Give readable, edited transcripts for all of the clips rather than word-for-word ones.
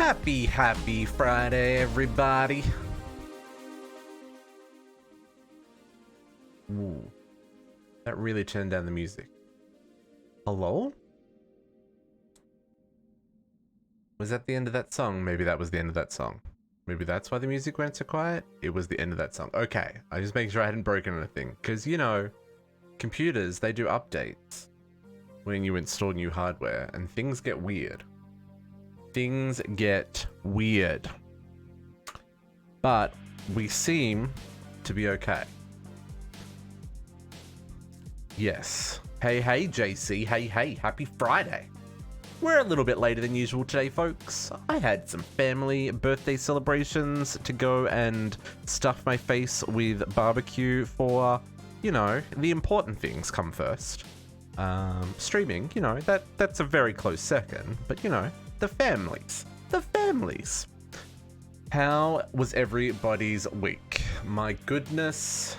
Happy Friday, everybody. Ooh, that really turned down the music. Hello? Was that the end of that song? Maybe that was the end of that song. Maybe that's why the music went so quiet? It was the end of that song. Okay, I just making sure I hadn't broken anything. Because, you know, computers, they do updates when you install new hardware, and things get weird. Things get weird. But we seem to be okay. Yes. Hey, JC. Hey, happy Friday. We're a little bit later than usual today, folks. I had some family birthday celebrations to go and stuff my face with barbecue for, you know, the important things come first. Streaming, you know, that's a very close second, but you know, the families. How was everybody's week? My goodness.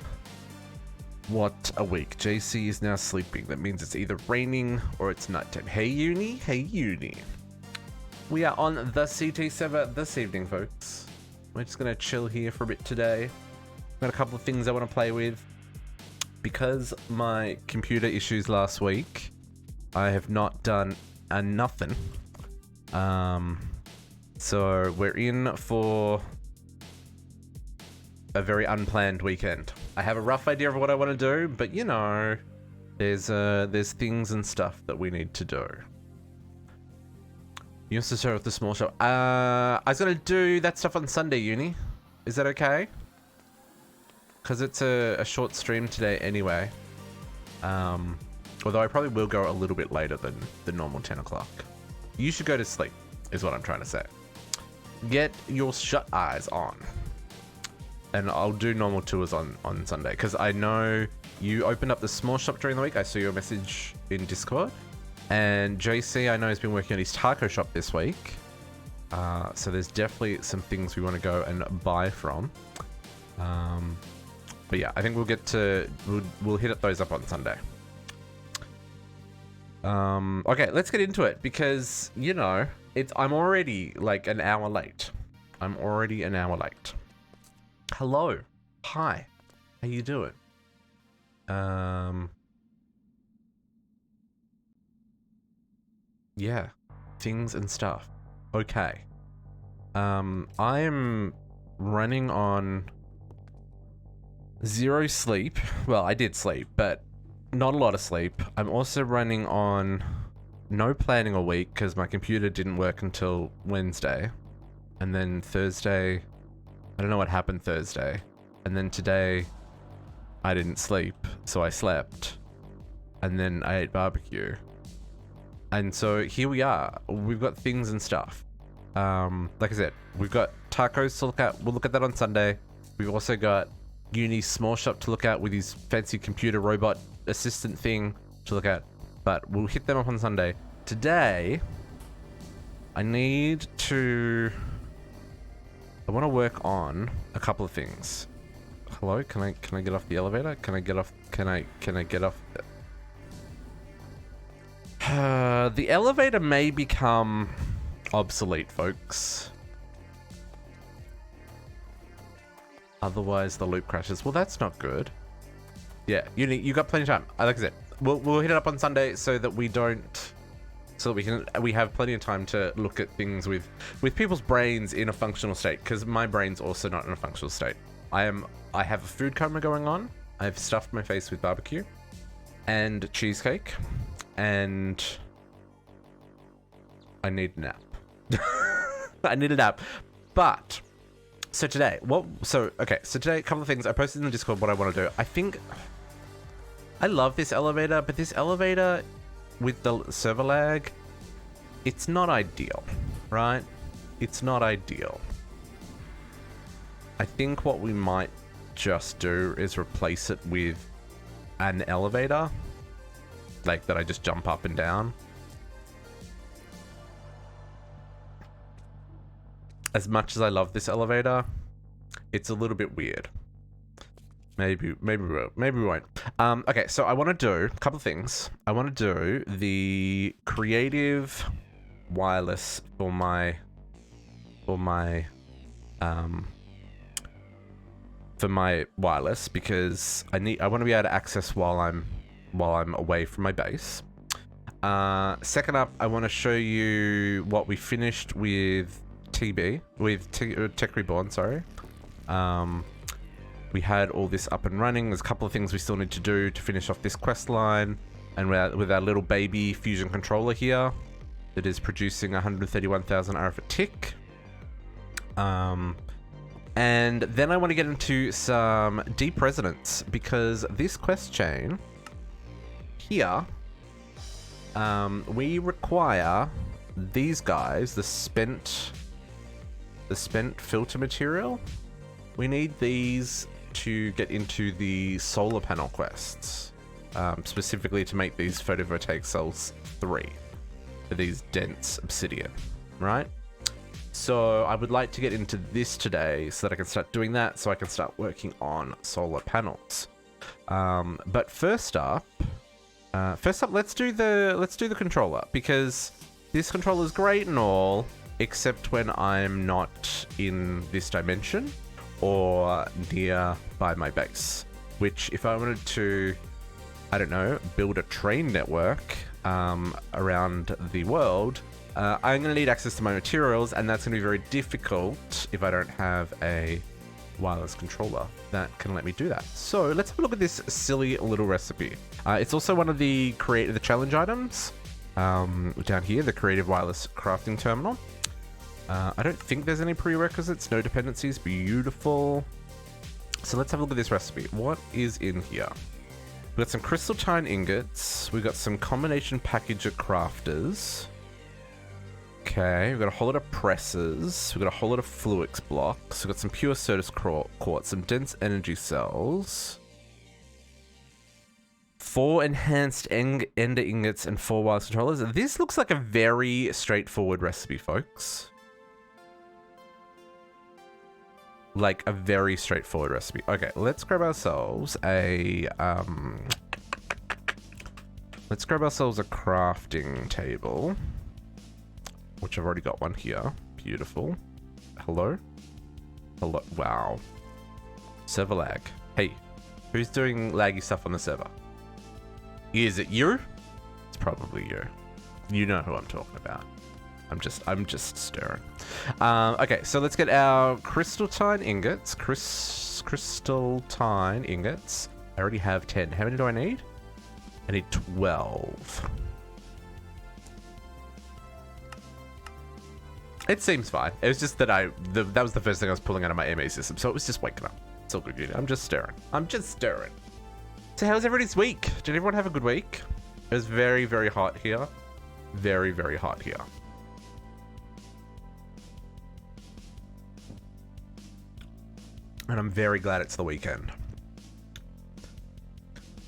What a week. JC is now sleeping. That means it's either raining or it's nighttime. Hey uni. We are on the CT server this evening, folks. We're just gonna chill here for a bit today. Got a couple of things I want to play with. Because my computer issues last week, I have not done nothing. So we're in for a very unplanned weekend. I have a rough idea of what I want to do, but you know, there's things and stuff that we need to do. You used to start with the small shop. I was gonna do that stuff on Sunday, uni. Is that okay? Because it's a short stream today anyway. Although I probably will go a little bit later than the normal 10 o'clock. You should go to sleep, is what I'm trying to say. Get your shut eyes on. And I'll do normal tours on Sunday. Because I know you opened up the small shop during the week. I saw your message in Discord. And JC, I know, has been working on his taco shop this week. So there's definitely some things we want to go and buy from. But yeah, I think we'll hit those up on Sunday. Okay, let's get into it because, you know, I'm already like an hour late. Hello. Hi. How you doing? Yeah, things and stuff. Okay. I am running on 0 sleep. Well, I did sleep, but not a lot of sleep. I'm also running on no planning all week because my computer didn't work until Wednesday. And then Thursday, I don't know what happened Thursday. And then today, I didn't sleep, so I slept. And then I ate barbecue. And so here we are. We've got things and stuff. Like I said, we've got tacos to look at. We'll look at that on Sunday. We've also got Uni's small shop to look at with his fancy computer robot assistant thing to look at. But we'll hit them up on Sunday. Today, I want to work on a couple of things. Hello, can I get off the elevator? Can I get off? The elevator may become obsolete, folks. Otherwise, the loop crashes. Well, that's not good. Yeah, you got plenty of time. Like I said, we'll hit it up on Sunday so that we have plenty of time to look at things with people's brains in a functional state. Because my brain's also not in a functional state. I have a food coma going on. I've stuffed my face with barbecue and cheesecake, and I need a nap. I need a nap, but. So today, today, a couple of things. I posted in the Discord what I want to do. I think I love this elevator, but this elevator with the server lag, it's not ideal, right? It's not ideal. I think what we might just do is replace it with an elevator, like that I just jump up and down. As much as I love this elevator, it's a little bit weird. Maybe we won't. Okay, so I want to do a couple of things. I want to do the creative wireless for my for my wireless, because I want to be able to access while I'm away from my base. Second up, I want to show you what we finished with Tech Reborn, sorry. We had all this up and running. There's a couple of things we still need to do to finish off this quest line, and with our little baby fusion controller here that is producing 131,000 RF a tick. And then I want to get into some deep resonance, because this quest chain here, we require these guys, the spent filter material. We need these to get into the solar panel quests, specifically to make these photovoltaic cells 3 for these dense obsidian, right? So I would like to get into this today so that I can start doing that, so I can start working on solar panels. But first up, let's do the controller, because this controller is great and all, except when I'm not in this dimension or near by my base. Which, if I wanted to, I don't know, build a train network around the world, I'm going to need access to my materials, and that's going to be very difficult if I don't have a wireless controller that can let me do that. So let's have a look at this silly little recipe. It's also one of the challenge items down here, the creative wireless crafting terminal. I don't think there's any prerequisites, no dependencies, beautiful. So let's have a look at this recipe. What is in here? We've got some crystal tine ingots. We've got some combination packager crafters. Okay, we've got a whole lot of presses. We've got a whole lot of fluix blocks. We've got some pure Certus quartz, some dense energy cells, 4 enhanced ender ingots, and 4 wireless controllers. This looks like a very straightforward recipe, folks. Like a very straightforward recipe. Okay, let's grab ourselves a crafting table, which I've already got one here. Beautiful. Hello? Hello. Wow. Server lag. Hey, who's doing laggy stuff on the server? Is it you? It's probably you. You know who I'm talking about. I'm just stirring. Okay, so let's get our crystal tine ingots. Crystal tine ingots. I already have 10. How many do I need? I need 12. It seems fine. It was just that that was the first thing I was pulling out of my MA system, so it was just waking up. It's all good. I'm just stirring. So how's everybody's week? Did everyone have a good week? It was very, very hot here. Very, very hot here. And I'm very glad it's the weekend,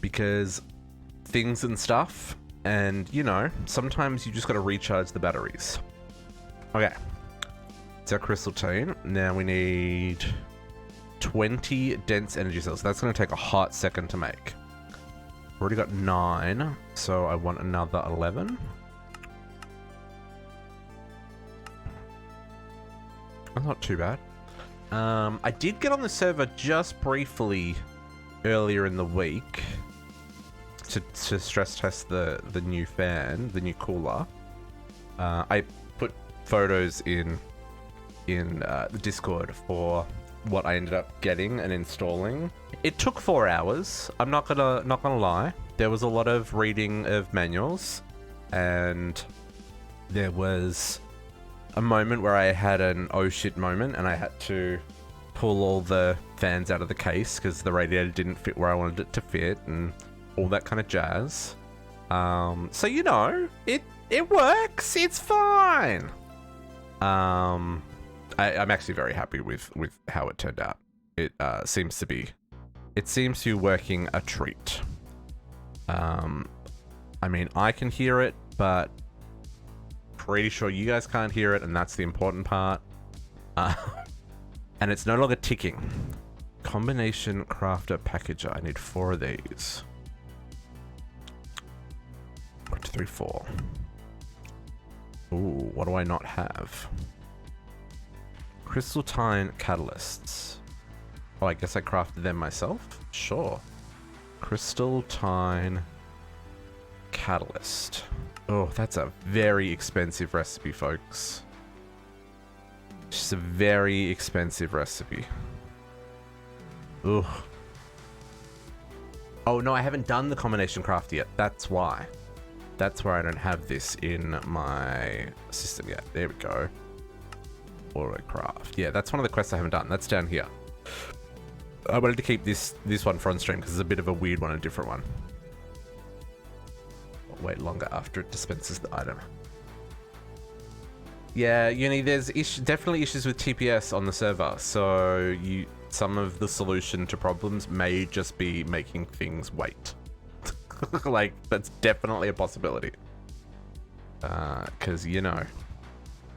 because things and stuff, and you know, sometimes you just got to recharge the batteries. Okay, it's our crystal tine. Now we need 20 dense energy cells. That's going to take a hot second to make. We've already got 9, so I want another 11. That's not too bad. I did get on the server just briefly earlier in the week to stress test the new fan, the new cooler. I put photos in the Discord for what I ended up getting and installing. It took 4 hours. I'm not gonna lie. There was a lot of reading of manuals, and there was a moment where I had an oh shit moment, and I had to pull all the fans out of the case because the radiator didn't fit where I wanted it to fit, and all that kind of jazz. So you know, it works. It's fine. I'm actually very happy with how it turned out. It seems to be working a treat. I mean, I can hear it, but pretty sure you guys can't hear it, and that's the important part. And it's no longer ticking. Combination crafter packager. I need 4 of these. 1, 2, 3, 4. Ooh, what do I not have? Crystal tine catalysts. Oh, I guess I crafted them myself? Sure. Crystal tine catalyst. Oh, that's a very expensive recipe, folks. Just a very expensive recipe. Ugh. Oh, no, I haven't done the combination craft yet. That's why. That's where I don't have this in my system yet. There we go. Auto craft. Yeah, that's one of the quests I haven't done. That's down here. I wanted to keep this one for on stream because it's a bit of a weird one, a different one. I'll wait longer after it dispenses the item. Yeah, Uni, there's definitely issues with TPS on the server, so some of the solution to problems may just be making things wait. Like, that's definitely a possibility. Because, you know.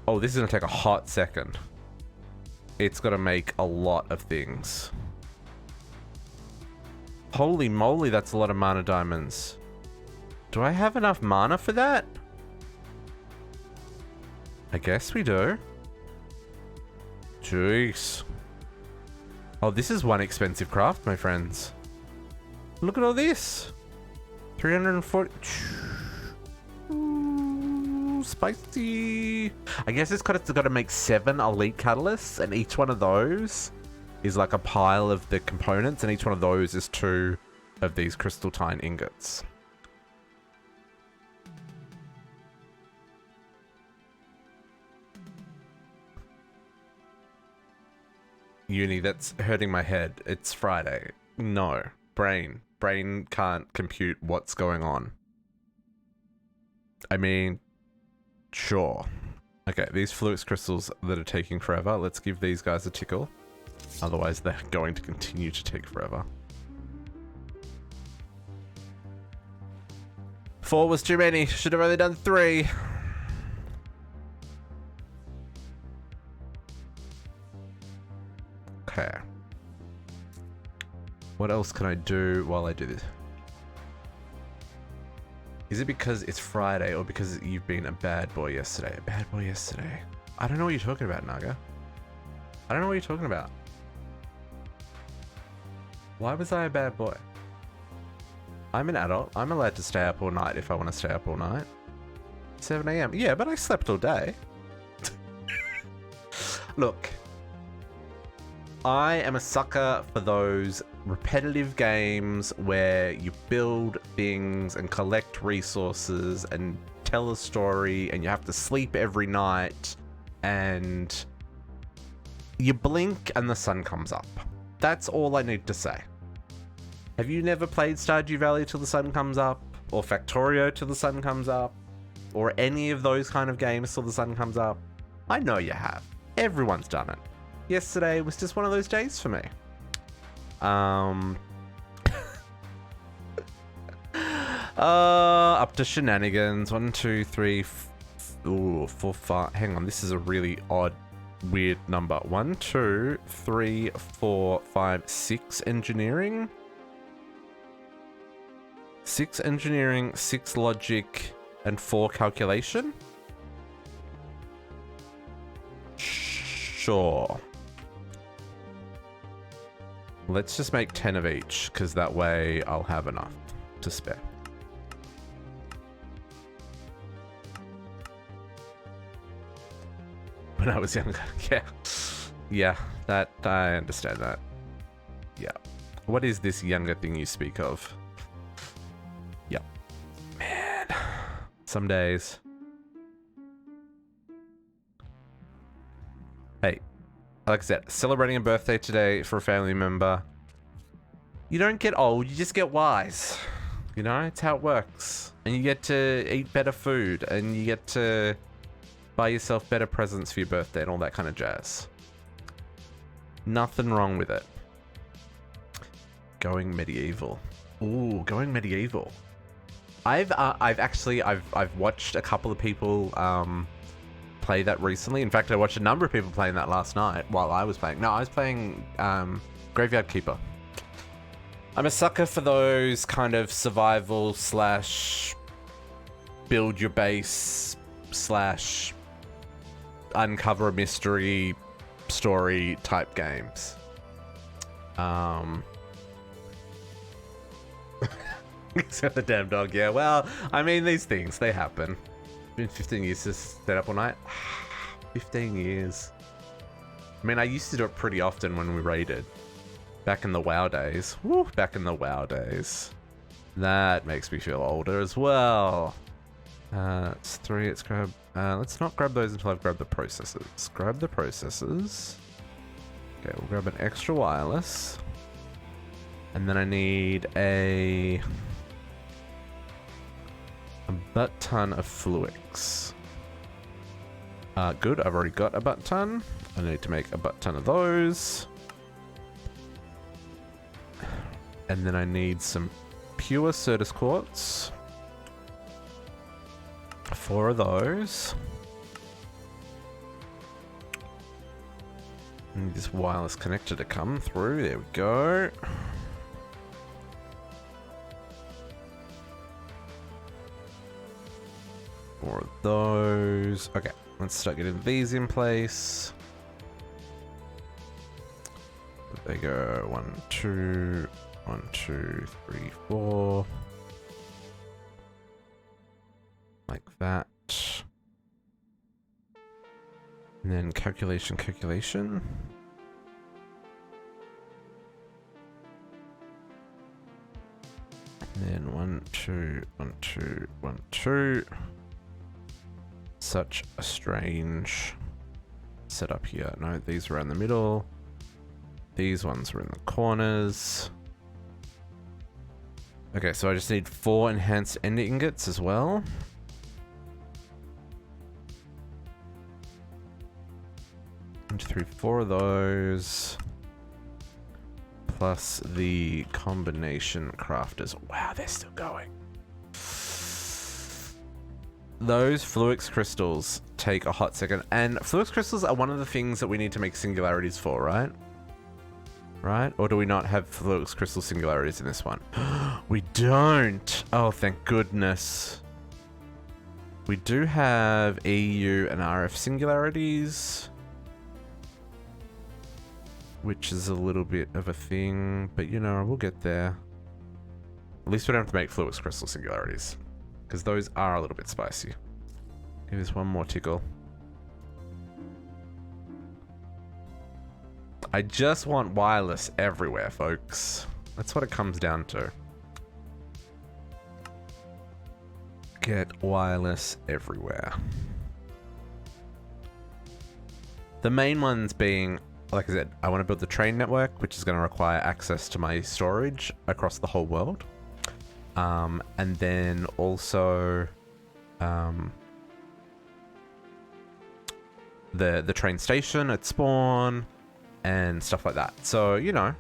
Oh, this is going to take a hot second. It's got to make a lot of things. Holy moly, that's a lot of mana diamonds. Do I have enough mana for that? I guess we do. Jeez. Oh, this is one expensive craft, my friends. Look at all this. 340. Ooh, spicy. I guess it's got to make 7 elite catalysts, and each one of those is like a pile of the components, and each one of those is 2 of these crystal tine ingots. Uni, that's hurting my head. It's Friday. No. Brain can't compute what's going on. I mean, sure. Okay, these fluix crystals that are taking forever, let's give these guys a tickle. Otherwise, they're going to continue to take forever. 4 was too many. Should have only done 3. Okay. What else can I do while I do this? Is it because it's Friday or because you've been a bad boy yesterday? A bad boy yesterday. I don't know what you're talking about, Naga. I don't know what you're talking about. Why was I a bad boy? I'm an adult. I'm allowed to stay up all night if I want to stay up all night. 7 AM. Yeah, but I slept all day. Look. I am a sucker for those repetitive games where you build things and collect resources and tell a story and you have to sleep every night and you blink and the sun comes up. That's all I need to say. Have you never played Stardew Valley till the sun comes up? Or Factorio till the sun comes up? Or any of those kind of games till the sun comes up? I know you have. Everyone's done it. Yesterday was just one of those days for me. Up to shenanigans. 1, 2, 3, 4, 5. Hang on, this is a really odd, weird number. 1, 2, 3, 4, 5, 6 engineering. 6 engineering, 6 logic, and 4 calculation. Sure. Let's just make 10 of each, because that way I'll have enough to spare. When I was younger, yeah. Yeah, that, I understand that. Yeah. What is this younger thing you speak of? Yeah. Man. Some days. Hey. Like I said, celebrating a birthday today for a family member. You don't get old, you just get wise. You know, it's how it works. And you get to eat better food, and you get to buy yourself better presents for your birthday and all that kind of jazz. Nothing wrong with it. Going medieval. Ooh, going medieval. I've watched a couple of people play that recently. In fact, I watched a number of people playing that last night while I was playing. No, I was playing Graveyard Keeper. I'm a sucker for those kind of survival slash build your base slash uncover a mystery story type games. Except the damn dog, yeah. Well, I mean, these things, they happen. It's been 15 years to set up all night. 15 years. I mean, I used to do it pretty often when we raided. Back in the WoW days. Woo, back in the WoW days. That makes me feel older as well. It's 3, let's grab... let's not grab those until I've grabbed the processors. Grab the processors. Okay, we'll grab an extra wireless. And then I need a butt ton of fluix. Good, I've already got a butt ton. I need to make a butt ton of those. And then I need some pure Certus quartz. 4 of those. I need this wireless connector to come through. There we go. More of those. Okay, let's start getting these in place. There you go. 1, 2, 1, 2, 3, 4. Like that. And then calculation. And then 1, 2, 1, 2, 1, 2. Such a strange setup here. No, these are in the middle. These ones are in the corners. Okay, so I just need 4 enhanced ender ingots as well. One, 2, 3, 4 of those. Plus the combination crafters. Wow, they're still going. Those fluix crystals take a hot second. And fluix crystals are one of the things that we need to make singularities for, right? Right? Or do we not have fluix crystal singularities in this one? We don't! Oh, thank goodness. We do have EU and RF singularities, which is a little bit of a thing, but you know, we'll get there. At least we don't have to make fluix crystal singularities, because those are a little bit spicy. Give us one more tickle. I just want wireless everywhere, folks. That's what it comes down to. Get wireless everywhere. The main ones being, like I said, I want to build the train network, which is going to require access to my storage across the whole world. And then also the train station at spawn and stuff like that. So, you know,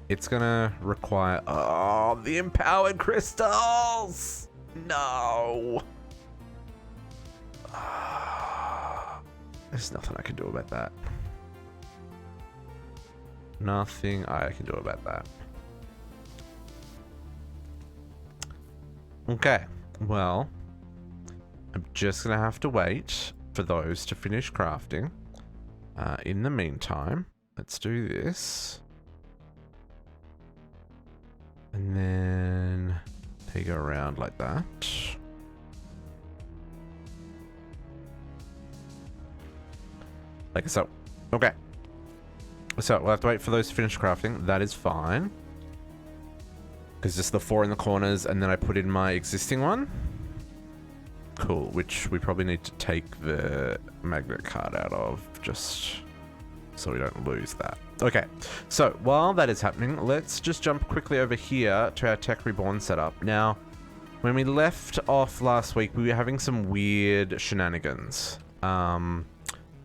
it's going to require... Oh, the empowered crystals! No! There's nothing I can do about that. Nothing I can do about that. Okay, well, I'm just gonna have to wait for those to finish crafting. In the meantime, let's do this. And then they go around like that. Like so. Okay. So we'll have to wait for those to finish crafting. That is fine. Because just the 4 in the corners, and then I put in my existing one. Cool, which we probably need to take the magnet card out of, just so we don't lose that. Okay, so while that is happening, let's just jump quickly over here to our Tech Reborn setup. Now, when we left off last week, we were having some weird shenanigans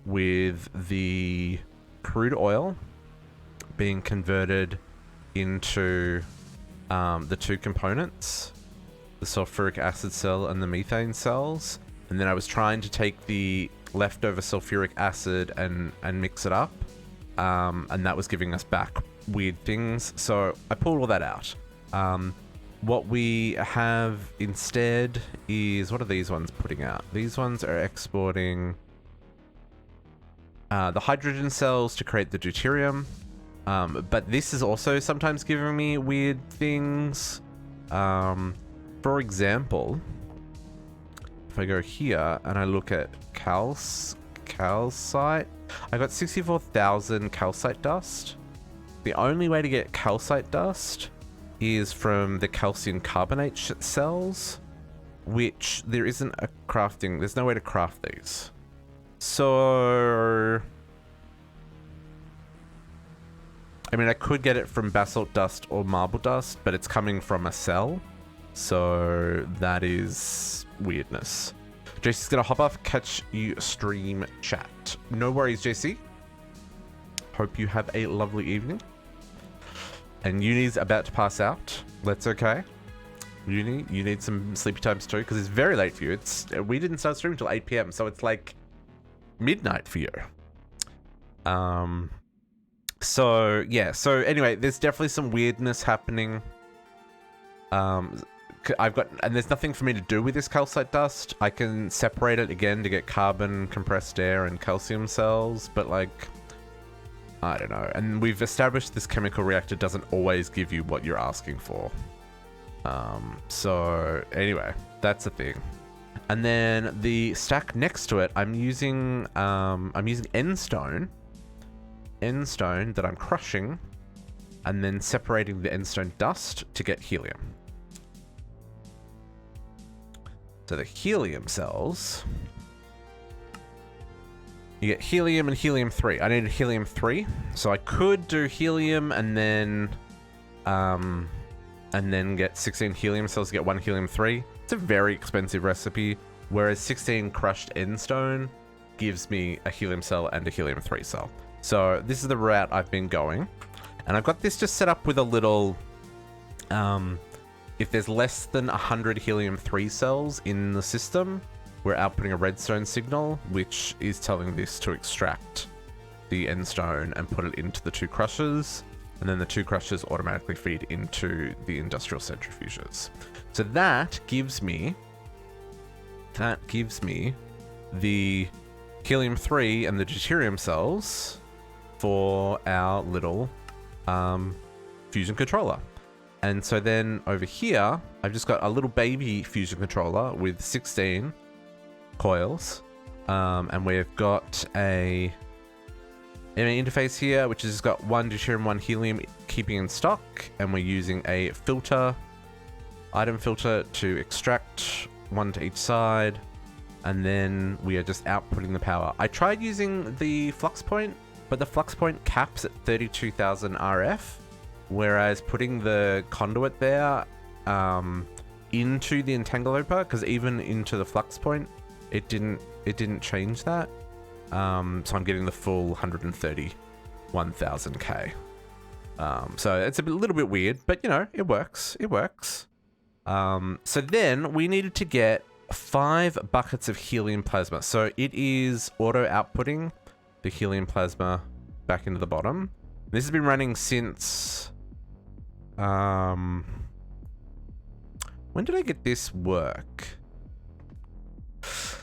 with the crude oil being converted into the 2 components, the sulfuric acid cell and the methane cells. And then I was trying to take the leftover sulfuric acid and mix it up. And that was giving us back weird things. So I pulled all that out. What we have instead is, what are these ones putting out? These ones are exporting the hydrogen cells to create the deuterium. But this is also sometimes giving me weird things. For example, if I go here and I look at calcite, I got 64,000 calcite dust. The only way to get calcite dust is from the calcium carbonate cells, which there isn't a crafting, there's no way to craft these. So, I mean, I could get it from basalt dust or marble dust, but it's coming from a cell. So that is weirdness. JC's gonna hop off, catch you stream chat. No worries, JC. Hope you have a lovely evening. And Uni's about to pass out. That's okay. Uni, you need some sleepy times too, because it's very late for you. We didn't start streaming until 8 PM, so it's like midnight for you. So yeah, so anyway, there's definitely some weirdness happening. And there's nothing for me to do with this calcite dust. I can separate it again to get carbon, compressed air, and calcium cells, but like, I don't know. And we've established this chemical reactor doesn't always give you what you're asking for. So anyway, that's a thing. And then the stack next to it, I'm using end stone that I'm crushing, and then separating the end stone dust to get helium. So the helium cells, you get helium and helium-3. I needed helium-3, so I could do helium and then get 16 helium cells to get 1 helium-3. It's a very expensive recipe, whereas 16 crushed end stone gives me a helium cell and a helium-3 cell. So this is the route I've been going, and I've got this just set up with a little, if there's less than 100 helium-3 cells in the system, we're outputting a redstone signal, which is telling this to extract the end stone and put it into the 2 crushers, and then the 2 crushers automatically feed into the industrial centrifuges. So that gives me the helium-3 and the deuterium cells for our little fusion controller. And so then over here, I've just got a little baby fusion controller with 16 coils. And we've got a interface here, which has got 1 deuterium, 1 helium keeping in stock. And we're using a item filter to extract 1 to each side. And then we are just outputting the power. I tried using the flux point, but the flux point caps at 32,000 RF. Whereas putting the conduit there into the interloper, because even into the flux point, it didn't change that. So I'm getting the full 131,000 K. So it's a little bit weird, but you know, it works. It works. So then we needed to get 5 buckets of helium plasma. So it is auto outputting the helium plasma back into the bottom. This has been running since. When did I get this work?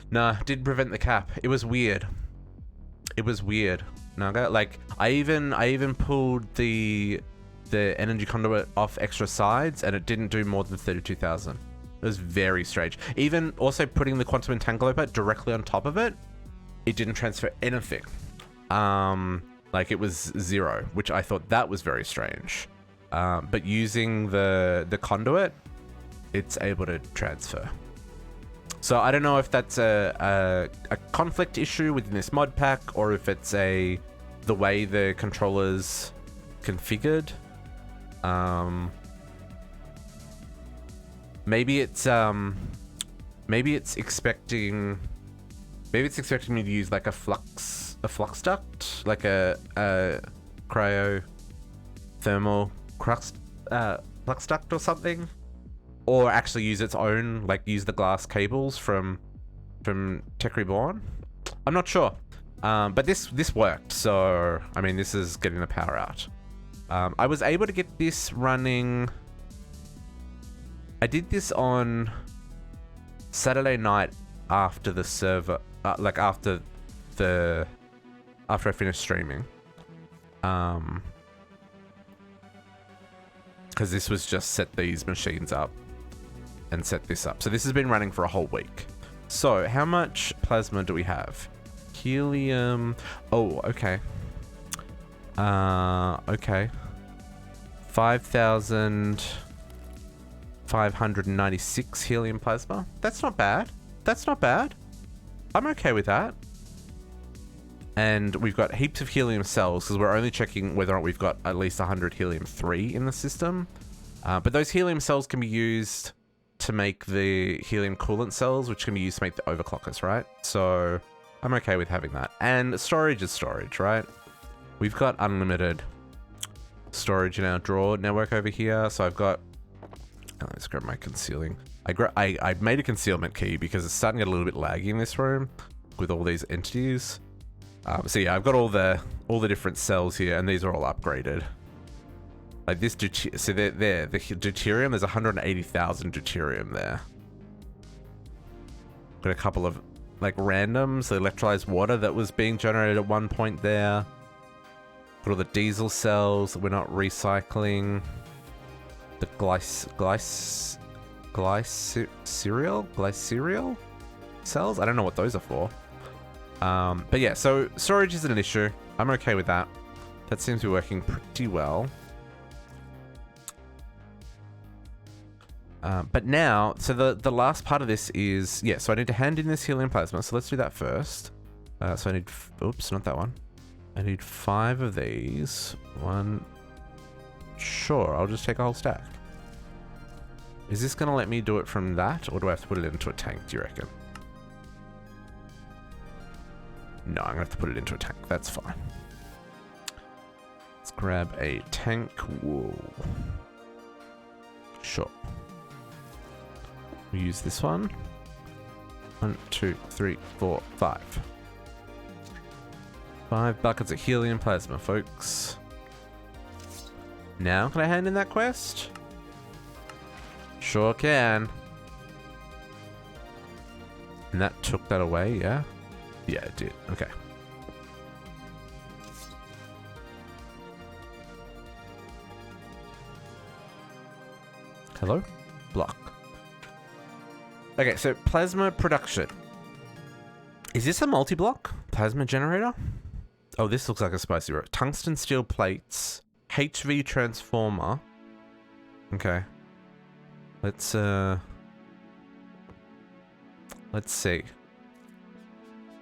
Nah, didn't prevent the cap. It was weird. No, like I even pulled the energy conduit off extra sides, and it didn't do more than 32,000. It was very strange. Even also putting the quantum entangloper directly on top of it, it didn't transfer anything. Like it was 0, which I thought that was very strange. But using the conduit, it's able to transfer. So I don't know if that's a conflict issue within this mod pack, or if it's the way the controller's configured. Maybe it's expecting me to use like a flux duct, like a cryothermal flux duct or something, or actually use its own, like use the glass cables from Tech Reborn. I'm not sure, but this worked. So I mean, this is getting the power out. I was able to get this running. I did this on Saturday night after the server, after the after I finish streaming. Because this was just set these machines up and set this up. So this has been running for a whole week. So how much plasma do we have? Helium. Oh, okay. Okay. 5,596 helium plasma. That's not bad. That's not bad. I'm okay with that. And we've got heaps of helium cells because we're only checking whether or not we've got at least 100 helium-3 in the system. But those helium cells can be used to make the helium coolant cells, which can be used to make the overclockers, right? So I'm okay with having that. And storage is storage, right? We've got unlimited storage in our drawer network over here. So I've got... Oh, let's grab my concealing. I made a concealment key because it's starting to get a little bit laggy in this room with all these entities. So yeah, I've got all the different cells here, and these are all upgraded. Like this, so the deuterium, there's 180,000 deuterium there. Got a couple of like randoms, the electrolyzed water that was being generated at one point there. Got all the diesel cells that we're not recycling. The glycerol cells? I don't know what those are for. But yeah, so storage isn't an issue. I'm okay with that. That seems to be working pretty well. But now, so the last part of this is, yeah, so I need to hand in this helium plasma. So let's do that first. So I need, oops, not that one. I need 5 of these. One. Sure, I'll just take a whole stack. Is this going to let me do it from that? Or do I have to put it into a tank, do you reckon? No, I'm going to have to put it into a tank. That's fine. Let's grab a tank. Whoa. Sure. We use this one. 1, 2, 3, 4, 5. 5 buckets of helium plasma, folks. Now, can I hand in that quest? Sure can. And that took that away, yeah? Yeah, it did. Okay. Hello? Block. Okay, so plasma production. Is this a multi-block? Plasma generator? Oh, this looks like a spicy road. Tungsten steel plates. HV transformer. Okay. Let's see.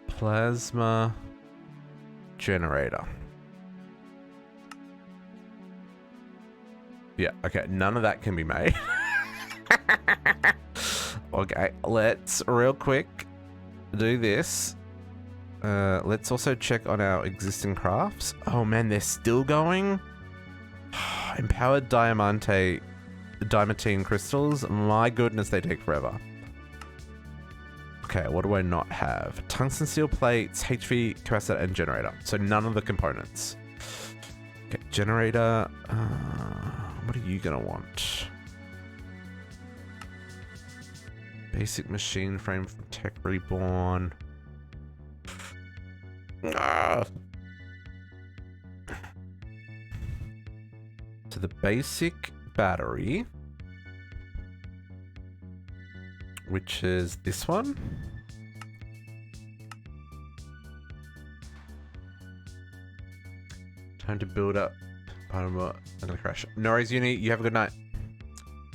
Plasma generator. Yeah, okay, none of that can be made. Okay, let's real quick do this. Let's also check on our existing crafts. Oh man, they're still going? Empowered diamantine crystals. My goodness, they take forever. Okay, what do I not have? Tungsten steel plates, HV capacitor, and generator. So none of the components. Okay, generator. What are you gonna want? Basic machine frame from Tech Reborn. Ah. So the basic battery, which is this one. Time to build up. I'm gonna crash. No worries, Uni. You have a good night.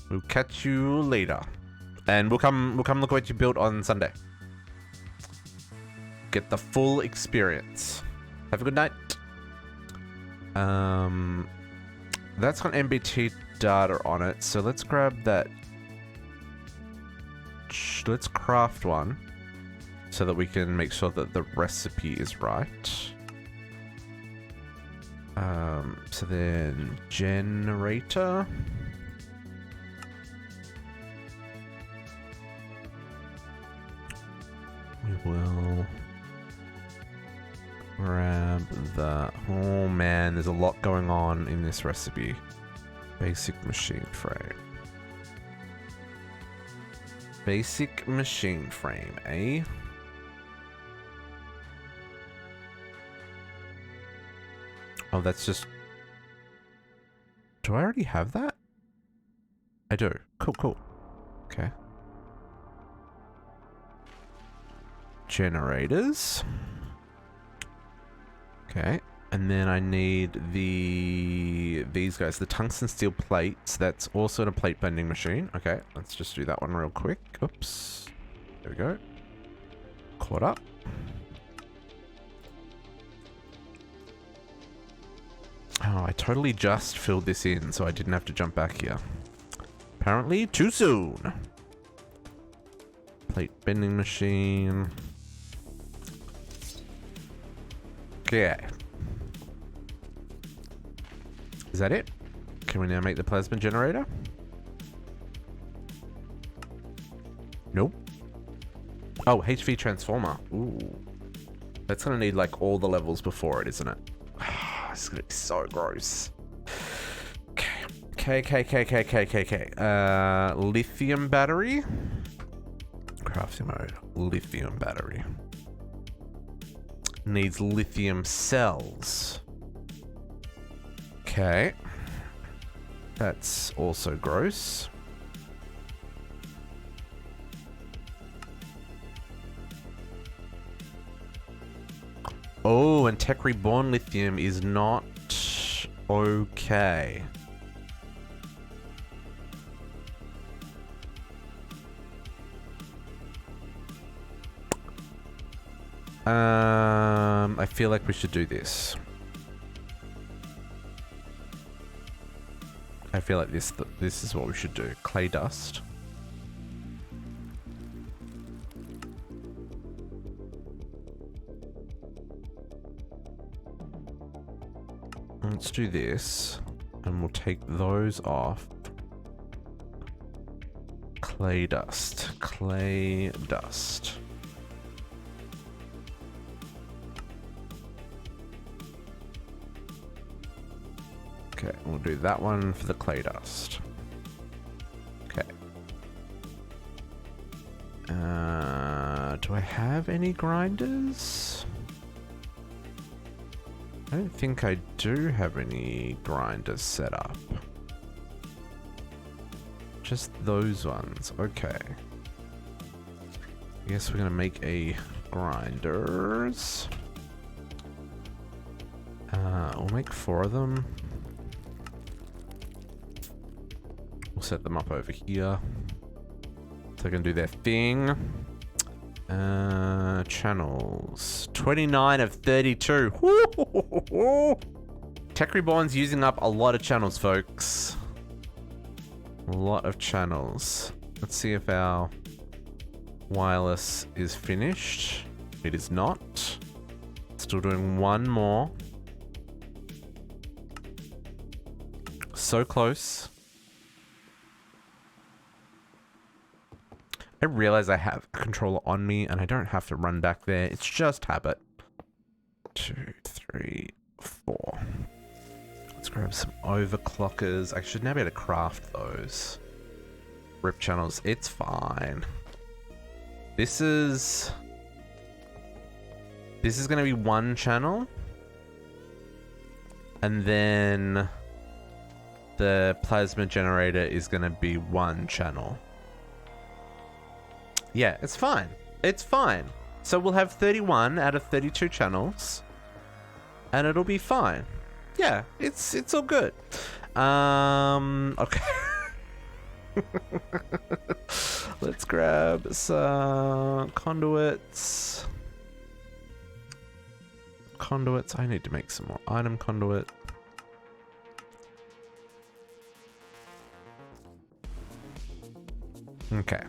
We'll catch you later, and we'll come look at what you built on Sunday. Get the full experience. Have a good night. That's got MBT data on it, so let's grab that. Let's craft one so that we can make sure that the recipe is right. So then generator. We will grab the... Oh man, there's a lot going on in this recipe. Basic machine frame. Basic machine frame, eh? Oh, that's just... Do I already have that? I do. Cool, cool. Okay. Generators. Okay. And then I need these guys, the tungsten steel plates. That's also in a plate bending machine. Okay, let's just do that one real quick. Oops. There we go. Caught up. Oh, I totally just filled this in, so I didn't have to jump back here. Apparently, too soon. Plate bending machine. Okay. Is that it? Can we now make the plasma generator? Nope. Oh, HV transformer. Ooh. That's gonna need like all the levels before it, isn't it? It's gonna be so gross. Okay. Lithium battery. Crafting mode. Lithium battery. Needs lithium cells. Okay. That's also gross. Oh, and Tech Reborn lithium is not okay. I feel like we should do this. I feel like this is what we should do. Clay dust. Let's do this, and we'll take those off. Clay dust. Clay dust. Okay, we'll do that one for the clay dust. Okay. Do I have any grinders? I don't think I do have any grinders set up. Just those ones. Okay. I guess we're gonna make a grinders. We'll make 4 of them. We'll set them up over here, so they can do their thing. Channels. 29 of 32. Tech Reborn's using up a lot of channels, folks. A lot of channels. Let's see if our wireless is finished. It is not. Still doing one more. So close. I realize I have a controller on me and I don't have to run back there. It's just habit. 2, 3, 4. Let's grab some overclockers. I should now be able to craft those. Rip channels. It's fine. This is going to be one channel. And then the plasma generator is going to be one channel. Yeah, it's fine. It's fine. So we'll have 31 out of 32 channels. And it'll be fine. Yeah, it's all good. Okay. Let's grab some conduits. Conduits. I need to make some more item conduit. Okay.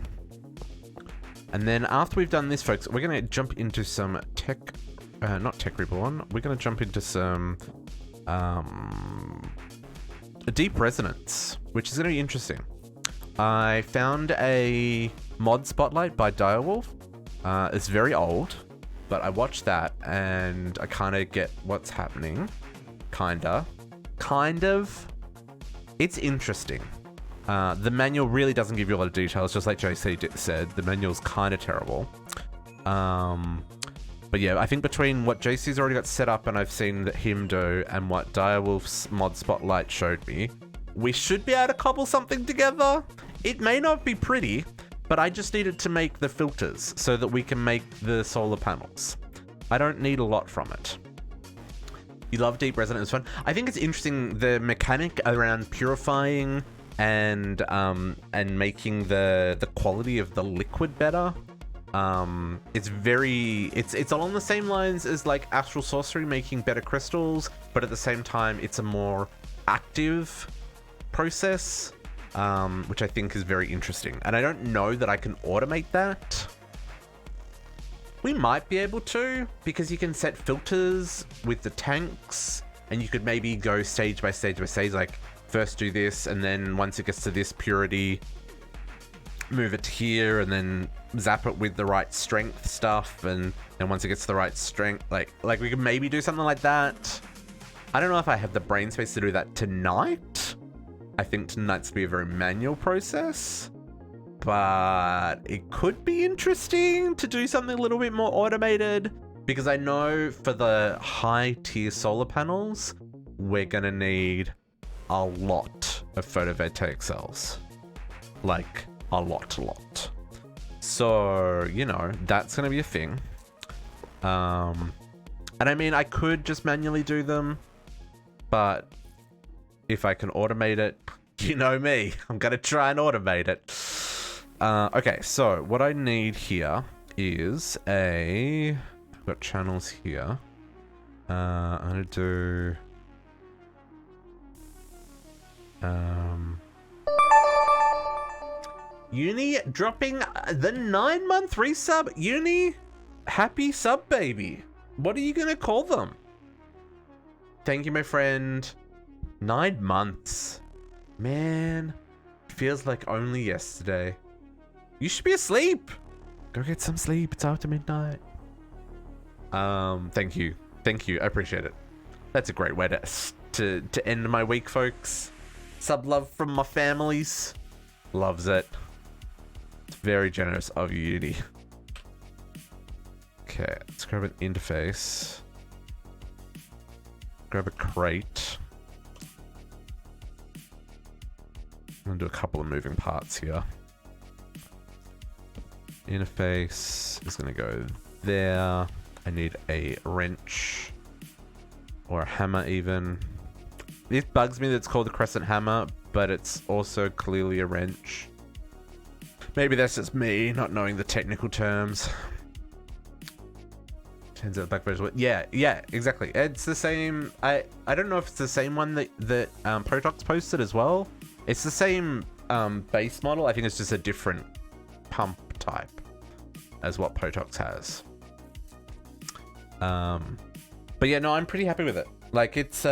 And then after we've done this, folks, we're going to jump into some not Tech Reborn. We're going to jump into some deep resonance, which is going to be interesting. I found a mod spotlight by Direwolf. It's very old, but I watched that and I kind of get what's happening. Kind of. It's interesting. The manual really doesn't give you a lot of details, just like JC said. The manual's kind of terrible. But yeah, I think between what JC's already got set up and I've seen him do and what Direwolf's mod spotlight showed me, we should be able to cobble something together. It may not be pretty, but I just needed to make the filters so that we can make the solar panels. I don't need a lot from it. You love deep resonance fun. I think it's interesting, the mechanic around purifying and making the quality of the liquid better. It's along the same lines as like Astral Sorcery, making better crystals, but at the same time it's a more active process, which I think is very interesting. And I don't know that I can automate that. We might be able to, because you can set filters with the tanks, and you could maybe go stage by stage by stage, like first do this, and then once it gets to this purity, move it here, and then zap it with the right strength stuff, and then once it gets to the right strength, like we could maybe do something like that. I don't know if I have the brain space to do that tonight. I think tonight's be a very manual process, but it could be interesting to do something a little bit more automated, because I know for the high tier solar panels, we're gonna need a lot of photovoltaic cells, like a lot. So, you know, that's gonna be a thing. And I mean, I could just manually do them, but if I can automate it, you know me, I'm gonna try and automate it. Okay, so what I need here is I've got channels here. I'm gonna do Uni dropping the 9-month resub. Uni, happy sub baby. What are you gonna call them? Thank you, my friend. 9 months. Man, feels like only yesterday. You should be asleep. Go get some sleep. It's after midnight. Thank you. Thank you. I appreciate it. That's a great way to end my week, folks. Sub love from my families. Loves it. It's very generous of you, Uni. Okay, let's grab an interface. Grab a crate. I'm gonna do a couple of moving parts here. Interface is gonna go there. I need a wrench or a hammer even. It bugs me that it's called the crescent hammer, but it's also clearly a wrench. Maybe that's just me not knowing the technical terms. Turns out back version. Yeah, exactly. It's the same. I don't know if it's the same one that Protox posted as well. It's the same base model. I think it's just a different pump type as what Protox has. But yeah, no, I'm pretty happy with it. Like it's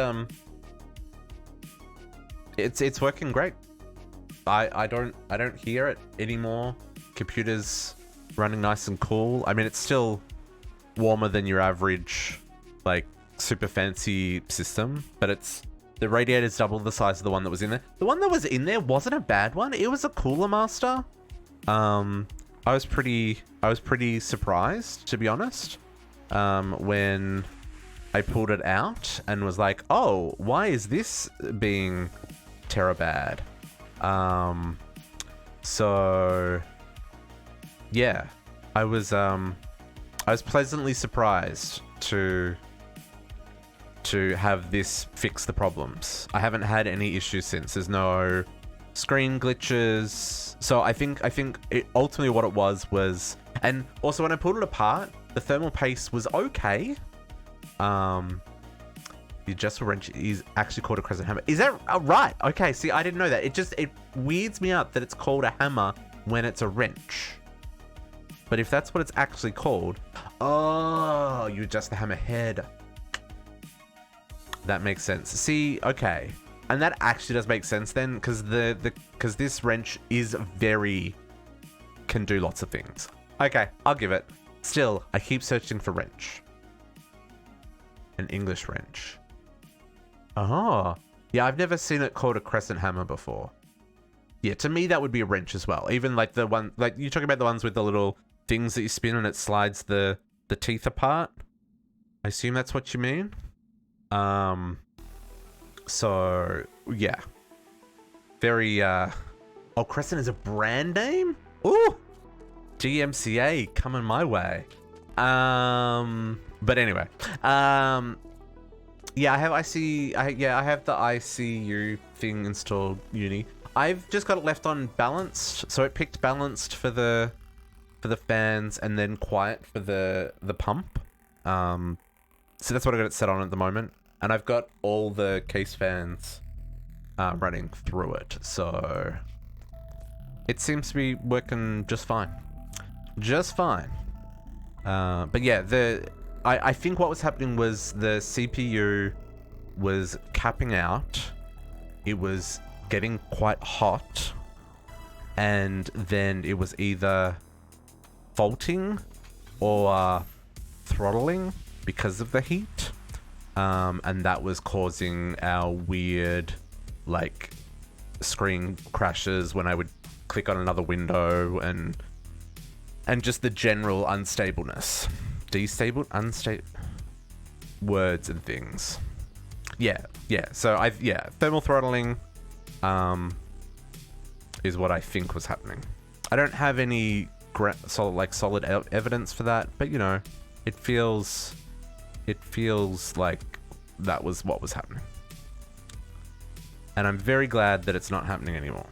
working great. I don't hear it anymore. Computer's running nice and cool. I mean, it's still warmer than your average like super fancy system, but the radiator's double the size of the one that was in there. The one that was in there wasn't a bad one. It was a Cooler Master. I was pretty surprised, to be honest, when I pulled it out and was like, oh, why is this being terabad? So yeah, I was pleasantly surprised to have this fix the problems. I haven't had any issues since. There's no screen glitches. So I think ultimately what it was, and also when I pulled it apart, the thermal paste was okay. The adjustable wrench is actually called a crescent hammer. Is that right? Okay, see, I didn't know that. It weirds me out that it's called a hammer when it's a wrench. But if that's what it's actually called, oh, you adjust the hammer head. That makes sense. See, okay. And that actually does make sense then, because because this wrench can do lots of things. Okay, I'll give it. Still, I keep searching for wrench. An English wrench. Oh, yeah, I've never seen it called a crescent hammer before. Yeah, to me that would be a wrench as well. Even like the one, like you're talking about the ones with the little things that you spin and it slides the the teeth apart. I assume that's what you mean. So yeah, very oh, Crescent is a brand name. Ooh, GMCA coming my way. But anyway, yeah, I have I have the ICU thing installed. Uni. I've just got it left on balanced, so it picked balanced for the fans and then quiet for the pump. So that's what I got it set on at the moment, and I've got all the case fans running through it, so it seems to be working just fine. Just fine. But yeah, I think what was happening was the CPU was capping out. It was getting quite hot, and then it was either faulting or throttling because of the heat, and that was causing our weird like screen crashes when I would click on another window, and just the general unstableness. Unstable words and things. Yeah. So thermal throttling is what I think was happening. I don't have any solid evidence for that, but you know, it feels like that was what was happening. And I'm very glad that it's not happening anymore,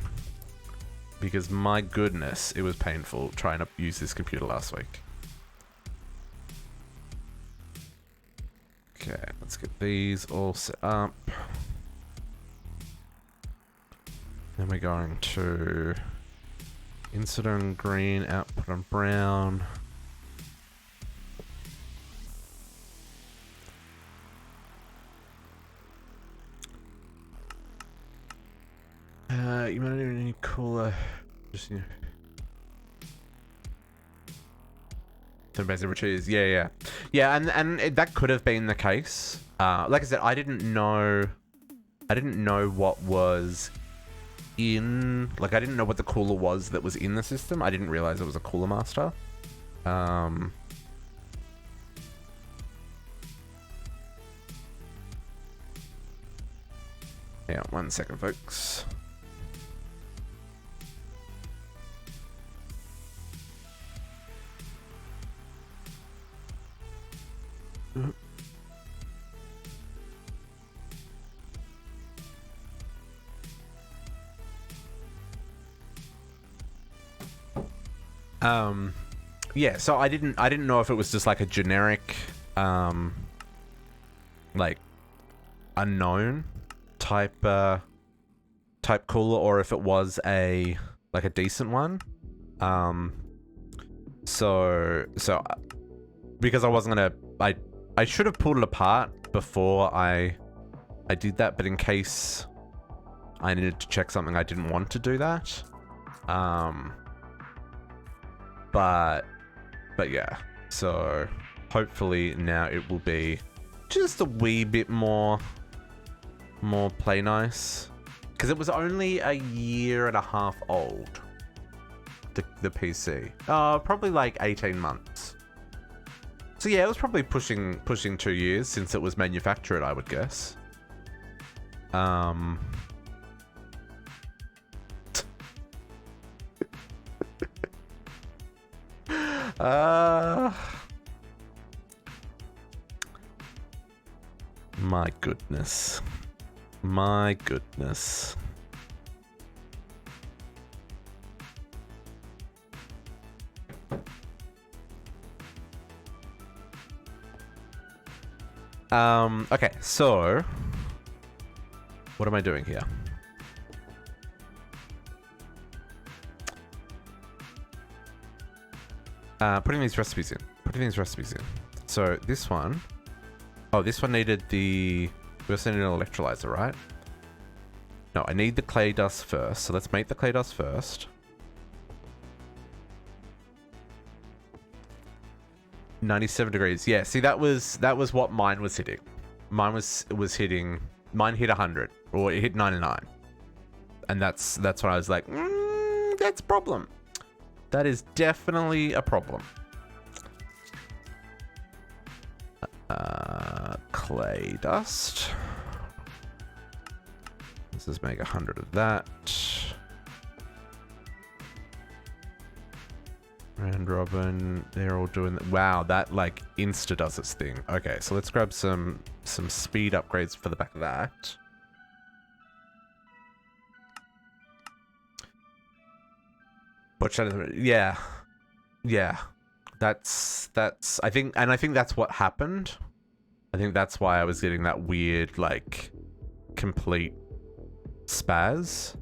because my goodness, it was painful trying to use this computer last week. Okay, let's get these all set up. Then we're going to insert on green, output on brown. You might not even need cooler. Just, you know. So basically, cheese. Yeah, and that could have been the case. Like I said, I didn't know what was in. Like, I didn't know what the cooler was that was in the system. I didn't realize it was a cooler master. Yeah, 1 second, folks. Yeah, so I didn't know if it was just like a generic like unknown type cooler, or if it was a decent one. So because I wasn't gonna, I should have pulled it apart before I did that, but in case I needed to check something, I didn't want to do that. But yeah, so hopefully now it will be just a wee bit more play nice, because it was only a year and a half old, the PC. Probably like 18 months. So yeah, it was probably pushing 2 years since it was manufactured, I would guess. My goodness. My goodness. Okay, so what am I doing here? Putting these recipes in. So this one, this one needed we also needed an electrolyzer, right? No, I need the clay dust first. So let's make the clay dust first. 97 degrees. Yeah, see, that was what mine was hitting. Mine hit 100, or it hit 99. And that's when I was like, that's a problem. That is definitely a problem. Clay dust. Let's just make 100 of that. Round robin, they're all doing that. Wow, that like insta does its thing. Okay, so let's grab some speed upgrades for the back of that. But yeah, yeah, that's I think that's what happened. I think that's why I was getting that weird like complete spaz,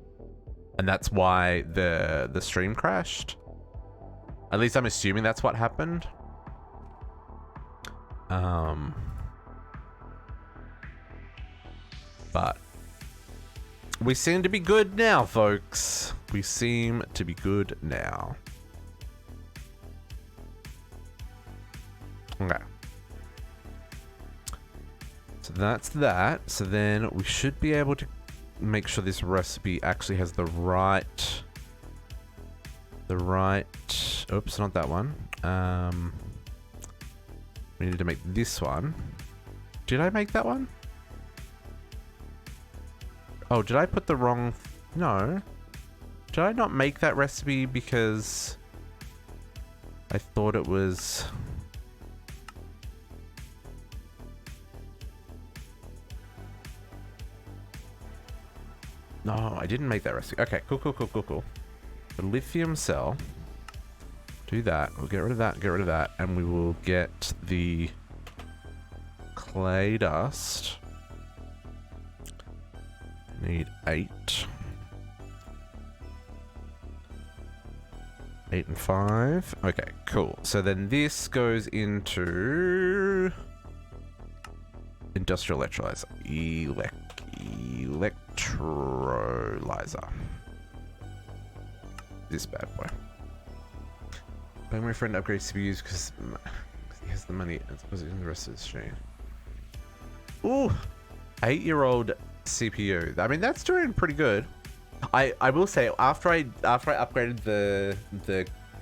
and that's why the stream crashed. At least I'm assuming that's what happened. But we seem to be good now, folks. We seem to be good now. Okay. So that's that. So then we should be able to make sure this recipe actually has the right... Oops, not that one. We need to make this one. Did I make that one? Oh, did I put the wrong... No. Did I not make that recipe because I thought it was... No, I didn't make that recipe. Okay, cool. The lithium cell. Do that. We'll get rid of that, and we will get the clay dust. Need 8. 8 and 5. Okay, cool. So then this goes into industrial electrolyzer. Electrolyzer. This bad boy. Buying my friend upgrades CPUs because he has the money as opposed to the rest of the stream. Ooh, 8-year-old CPU. I mean, that's doing pretty good. I will say after I upgraded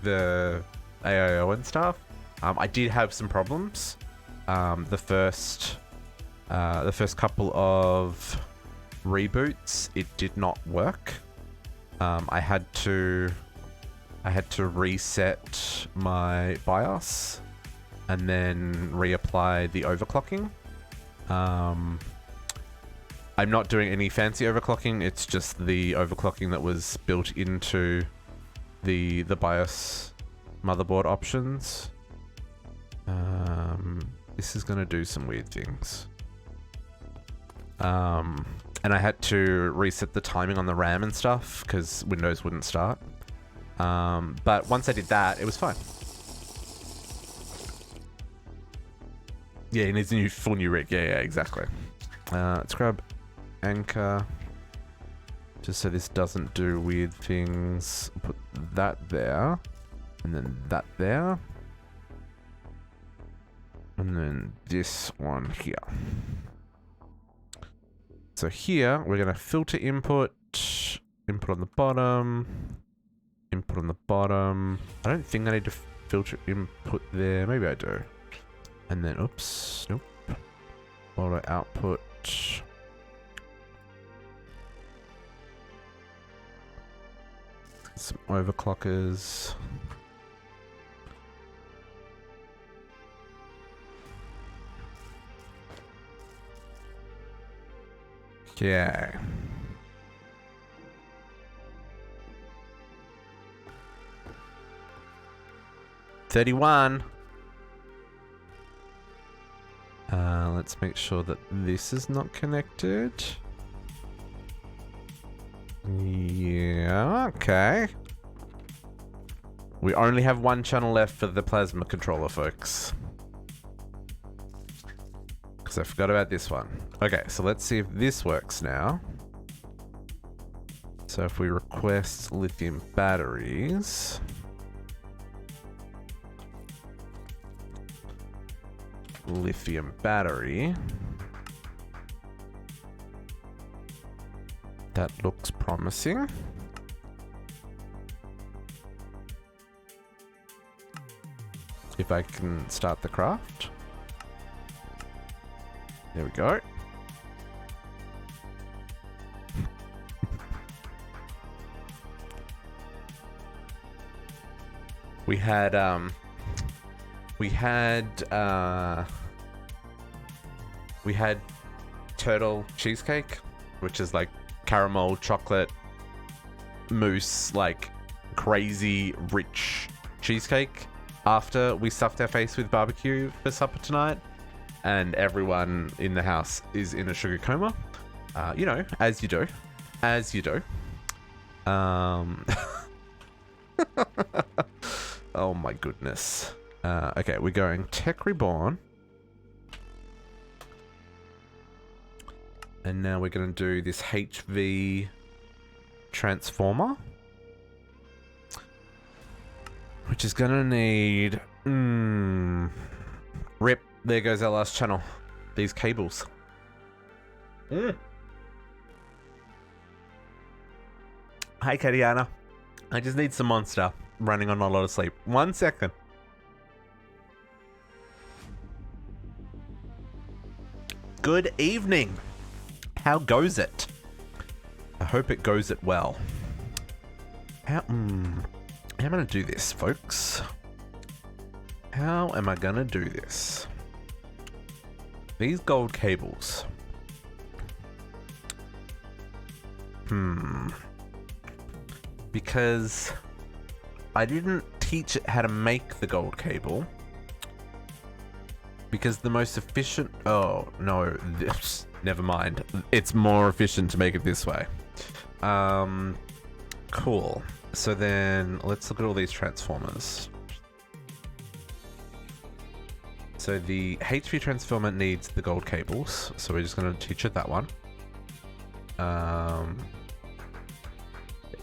the AIO and stuff, I did have some problems. The first couple of reboots, it did not work. I had to reset my BIOS and then reapply the overclocking. I'm not doing any fancy overclocking. It's just the overclocking that was built into the BIOS motherboard options. This is gonna do some weird things. And I had to reset the timing on the RAM and stuff because Windows wouldn't start. But once I did that, it was fine. Yeah, it needs a full new rig. Yeah, exactly. Let's grab anchor, just so this doesn't do weird things. Put that there, and then that there, and then this one here. So here, we're gonna filter input on the bottom, input on the bottom. I don't think I need to filter input there. Maybe I do. And then, oops, nope. Auto output. Some overclockers. Okay. $31. Let's make sure that this is not connected. Yeah, okay. We only have one channel left for the plasma controller, folks. Because I forgot about this one. Okay, so let's see if this works now. So if we request lithium batteries... lithium battery. That looks promising. If I can start the craft. There we go. We had turtle cheesecake, which is like caramel chocolate mousse, like crazy rich cheesecake after we stuffed our face with barbecue for supper tonight, and everyone in the house is in a sugar coma. You know, as you do. Oh my goodness. Okay, we're going Tech Reborn. And now we're going to do this HV transformer. Which is going to need... Rip, there goes our last channel. These cables. Hi, Katiana. I just need some Monster running on a lot of sleep. 1 second. Good evening. How goes it? I hope it goes it well. How am I gonna do this, folks? How am I gonna do this? These gold cables. Because I didn't teach it how to make the gold cable. Because the most efficient... Oh, no. Never mind. It's more efficient to make it this way. Cool. So then, let's look at all these transformers. So the HV transformer needs the gold cables. So we're just going to teach it that one.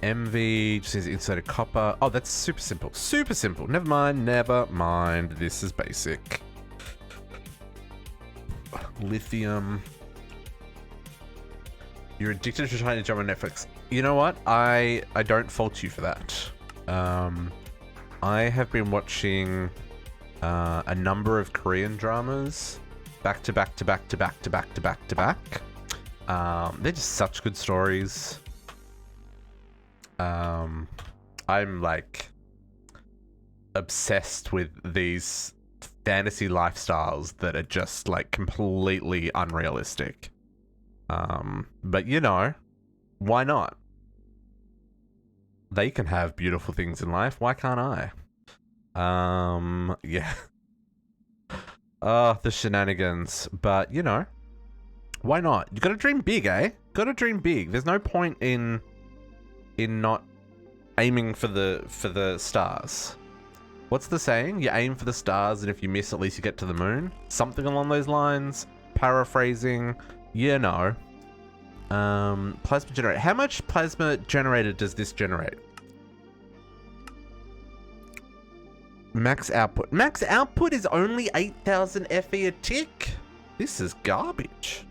MV just needs inserted copper. Oh, that's super simple. Super simple. Never mind. This is basic. Lithium. You're addicted to trying to jump on Netflix. You know what? I don't fault you for that. I have been watching a number of Korean dramas back to back. They're just such good stories. I'm like obsessed with these fantasy lifestyles that are just like completely unrealistic. But you know, why not? They can have beautiful things in life. Why can't I? Yeah. The shenanigans. But you know, why not? You gotta dream big, eh? Gotta dream big. There's no point in not aiming for the stars. What's the saying? You aim for the stars, and if you miss, at least you get to the moon. Something along those lines. Paraphrasing. You know. Plasma generator. How much plasma generator does this generate? Max output. Max output is only 8,000 FE a tick? This is garbage.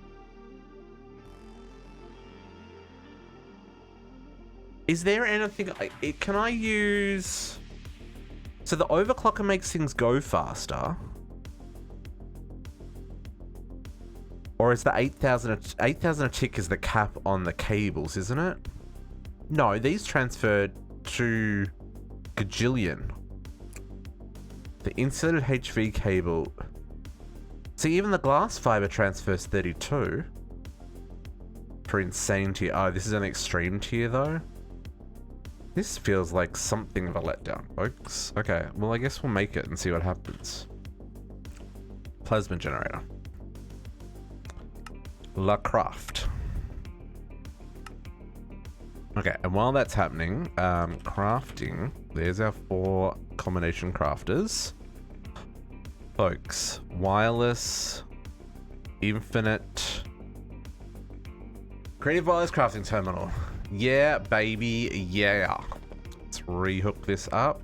Is there anything... Can I use... So the overclocker makes things go faster. Or is the 8,000 a tick is the cap on the cables, isn't it? No, these transferred to gajillion. The inserted HV cable... See, even the glass fiber transfers 32. For insane tier. Oh, this is an extreme tier though. This feels like something of a letdown, folks. Okay, well, I guess we'll make it and see what happens. Plasma generator. La Craft. Okay, and while that's happening, crafting. There's our 4 combination crafters. Folks, wireless, infinite, creative wireless crafting terminal. Yeah, baby, yeah. Let's rehook this up.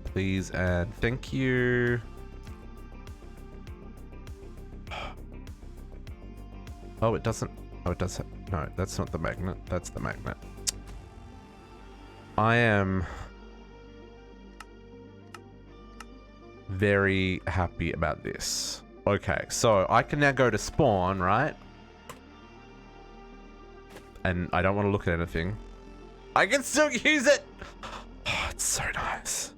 Please and thank you. Oh, it doesn't. Oh, it does. No, that's not the magnet. That's the magnet. I am Very happy about this. Okay, so I can now go to spawn, right? And I don't want to look at anything. I can still use it! Oh, it's so nice.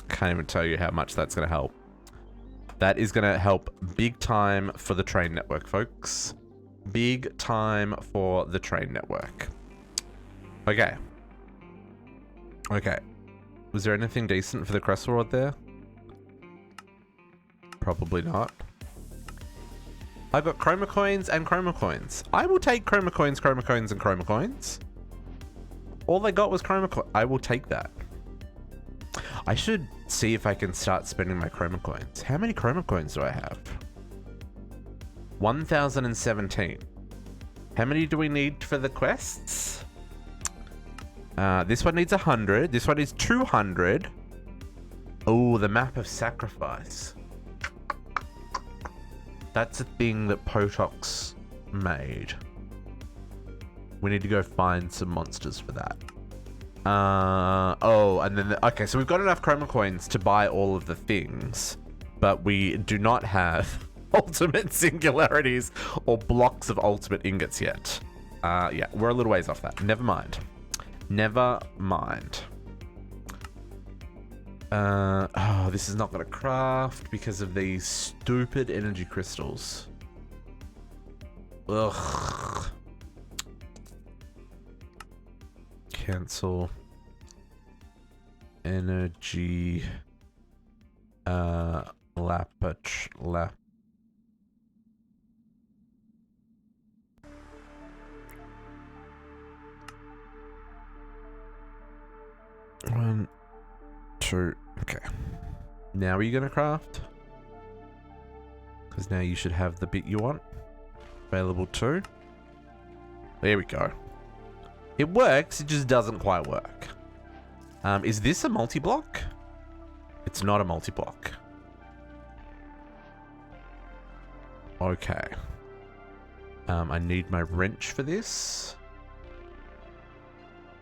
Can't even tell you how much that's going to help. That is going to help big time for the train network, folks. Big time for the train network. Okay. Okay. Was there anything decent for the crest reward there? Probably not. I got chroma coins and chroma coins. I will take chroma coins, and chroma coins. All they got was chroma coins. I will take that. I should see if I can start spending my chroma coins. How many chroma coins do I have? 1,017. How many do we need for the quests? This one needs 100. This one is 200. Oh, the map of sacrifice. That's a thing that Potox made. We need to go find some monsters for that. Oh, and then... okay, so we've got enough chroma coins to buy all of the things, but we do not have ultimate singularities or blocks of ultimate ingots yet. Yeah, we're a little ways off that. Never mind. Never mind. Oh, this is not going to craft because of these stupid energy crystals. Ugh. Cancel. Energy. Lap. One, two. Okay. Now are you going to craft? Because now you should have the bit you want. Available too. There we go. It works, it just doesn't quite work. Is this a multi-block? It's not a multi-block. Okay. I need my wrench for this.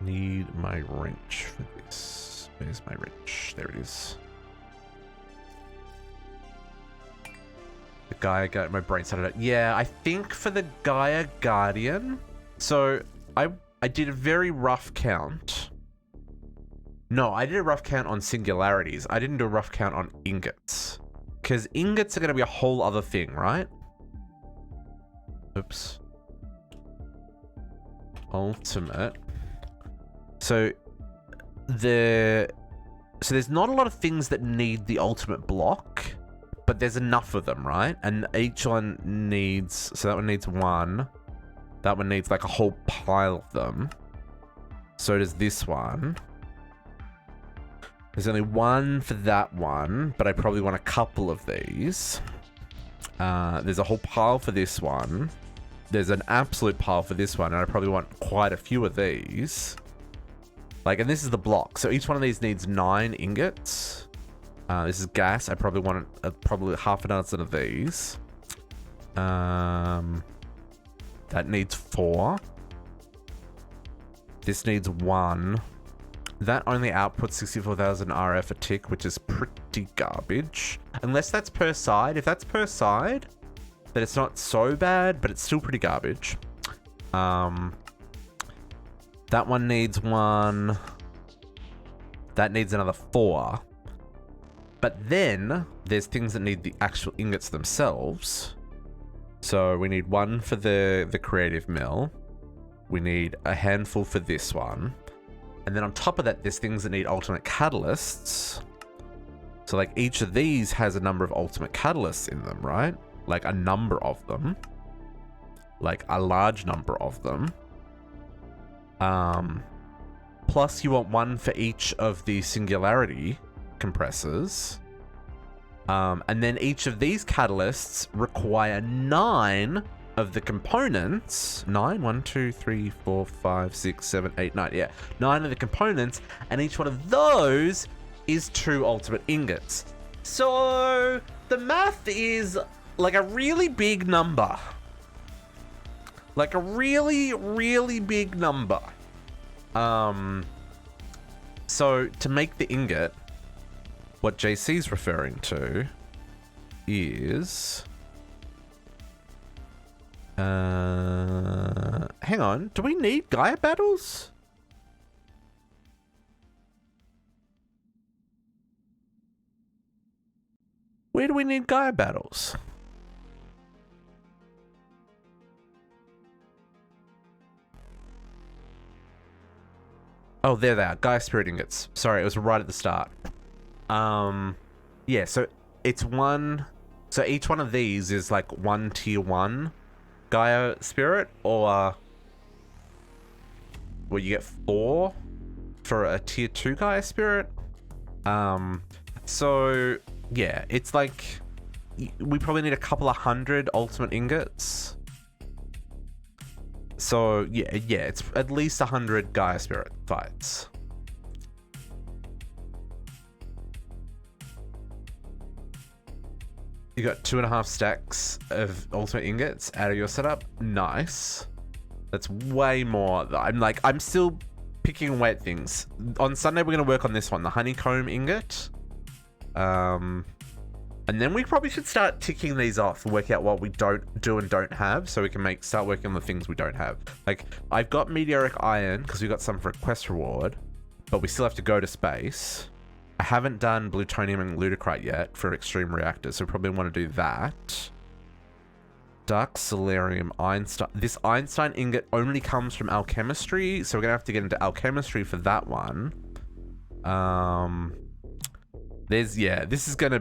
Need my wrench for this. Where's my wrench? There it is. The Gaia Guardian, my brain started out. Yeah, I think for the Gaia Guardian. So I did a very rough count. No, I did a rough count on singularities. I didn't do a rough count on ingots. Because ingots are going to be a whole other thing, right? Oops. Ultimate. So there's not a lot of things that need the ultimate block, but there's enough of them, right? And each one needs, so that one needs one. That one needs like a whole pile of them. So does this one. There's only one for that one, but I probably want a couple of these. There's a whole pile for this one. There's an absolute pile for this one, and I probably want quite a few of these. Like, and this is the block. So each one of these needs 9 ingots. This is gas. I probably want probably half a dozen of these. That needs 4. This needs 1. That only outputs 64,000 RF a tick, which is pretty garbage. Unless that's per side. If that's per side, then it's not so bad, but it's still pretty garbage. That one needs 1. That needs another 4. But then there's things that need the actual ingots themselves. So we need 1 for the creative mill. We need a handful for this one. And then on top of that, there's things that need ultimate catalysts. So like each of these has a number of ultimate catalysts in them, right? Like a number of them. Like a large number of them. Plus you want 1 for each of the singularity compressors. And then each of these catalysts require 9 of the components. 9? 1, 2, 3, 4, 5, 6, 7, 8, 9. Yeah, 9 of the components. And each one of those is 2 ultimate ingots. So the math is like a really big number. Like a really, really big number. So to make the ingot, what JC's referring to is... hang on. Do we need Gaia battles? Where do we need Gaia battles? Oh, there they are. Gaia Spirit Ingots. Sorry, it was right at the start. Yeah, so it's one... So each one of these is like one tier 1 Gaia Spirit, or... well, you get 4 for a tier 2 Gaia Spirit. So, yeah, it's like... we probably need a couple of 100 ultimate ingots. So, yeah, it's at least 100 Gaia Spirit fights. You got 2.5 stacks of ultimate ingots out of your setup. Nice. That's way more. I'm still picking away at things. On Sunday, we're going to work on this one, the honeycomb ingot. And then we probably should start ticking these off and work out what we don't do and don't have, so we can start working on the things we don't have. Like, I've got meteoric iron because we got some for a quest reward, but we still have to go to space. I haven't done plutonium and ludicrite yet for extreme reactors, so we probably want to do that. Dark Solarium Einstein. This Einstein ingot only comes from alchemistry, so we're gonna have to get into alchemistry for that one. This is gonna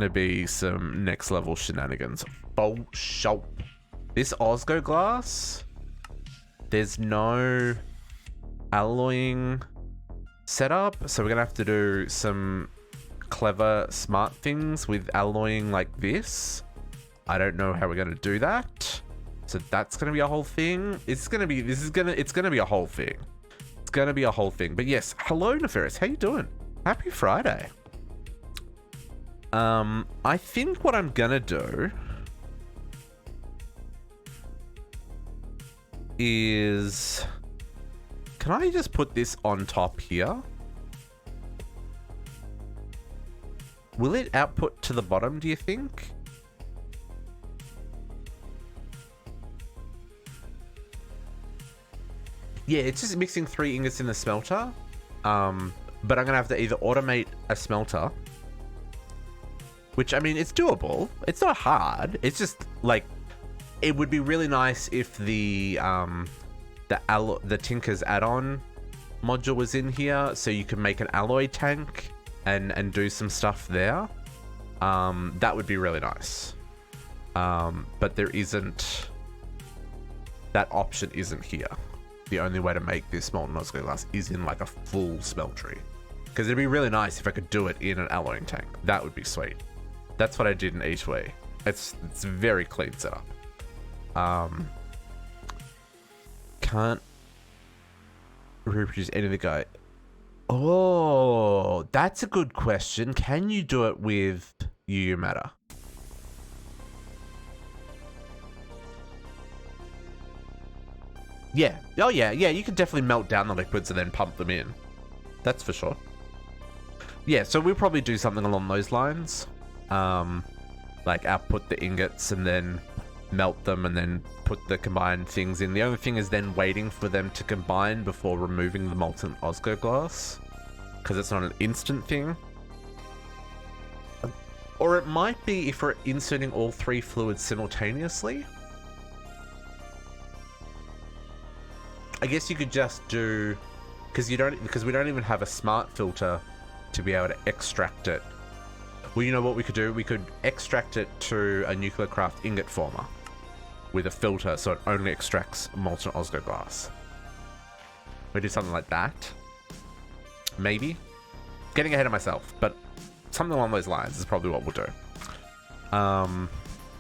be some next level shenanigans. Oh, shop. This Osgo glass, there's no alloying setup, so we're gonna have to do some clever, smart things with alloying like this. I don't know how we're gonna do that, so that's gonna be a whole thing. It's gonna be a whole thing. It's gonna be a whole thing. But yes, hello Nefarious, how you doing? Happy Friday. I think what I'm gonna do is, can I just put this on top here? Will it output to the bottom, do you think? Yeah, it's just mixing 3 ingots in the smelter. But I'm gonna have to either automate a smelter, which, I mean, it's doable. It's not hard. It's just like, it would be really nice if the Tinker's add-on module was in here, so you could make an alloy tank and do some stuff there. That would be really nice. But there isn't, that option isn't here. The only way to make this molten Osgo glass is in like a full smeltery. Because it'd be really nice if I could do it in an alloying tank. That would be sweet. That's what I did in E2E. It's a very clean setup. Can't reproduce any of the guy. Oh, that's a good question. Can you do it with UU matter? Yeah. Oh, yeah. Yeah, you could definitely melt down the liquids and then pump them in. That's for sure. Yeah, so we'll probably do something along those lines. Like output the ingots and then melt them and then put the combined things in. The only thing is then waiting for them to combine before removing the molten Osgo glass, because it's not an instant thing. Or it might be if we're inserting all 3 fluids simultaneously. I guess you could just do, because we don't even have a smart filter to be able to extract it. Well, you know what we could do? We could extract it to a nuclear craft ingot former with a filter, so it only extracts molten Osgo glass. We do something like that. Maybe. Getting ahead of myself, but something along those lines is probably what we'll do.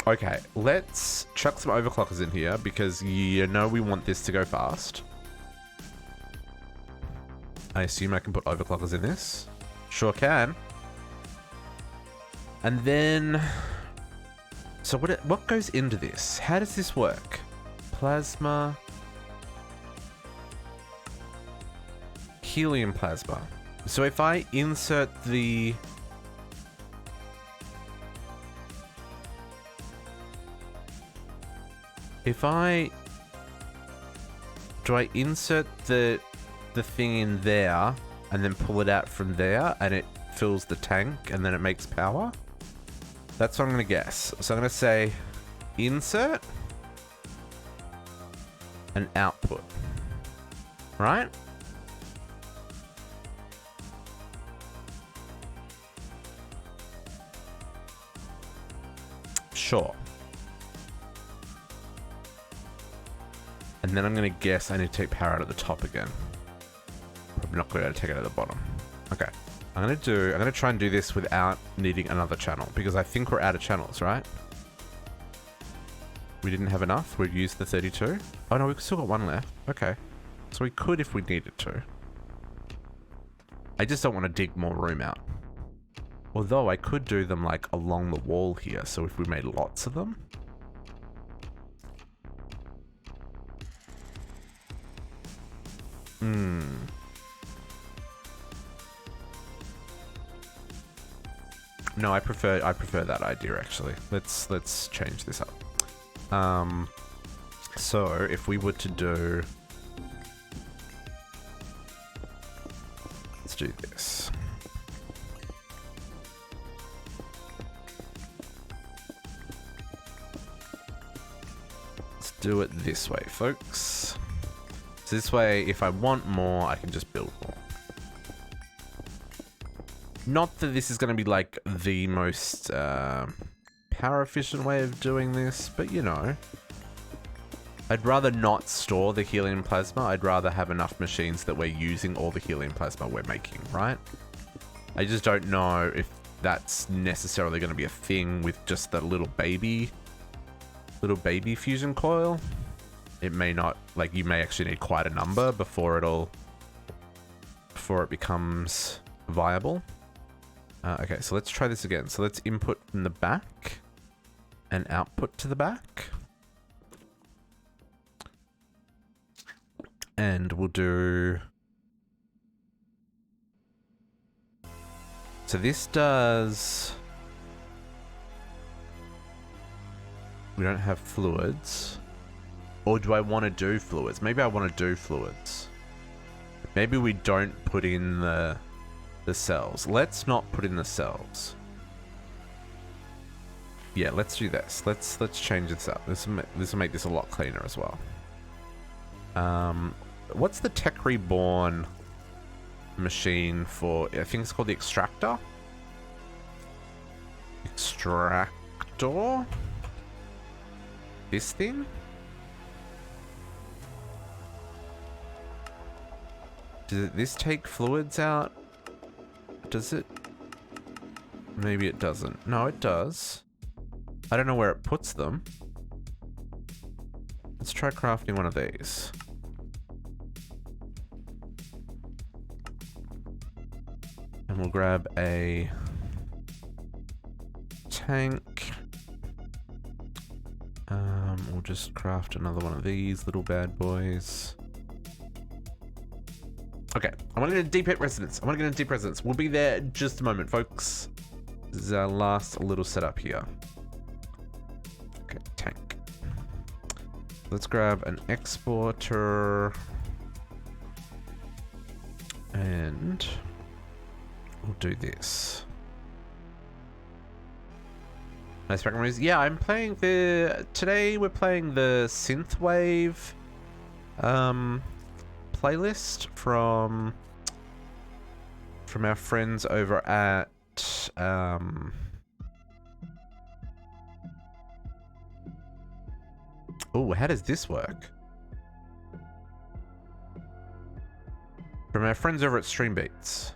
Okay, let's chuck some overclockers in here because you know we want this to go fast. I assume I can put overclockers in this. Sure can. And then, so what goes into this? How does this work? Plasma. Helium plasma. So if I insert the... If I... Do I insert the thing in there and then pull it out from there and it fills the tank and then it makes power? That's what I'm going to guess. So I'm going to say insert and output. Right? Sure. And then I'm going to guess I need to take power out at the top again. Probably not going to take it at the bottom. Okay. I'm going to try and do this without needing another channel because I think we're out of channels, right? We didn't have enough. We've used the 32. Oh no, we've still got one left. Okay. So we could if we needed to. I just don't want to dig more room out. Although I could do them like along the wall here. So if we made lots of them. No, I prefer that idea actually. Let's change this up. So if we were to do, let's do this. Let's do it this way, folks. So this way, if I want more, I can just build more. Not that this is going to be like the most power efficient way of doing this, but you know. I'd rather not store the helium plasma. I'd rather have enough machines that we're using all the helium plasma we're making, right? I just don't know if that's necessarily going to be a thing with just the little baby fusion coil. It may not, like you may actually need quite a number before it becomes viable. Okay, so let's try this again. So let's input from the back and output to the back. And we'll do... So this does... We don't have fluids. Or do I want to do fluids? Maybe I want to do fluids. Maybe we don't put in the cells. Let's not put in the cells. Yeah, let's do this. Let's change this up. This will make this a lot cleaner as well. What's the Tech Reborn machine for? I think it's called the extractor. Extractor. This thing. Does this take fluids out? Does it? Maybe it doesn't. No, it does. I don't know where it puts them. Let's try crafting one of these. And we'll grab a tank. We'll just craft another one of these little bad boys. Okay, I want to get a deep hit residence. We'll be there in just a moment, folks. This is our last little setup here. Okay, tank. Let's grab an exporter. And we'll do this. Nice background music. Yeah, I'm playing today we're playing the Synthwave playlist from our friends over at oh, how does this work? From our friends over at Streambeats.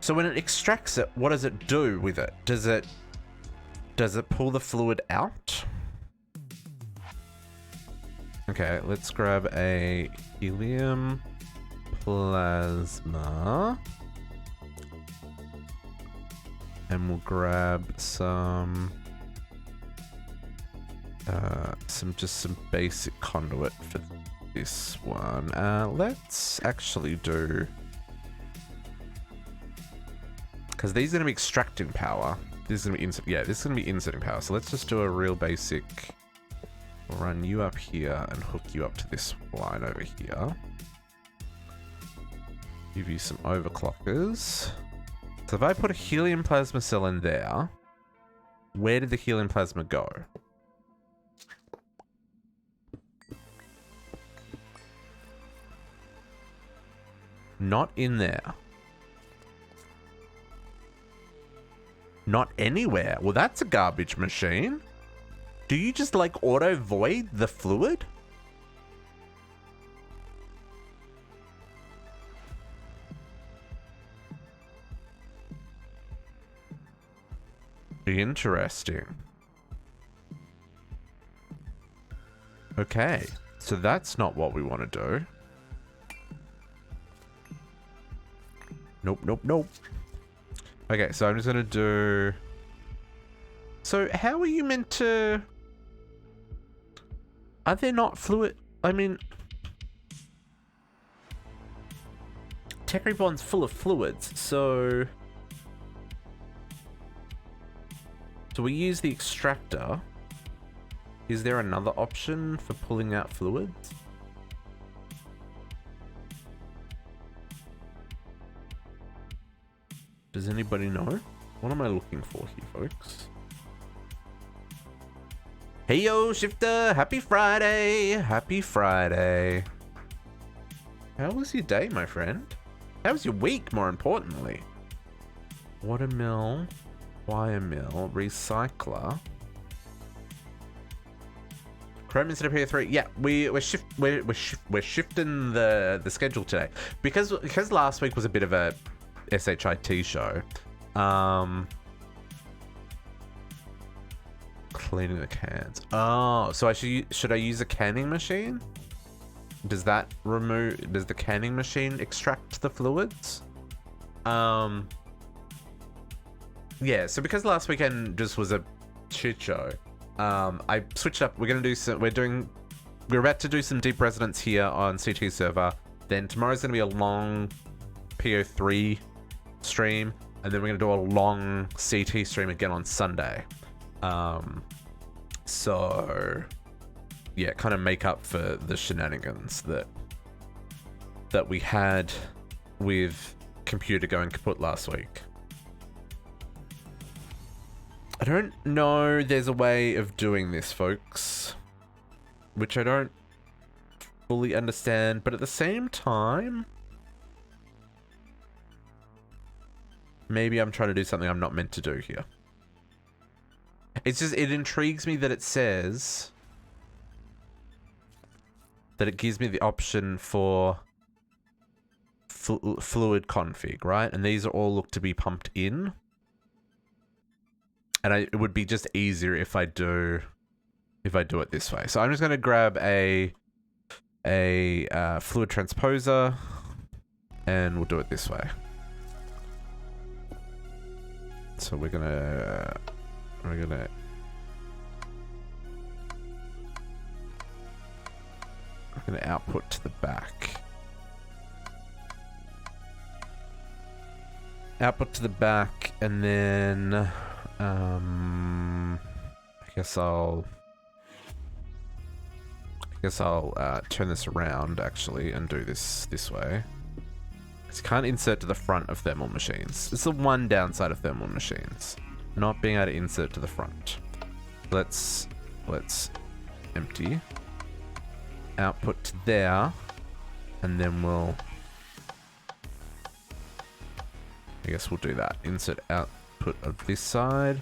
So when it extracts it, what does it do with it? Does it pull the fluid out? Okay, let's grab a helium plasma. And we'll grab some basic conduit for this one. Let's actually do... Because these are going to be extracting power. This is going to be this is going to be inserting power. So let's just do a real basic... Run you up here and hook you up to this line over here. Give you some overclockers. So if I put a helium plasma cell in there, where did the helium plasma go? Not in there. Not anywhere. Well, that's a garbage machine. Do you just like auto void the fluid? Interesting. Okay, so that's not what we want to do. Nope, nope, nope. Okay, so I'm just gonna do... So how are you meant to... Are there not fluid... I mean... Tech Reborn's full of fluids, so... So we use the extractor. Is there another option for pulling out fluids? Does anybody know? What am I looking for here, folks? Hey yo, Shifter! Happy Friday! Happy Friday. How was your day, my friend? How was your week, more importantly? Watermill, wire mill, recycler. Chroma instead of PO3. Yeah, we're shifting the schedule today because last week was a bit of a SHIT show. Cleaning the cans. Oh, so should I use a canning machine? Does that does the canning machine extract the fluids? Yeah, so because last weekend just was a shit show, I switched up. We're about to do some deep resonance here on CT server. Then tomorrow's gonna be a long PO3 stream, and then we're gonna do a long CT stream again on Sunday. So yeah, kind of make up for the shenanigans that we had with computer going kaput last week. I don't know there's a way of doing this, folks, which I don't fully understand, but at the same time, maybe I'm trying to do something I'm not meant to do here. It's just, it intrigues me that it says that it gives me the option for fluid config, right? And these are all look to be pumped in. And it would be just easier if I do it this way. So I'm just going to grab a fluid transposer, and we'll do it this way. So we're gonna output to the back. Output to the back, and then I guess I'll turn this around actually and do this way. Because you can't insert to the front of thermal machines. It's the one downside of thermal machines, not being able to insert to the front. Let's empty. Output to there, and then I guess we'll do that. Insert output of this side.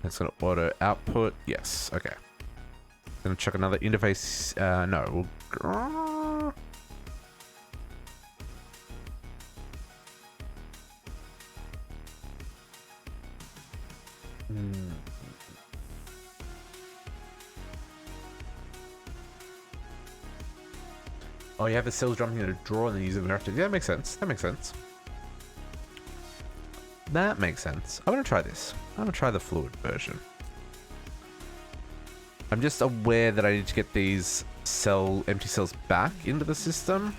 It's gonna auto output. Yes, okay. Gonna check another interface. No, we'll. Oh, you have the cells jumping in a drawer and then using the reactor. Yeah, that makes sense. That makes sense. That makes sense. I'm gonna try this. I'm gonna try the fluid version. I'm just aware that I need to get these empty cells back into the system.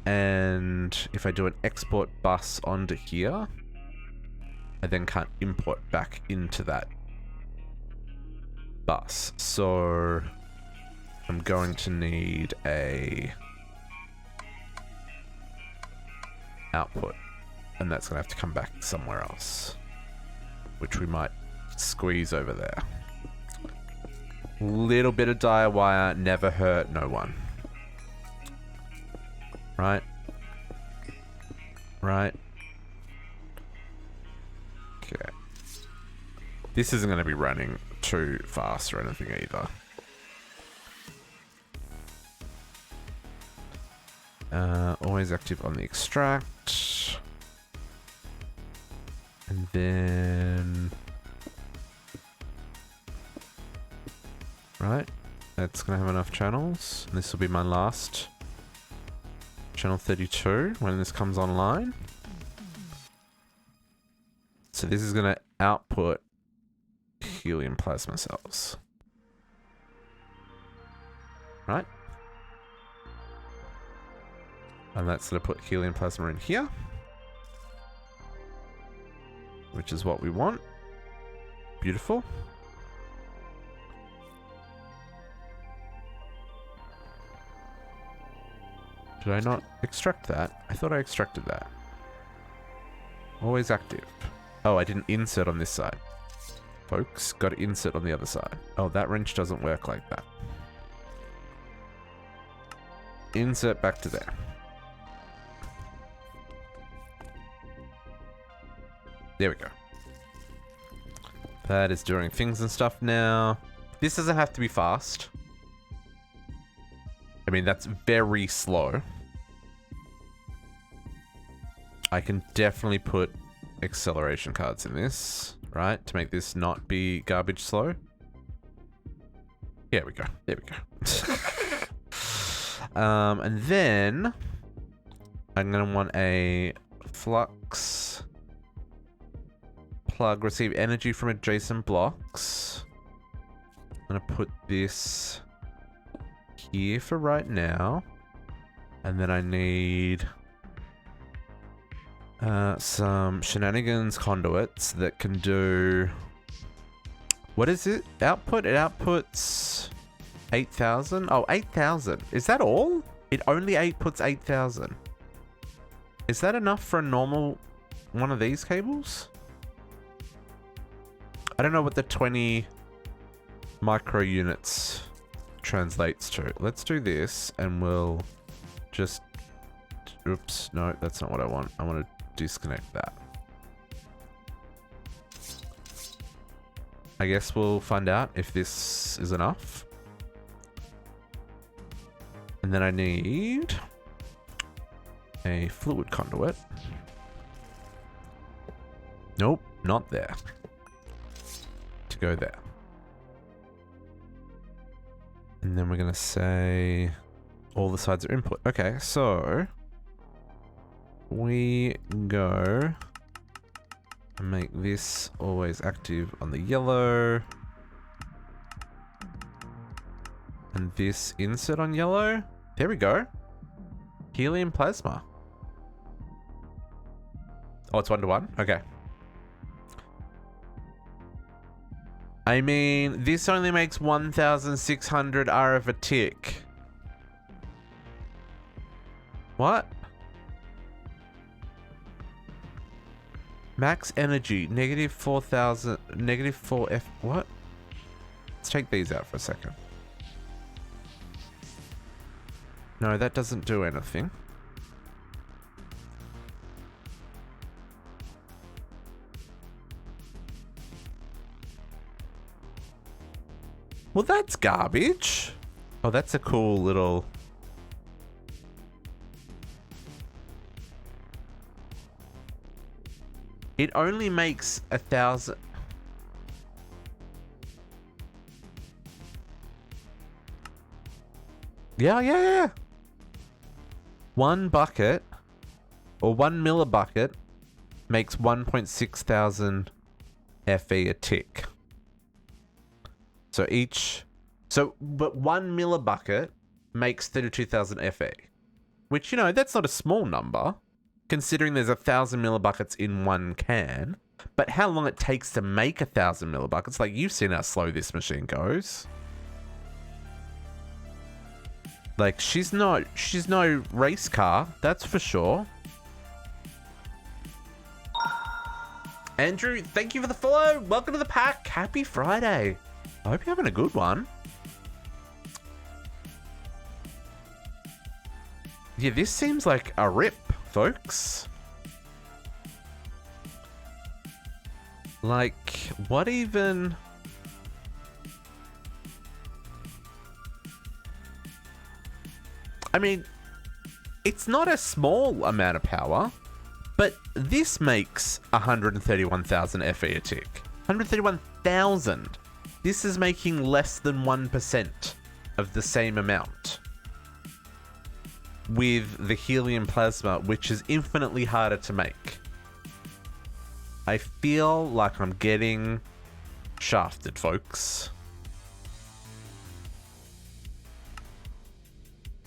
And if I do an export bus onto here, I then can't import back into that bus. So I'm going to need a output, and that's going to have to come back somewhere else, which we might squeeze over there. Little bit of dire wire, never hurt no one. Right? Right? Okay. This isn't going to be running too fast or anything either. Always active on the extract. And then... Right. That's going to have enough channels. And this will be my last channel 32 when this comes online. So this is going to output helium plasma cells. Right? And that's going to put helium plasma in here, which is what we want. Beautiful. Did I not extract that? I thought I extracted that. Always active. Oh, I didn't insert on this side. Folks, got to insert on the other side. Oh, that wrench doesn't work like that. Insert back to there. There we go. That is doing things and stuff now. This doesn't have to be fast. I mean, that's very slow. I can definitely put acceleration cards in this, right? To make this not be garbage slow. There we go. There we go. And then I'm going to want a flux plug, receive energy from adjacent blocks. I'm going to put this here for right now. And then I need some shenanigans conduits that can do... What is it? Output? It outputs 8,000? Oh, 8,000. Is that all? It only outputs 8,000. Is that enough for a normal one of these cables? I don't know what the 20 micro units translates to. Let's do this and we'll just... Oops, no, that's not what I want. I want to disconnect that. I guess we'll find out if this is enough. And then I need a fluid conduit. Nope, not there. To go there. And then we're going to say all the sides are input. Okay, so we go and make this always active on the yellow. And this insert on yellow. There we go. Helium plasma. Oh, it's 1-to-1? Okay. I mean, this only makes 1,600 RF a tick. What? Max energy, negative 4,000, negative 4F, what? Let's take these out for a second. No, that doesn't do anything. Well, that's garbage. Oh, that's a cool little... It only makes 1,000... Yeah. One bucket, or 1 millibucket, makes 1.6 thousand FE a tick. So each So, but 1 millibucket makes 32,000 FE, which, you know, that's not a small number, considering there's 1,000 millibuckets in one can. But how long it takes to make 1,000 millibuckets, like, you've seen how slow this machine goes. Like, she's no race car, that's for sure. Andrew, thank you for the follow. Welcome to the pack. Happy Friday. I hope you're having a good one. Yeah, this seems like a rip, folks. Like, what even... I mean, it's not a small amount of power, but this makes 131,000 FE a tick. 131,000. This is making less than 1% of the same amount with the helium plasma, which is infinitely harder to make. I feel like I'm getting shafted, folks.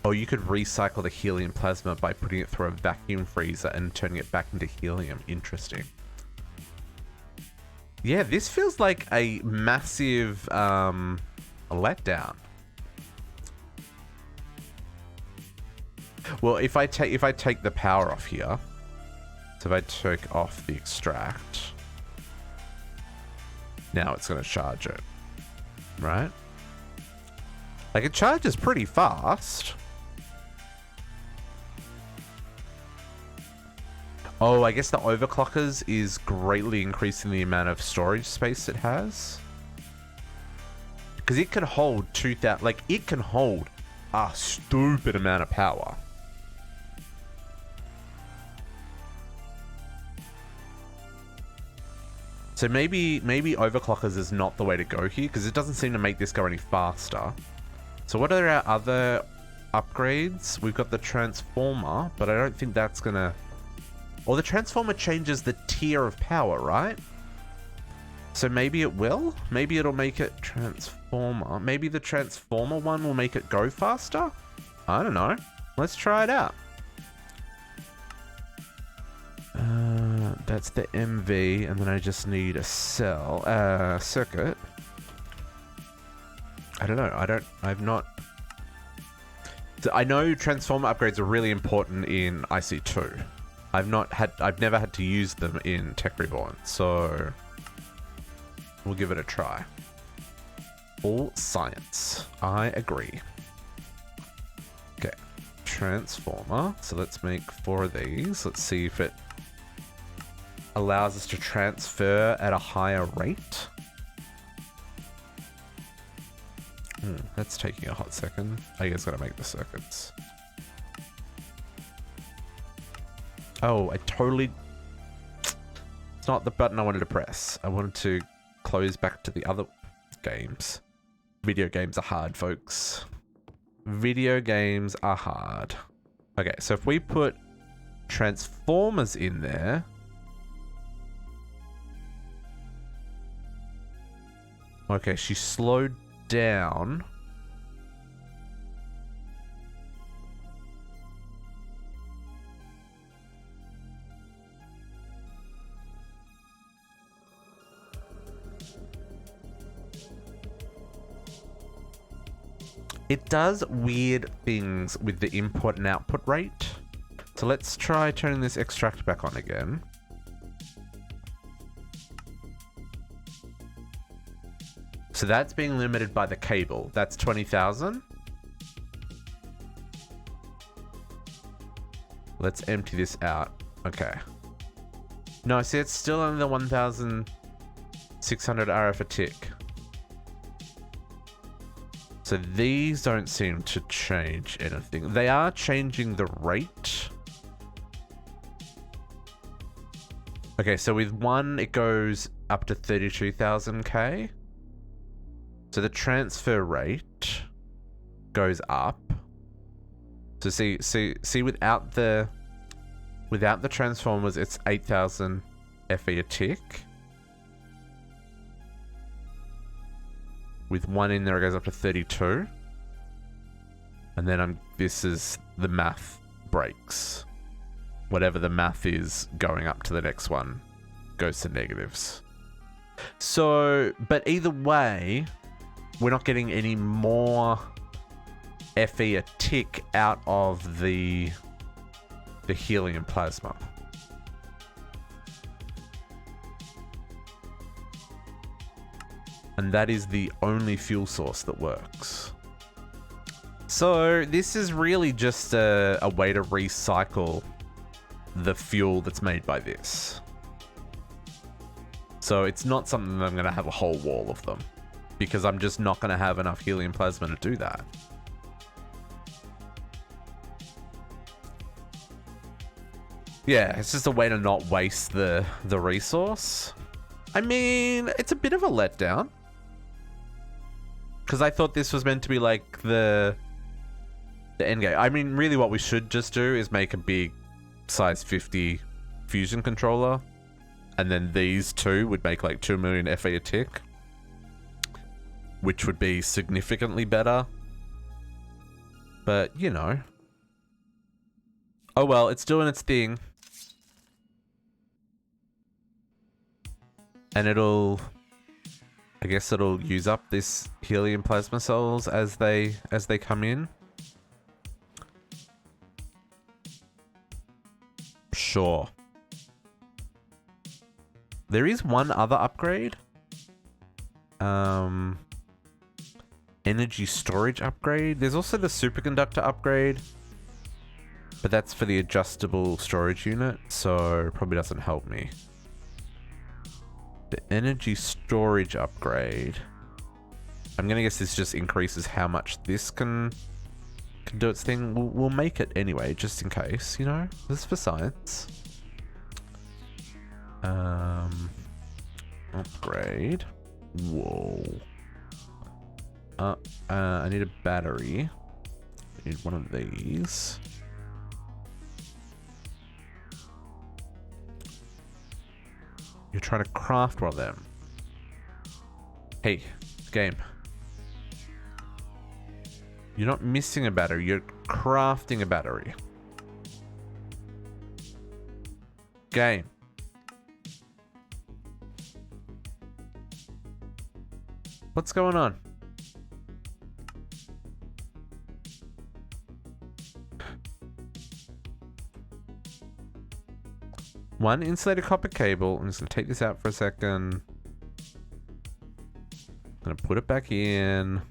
Oh, you could recycle the helium plasma by putting it through a vacuum freezer and turning it back into helium. Interesting. Yeah, this feels like a massive letdown. Well, if I take the power off here, so if I take off the extract, now it's going to charge it, right? Like, it charges pretty fast. Oh, I guess the overclockers is greatly increasing the amount of storage space it has. Because it can hold 2,000, like, it can hold a stupid amount of power. So maybe overclockers is not the way to go here, because it doesn't seem to make this go any faster. So what are our other upgrades? We've got the transformer, but I don't think that's gonna... Or the transformer changes the tier of power, right? So maybe it will? Maybe it'll make it transformer. Maybe the transformer one will make it go faster? I don't know. Let's try it out. That's the MV, and then I just need a cell, circuit. I don't know. I've not... I know transformer upgrades are really important in IC2. I've never had to use them in Tech Reborn, so we'll give it a try. All science. I agree. Okay. Transformer. So let's make 4 of these. Let's see if it allows us to transfer at a higher rate. That's taking a hot second. I guess gotta make the circuits. Oh, I totally... It's not the button I wanted to press. I wanted to close back to the other games. Video games are hard, folks. Video games are hard. Okay, so if we put transformers in there... Okay, she slowed down. It does weird things with the input and output rate. So let's try turning this extract back on again. So that's being limited by the cable. That's 20,000. Let's empty this out. Okay. No, see, it's still only the 1,600 RF a tick. So these don't seem to change anything. They are changing the rate. Okay, so with one, it goes up to 32,000K. So the transfer rate goes up. So see without the transformers, it's 8,000 FE a tick. With one in there, it goes up to 32. And then this is the math breaks. Whatever the math is going up to the next one goes to negatives. So, but either way, we're not getting any more FE a tick out of the helium plasma. And that is the only fuel source that works. So this is really just a way to recycle the fuel that's made by this. So it's not something that I'm going to have a whole wall of them, because I'm just not going to have enough helium plasma to do that. Yeah, it's just a way to not waste the resource. I mean, it's a bit of a letdown, because I thought this was meant to be like the end game. I mean, really what we should just do is make a big size 50 fusion controller, and then these two would make like 2 million FE a tick, which would be significantly better. But, you know. Oh well, it's doing its thing. And I guess it'll use up this helium plasma cells as they come in. Sure. There is one other upgrade. Energy storage upgrade. There's also the superconductor upgrade, but that's for the adjustable storage unit, so probably doesn't help me. The energy storage upgrade. I'm gonna guess this just increases how much this can do its thing. We'll make it anyway, just in case, you know? This is for science. Upgrade. Whoa. I need a battery. I need one of these. You're trying to craft one of them. Hey, game. You're not missing a battery, you're crafting a battery. Game. What's going on? One insulated copper cable. I'm just going to take this out for a second. I'm going to put it back in.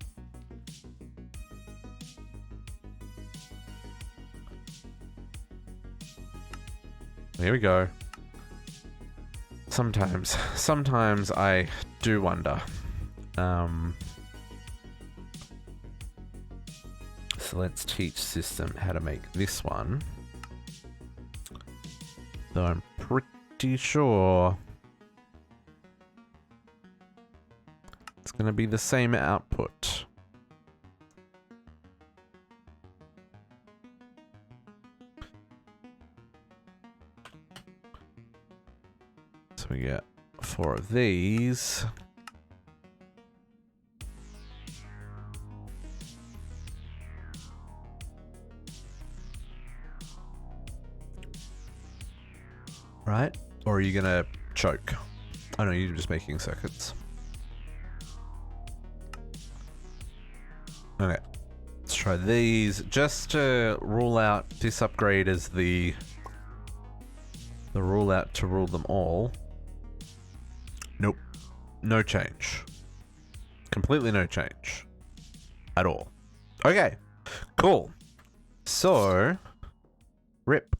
There we go. Sometimes I do wonder. So let's teach system how to make this one. Though I'm pretty sure it's going to be the same output. So we get 4 of these. Right? Or are you gonna choke? Oh no, you're just making circuits. Okay. Let's try these. Just to rule out this upgrade as the rule out to rule them all. Nope. No change. Completely no change. At all. Okay. Cool. So, rip.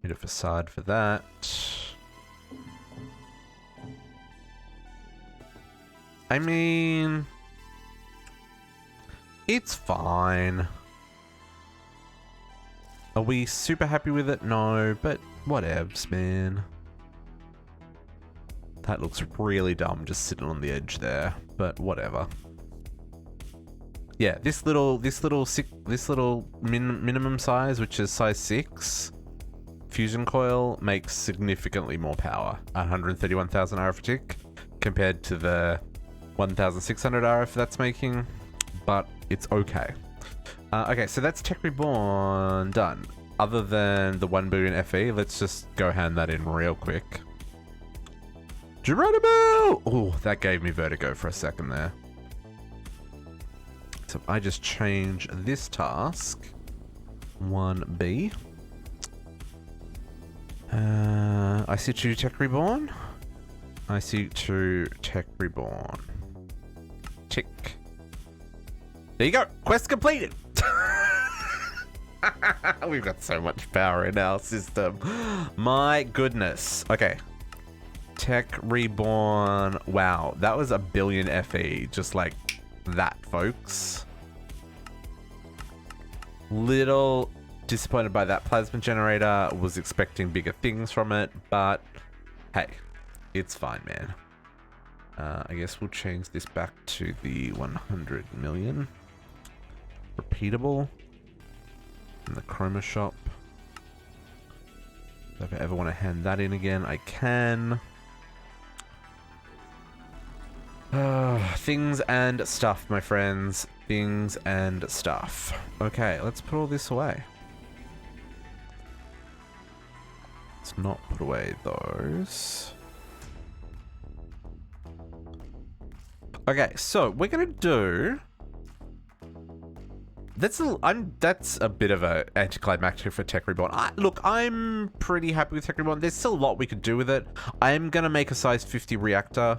Need a facade for that. I mean, it's fine. Are we super happy with it? No, but whatevs, man. That looks really dumb just sitting on the edge there, but whatever. Yeah, this little minimum size, which is size 6. fusion coil makes significantly more power, 131,000 RF a tick, compared to the 1,600 RF that's making, but it's okay. Okay, so that's Tech Reborn done. Other than the 1 billion FE, let's just go hand that in real quick. Geronimo! Oh, that gave me vertigo for a second there. So I just change this task, 1B. I see 2 Tech Reborn. I see 2 Tech Reborn. Tick. There you go. Quest completed. We've got so much power in our system. My goodness. Okay. Tech Reborn. Wow. That was a billion FE. Just like that, folks. Little disappointed by that plasma generator. Was expecting bigger things from it. But hey, it's fine, man. I guess we'll change this back to the 100 million. Repeatable. In the Chroma shop. If I ever want to hand that in again, I can. Things and stuff, my friends. Things and stuff. Okay, let's put all this away. Let's not put away those. Okay, so we're gonna do. That's a bit of a anticlimactic for Tech Reborn. Look, I'm pretty happy with Tech Reborn. There's still a lot we could do with it. I am gonna make a size 50 reactor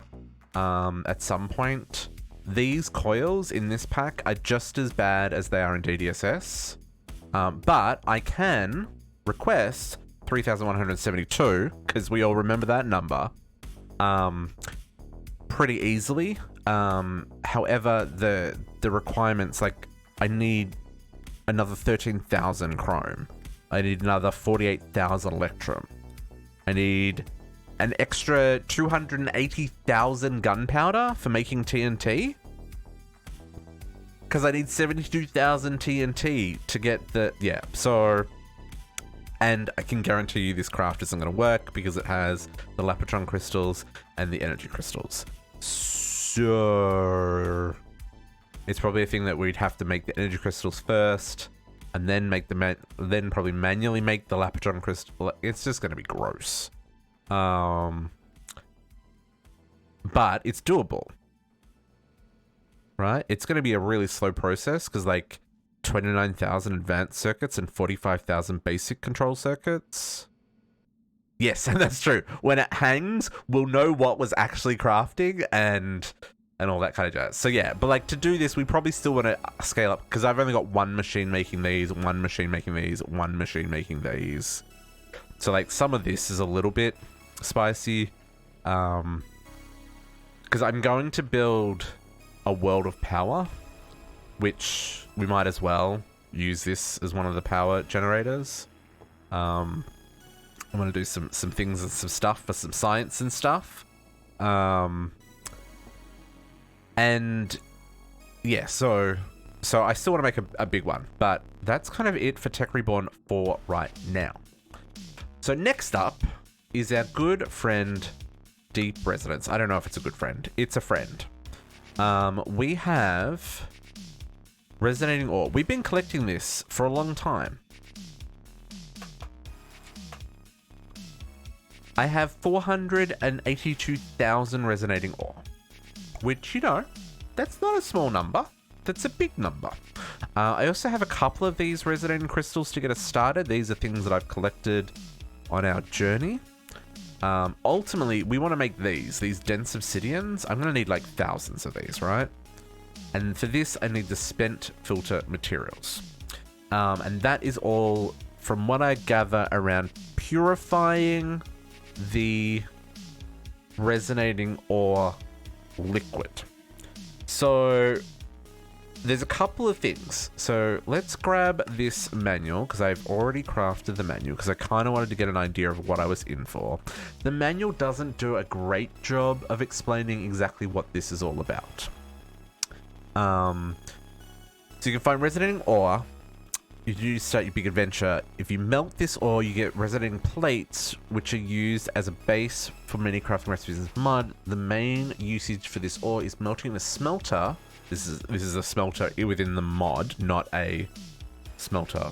at some point. These coils in this pack are just as bad as they are in DDSS, but I can request 3,172 because we all remember that number pretty easily. However, the requirements, like, I need another 13,000 chrome. I need another 48,000 electrum. I need an extra 280,000 gunpowder for making TNT. Because I need 72,000 TNT to get the... Yeah, so... And I can guarantee you this craft isn't going to work because it has the Lapotron crystals and the energy crystals. So... It's probably a thing that we'd have to make the energy crystals first, and then make then probably manually make the Lapotron crystal. It's just going to be gross. But it's doable, right? It's going to be a really slow process because like 29,000 advanced circuits and 45,000 basic control circuits. Yes, and that's true. When it hangs, we'll know what was actually crafting and all that kind of jazz. So yeah, but like to do this, we probably still want to scale up because I've only got one machine making these, one machine making these, one machine making these. So like some of this is a little bit spicy because I'm going to build a world of power, which we might as well use this as one of the power generators. I'm going to do some things and some stuff for some science and stuff. And yeah, so I still want to make a big one, but that's kind of it for Tech Reborn for right now. So next up is our good friend, Deep Resonance. I don't know if it's a good friend. It's a friend. We have resonating ore. We've been collecting this for a long time. I have 482,000 resonating ore. Which, you know, that's not a small number. That's a big number. I also have a couple of these resonating crystals to get us started. These are things that I've collected on our journey. Ultimately, we want to make these dense obsidians. I'm going to need like thousands of these, right? And for this, I need the spent filter materials. And that is all, from what I gather, around purifying the resonating ore liquid. So there's a couple of things. So let's grab this manual because I've already crafted the manual because I kind of wanted to get an idea of what I was in for. The manual doesn't do a great job of explaining exactly what this is all about. So you can find resonating ore. you do start your big adventure. If you melt this ore, you get resonating plates, which are used as a base for many crafting recipes in mud. The main usage for this ore is melting in a smelter. This is a smelter within the mod, not a smelter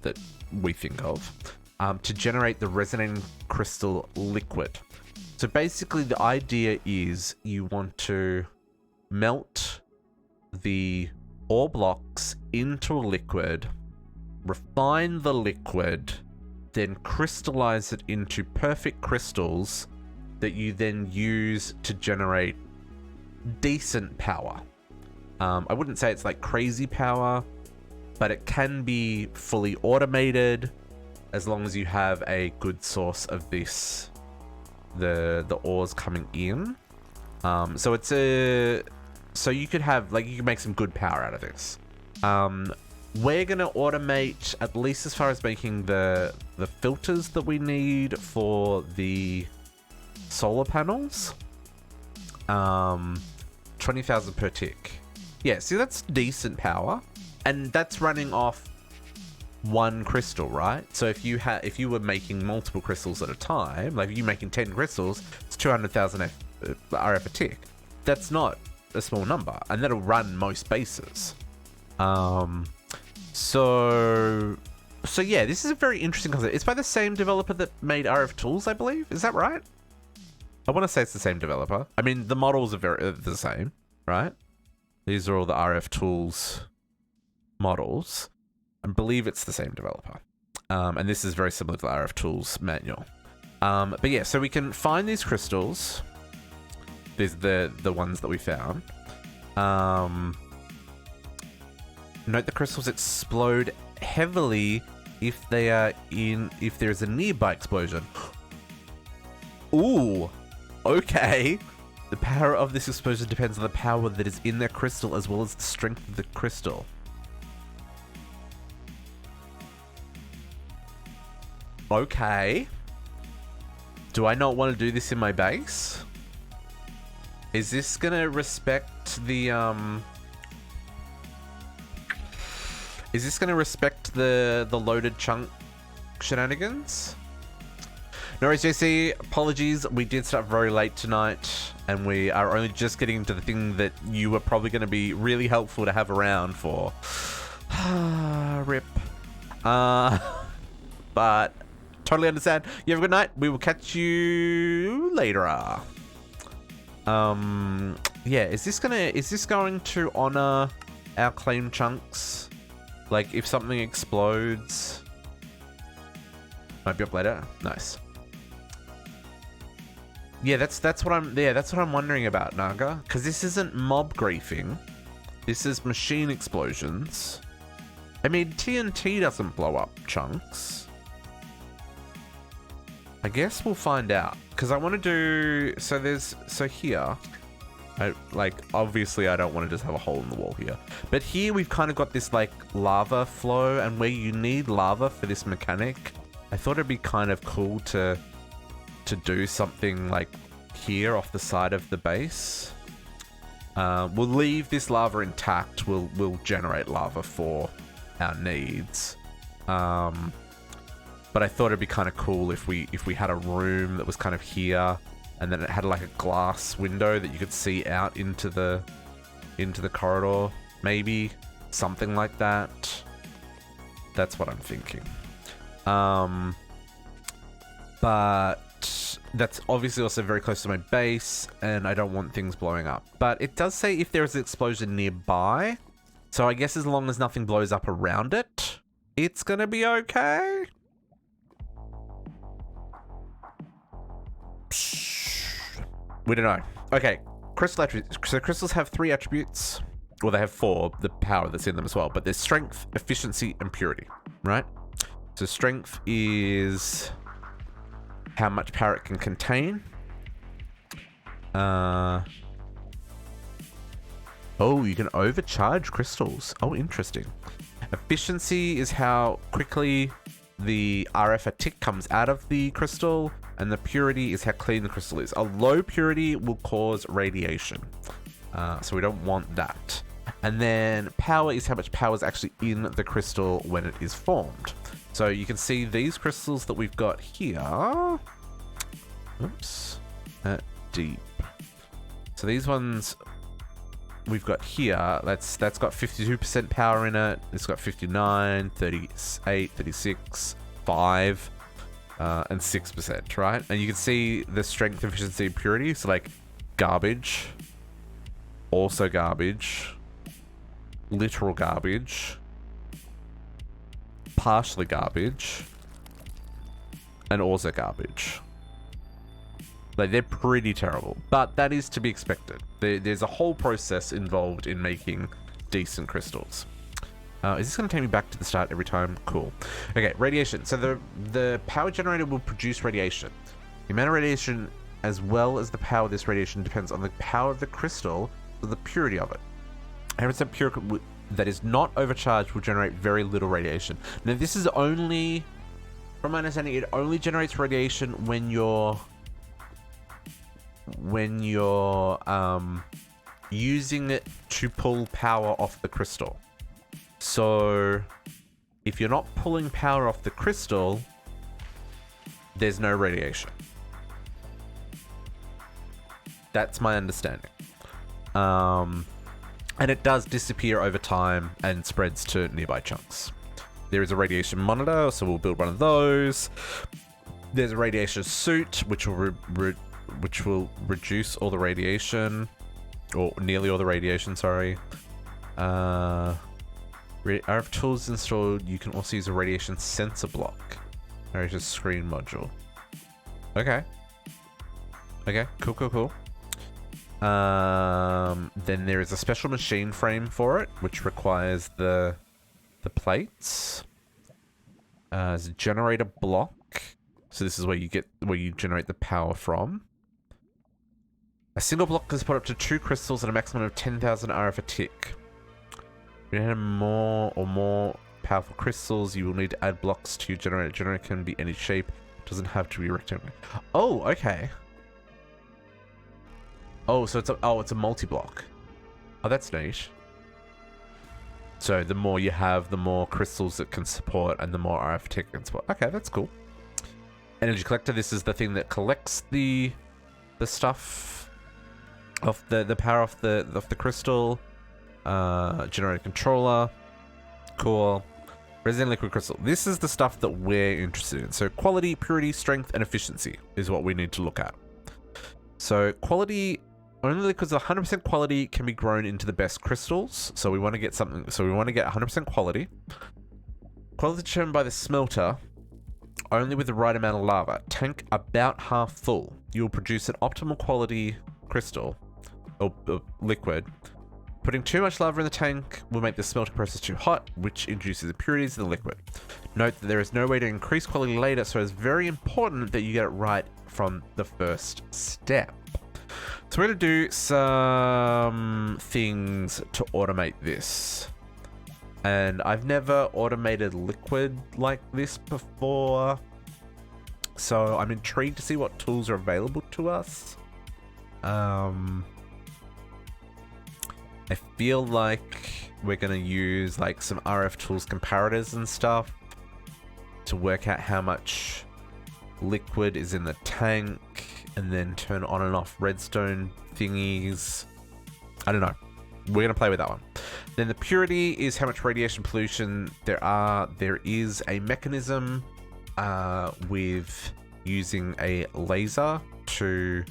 that we think of, to generate the resonating crystal liquid. So basically the idea is you want to melt the ore blocks into a liquid, refine the liquid, then crystallize it into perfect crystals that you then use to generate decent power. I wouldn't say it's like crazy power, but it can be fully automated as long as you have a good source of this, the ores coming in. So it's so you could have, like, you can make some good power out of this. We're gonna automate, at least as far as making the filters that we need for the solar panels. 20,000 per tick. Yeah, see, that's decent power, and that's running off one crystal, right? So if you were making multiple crystals at a time, like if you're making 10 crystals, it's 200,000 RF a tick. That's not a small number, and that'll run most bases. So yeah, this is a very interesting concept. It's by the same developer that made RF Tools, I believe. Is that right? I want to say it's the same developer. I mean, the models are the same, right? These are all the RF Tools models. I believe it's the same developer. And this is very similar to the RF Tools manual. But yeah, so we can find these crystals. These are the ones that we found. Note the crystals explode heavily if there's a nearby explosion. Ooh, okay. The power of this explosion depends on the power that is in their crystal as well as the strength of the crystal. Okay. Do I not want to do this in my base? Is this gonna respect the Is this gonna respect the loaded chunk shenanigans? No worries, JC. Apologies, we did start very late tonight, and we are only just getting into the thing that you were probably going to be really helpful to have around for. Rip. But totally understand. You have a good night. We will catch you later. Yeah, is this going to honor our claim chunks? Like, if something explodes, might be up later. Nice. Yeah, that's what I'm wondering about, Naga, because this isn't mob griefing. This is machine explosions. I mean, TNT doesn't blow up chunks. I guess we'll find out, because I want to do so here. Obviously I don't want to just have a hole in the wall here. But here we've kind of got this like lava flow, and where you need lava for this mechanic, I thought it'd be kind of cool to do something like here off the side of the base. We'll leave this lava intact. We'll generate lava for our needs. But I thought it'd be kind of cool if we had a room that was kind of here, and then it had like a glass window that you could see out into the corridor. Maybe something like that. That's what I'm thinking. But that's obviously also very close to my base, and I don't want things blowing up. But it does say if there is an explosion nearby, so I guess as long as nothing blows up around it, it's gonna be okay. We don't know. Okay, crystal attributes. So crystals have 3 attributes. Well, they have 4, the power that's in them as well. But there's strength, efficiency, and purity, right? So strength is how much power it can contain. Oh, you can overcharge crystals. Oh, interesting. Efficiency is how quickly the RF a tick comes out of the crystal, and the purity is how clean the crystal is. A low purity will cause radiation, so we don't want that. And then power is how much power is actually in the crystal when it is formed. So you can see these crystals that we've got here. Oops. Deep. So these ones we've got here, that's got 52% power in it. It's got 59, 38, 36, 5, and 6%, right? And you can see the strength, efficiency, and purity. So like garbage, also garbage, literal garbage, partially garbage, and also garbage. Like, they're pretty terrible, but that is to be expected. There's a whole process involved in making decent crystals. Is this going to take me back to the start every time? Cool. Okay, radiation. So the power generator will produce radiation. The amount of radiation as well as the power of this radiation depends on the power of the crystal or the purity of it. 100% pure that is not overcharged will generate very little radiation. Now, this is only, from my understanding, it only generates radiation when you're using it to pull power off the crystal. So if you're not pulling power off the crystal, there's no radiation. That's my understanding. And it does disappear over time and spreads to nearby chunks. There is a radiation monitor, so we'll build one of those. There's a radiation suit, which will reduce all the radiation, or nearly all the radiation, sorry. RF tools installed. You can also use a radiation sensor block. Radiation screen module. Okay, cool. Then there is a special machine frame for it, which requires the plates. There's a generator block. So this is where you generate the power from. A single block is put up to 2 crystals at a maximum of 10,000 RF a tick. If you have more powerful crystals, you will need to add blocks to your generator. Generator can be any shape. It doesn't have to be rectangular. Oh, okay. Oh, so it's a multi-block. Oh, that's neat. So the more you have, the more crystals it can support, and the more RF tick it can support. Okay, that's cool. Energy collector. This is the thing that collects the stuff of the power of the crystal. Generator controller. Cool. Resin liquid crystal. This is the stuff that we're interested in. So quality, purity, strength, and efficiency is what we need to look at. So quality. Only liquids of 100% quality can be grown into the best crystals. So we want to get something. So we want to get 100% quality. Quality determined by the smelter. Only with the right amount of lava. Tank about half full. You will produce an optimal quality crystal or liquid. Putting too much lava in the tank will make the smelting process too hot, which induces impurities in the liquid. Note that there is no way to increase quality later, so it's very important that you get it right from the first step. So we're going to do some things to automate this. And I've never automated liquid like this before. So I'm intrigued to see what tools are available to us. I feel like we're going to use like some RF tools comparators and stuff to work out how much liquid is in the tank, and then turn on and off redstone thingies. I don't know. We're going to play with that one. Then the purity is how much radiation pollution there is a mechanism with using a laser to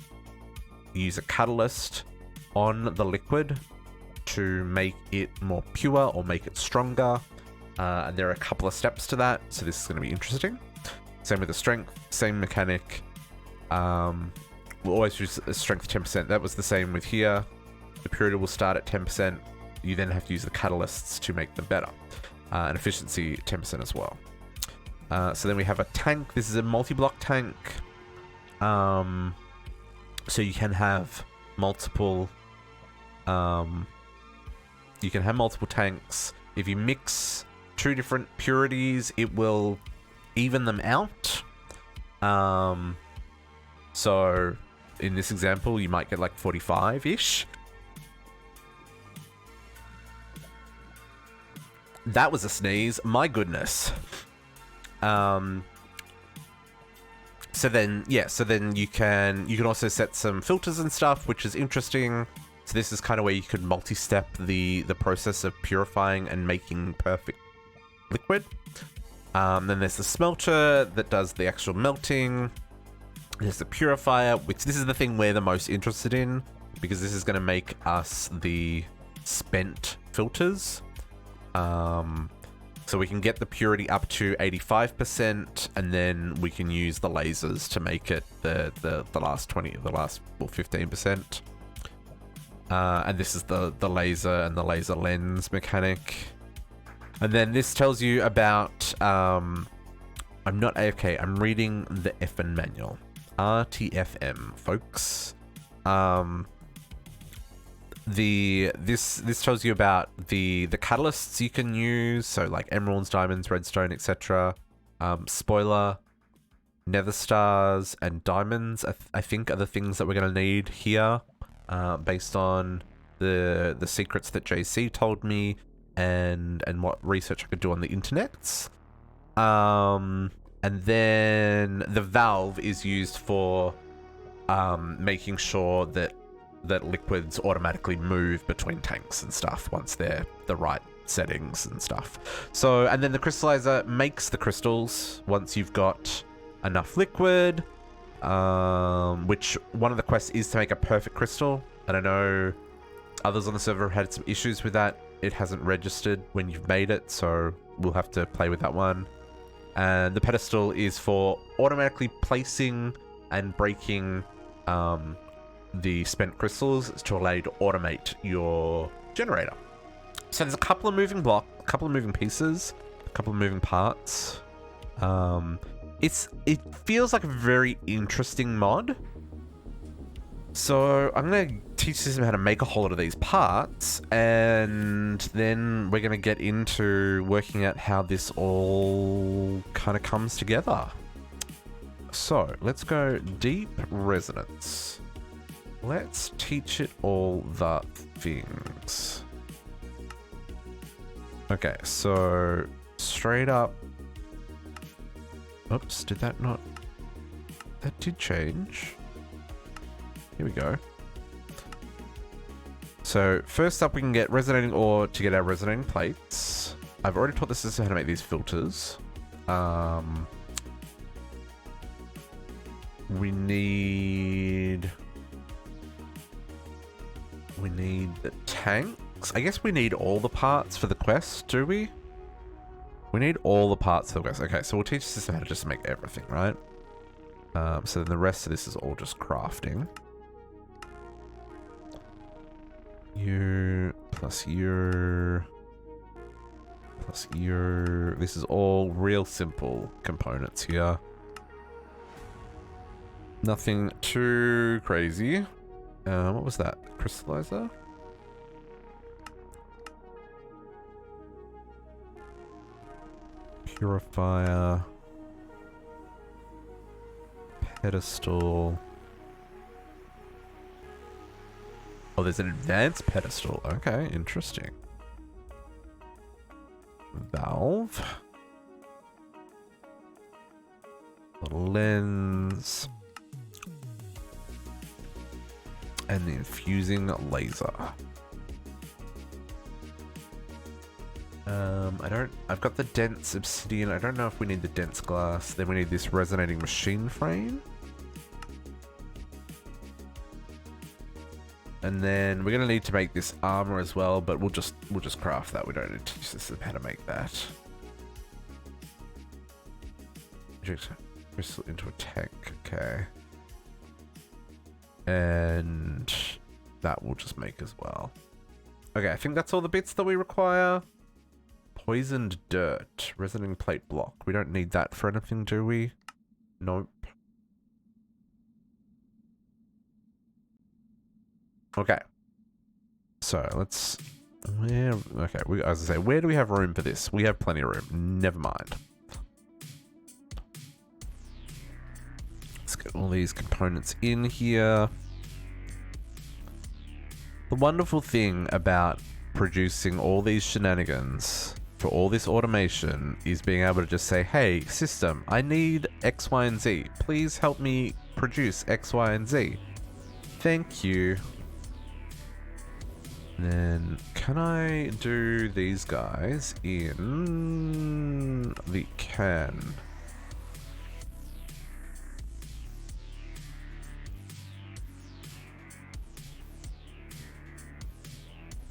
use a catalyst on the liquid to make it more pure or make it stronger. And there are a couple of steps to that, so this is going to be interesting. Same with the strength, same mechanic. We'll always use a strength 10%. That was the same with here. The purity will start at 10%. You then have to use the catalysts to make them better. And efficiency 10% as well. So then we have a tank. This is a multi-block tank. So you can have multiple tanks. If you mix 2 different purities, it will even them out. So in this example, you might get like 45-ish. That was a sneeze. My goodness. So then, yeah, so then you can also set some filters and stuff, which is interesting. So this is kind of where you could multi-step the process of purifying and making perfect liquid. Then there's the smelter that does the actual melting. There's the purifier, which this is the thing we're the most interested in, because this is going to make us the spent filters. So we can get the purity up to 85%, and then we can use the lasers to make it the last 15%. And this is the laser and the laser lens mechanic. And then this tells you about, I'm not AFK, I'm reading the FN manual. RTFM, folks. This tells you about the catalysts you can use, so like emeralds, diamonds, redstone, etc. Spoiler, nether stars and diamonds I think are the things that we're going to need here, based on the secrets that JC told me and what research I could do on the internets. And then the valve is used for making sure that liquids automatically move between tanks and stuff once they're the right settings and stuff. So, and then the crystallizer makes the crystals once you've got enough liquid, which one of the quests is to make a perfect crystal. And I know others on the server have had some issues with that. It hasn't registered when you've made it, so we'll have to play with that one. And the pedestal is for automatically placing and breaking the spent crystals to allow you to automate your generator. So there's a couple of moving pieces, a couple of moving parts. It feels like a very interesting mod. So I'm going to teach the system how to make a whole lot of these parts, and then we're going to get into working out how this all kind of comes together. So let's go deep resonance. Let's teach it all the things. Okay, so straight up. Oops, did that not? That did change. Here we go. So first up, we can get resonating ore to get our resonating plates. I've already taught the system how to make these filters. We need the tanks. I guess we need all the parts for the quest, do we? We need all the parts for the quest. Okay, so we'll teach the system how to just make everything, right? So then the rest of this is all just crafting. You plus you plus you. This is all real simple components here. Nothing too crazy. What was that? Crystallizer? Purifier. Pedestal. Oh, there's an advanced pedestal. Okay, interesting. Valve. The lens. And the infusing laser. I've got the dense obsidian. I don't know if we need the dense glass. Then we need this resonating machine frame. And then we're gonna need to make this armor as well, but we'll just craft that. We don't need to teach this how to make that. Crystal into a tank, okay. And that we'll just make as well. Okay, I think that's all the bits that we require. Poisoned dirt, resonating plate block. We don't need that for anything, do we? Nope. Okay. So let's. Okay. As I say, where do we have room for this? We have plenty of room. Never mind. Let's get all these components in here. The wonderful thing about producing all these shenanigans for all this automation is being able to just say, hey, system, I need X, Y, and Z. Please help me produce X, Y, and Z. Thank you. And then, can I do these guys in the can?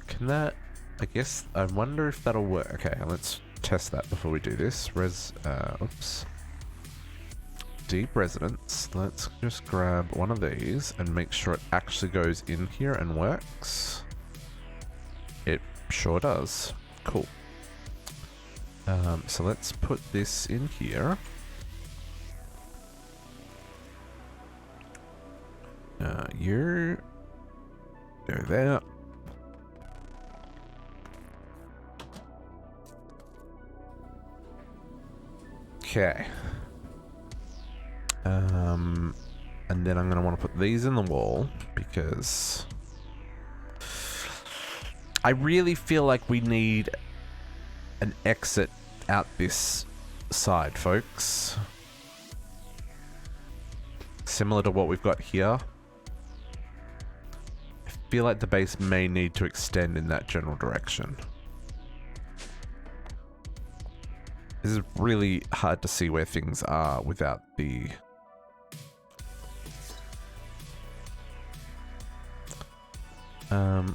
Can that... I guess, I wonder if that'll work. Okay, let's test that before we do this. Oops. Deep resonance. Let's just grab one of these and make sure it actually goes in here and works. It sure does. Cool. So let's put this in here. You go there. Okay. And then I'm going to want to put these in the wall because I really feel like we need an exit out this side, folks. Similar to what we've got here. I feel like the base may need to extend in that general direction. This is really hard to see where things are without the...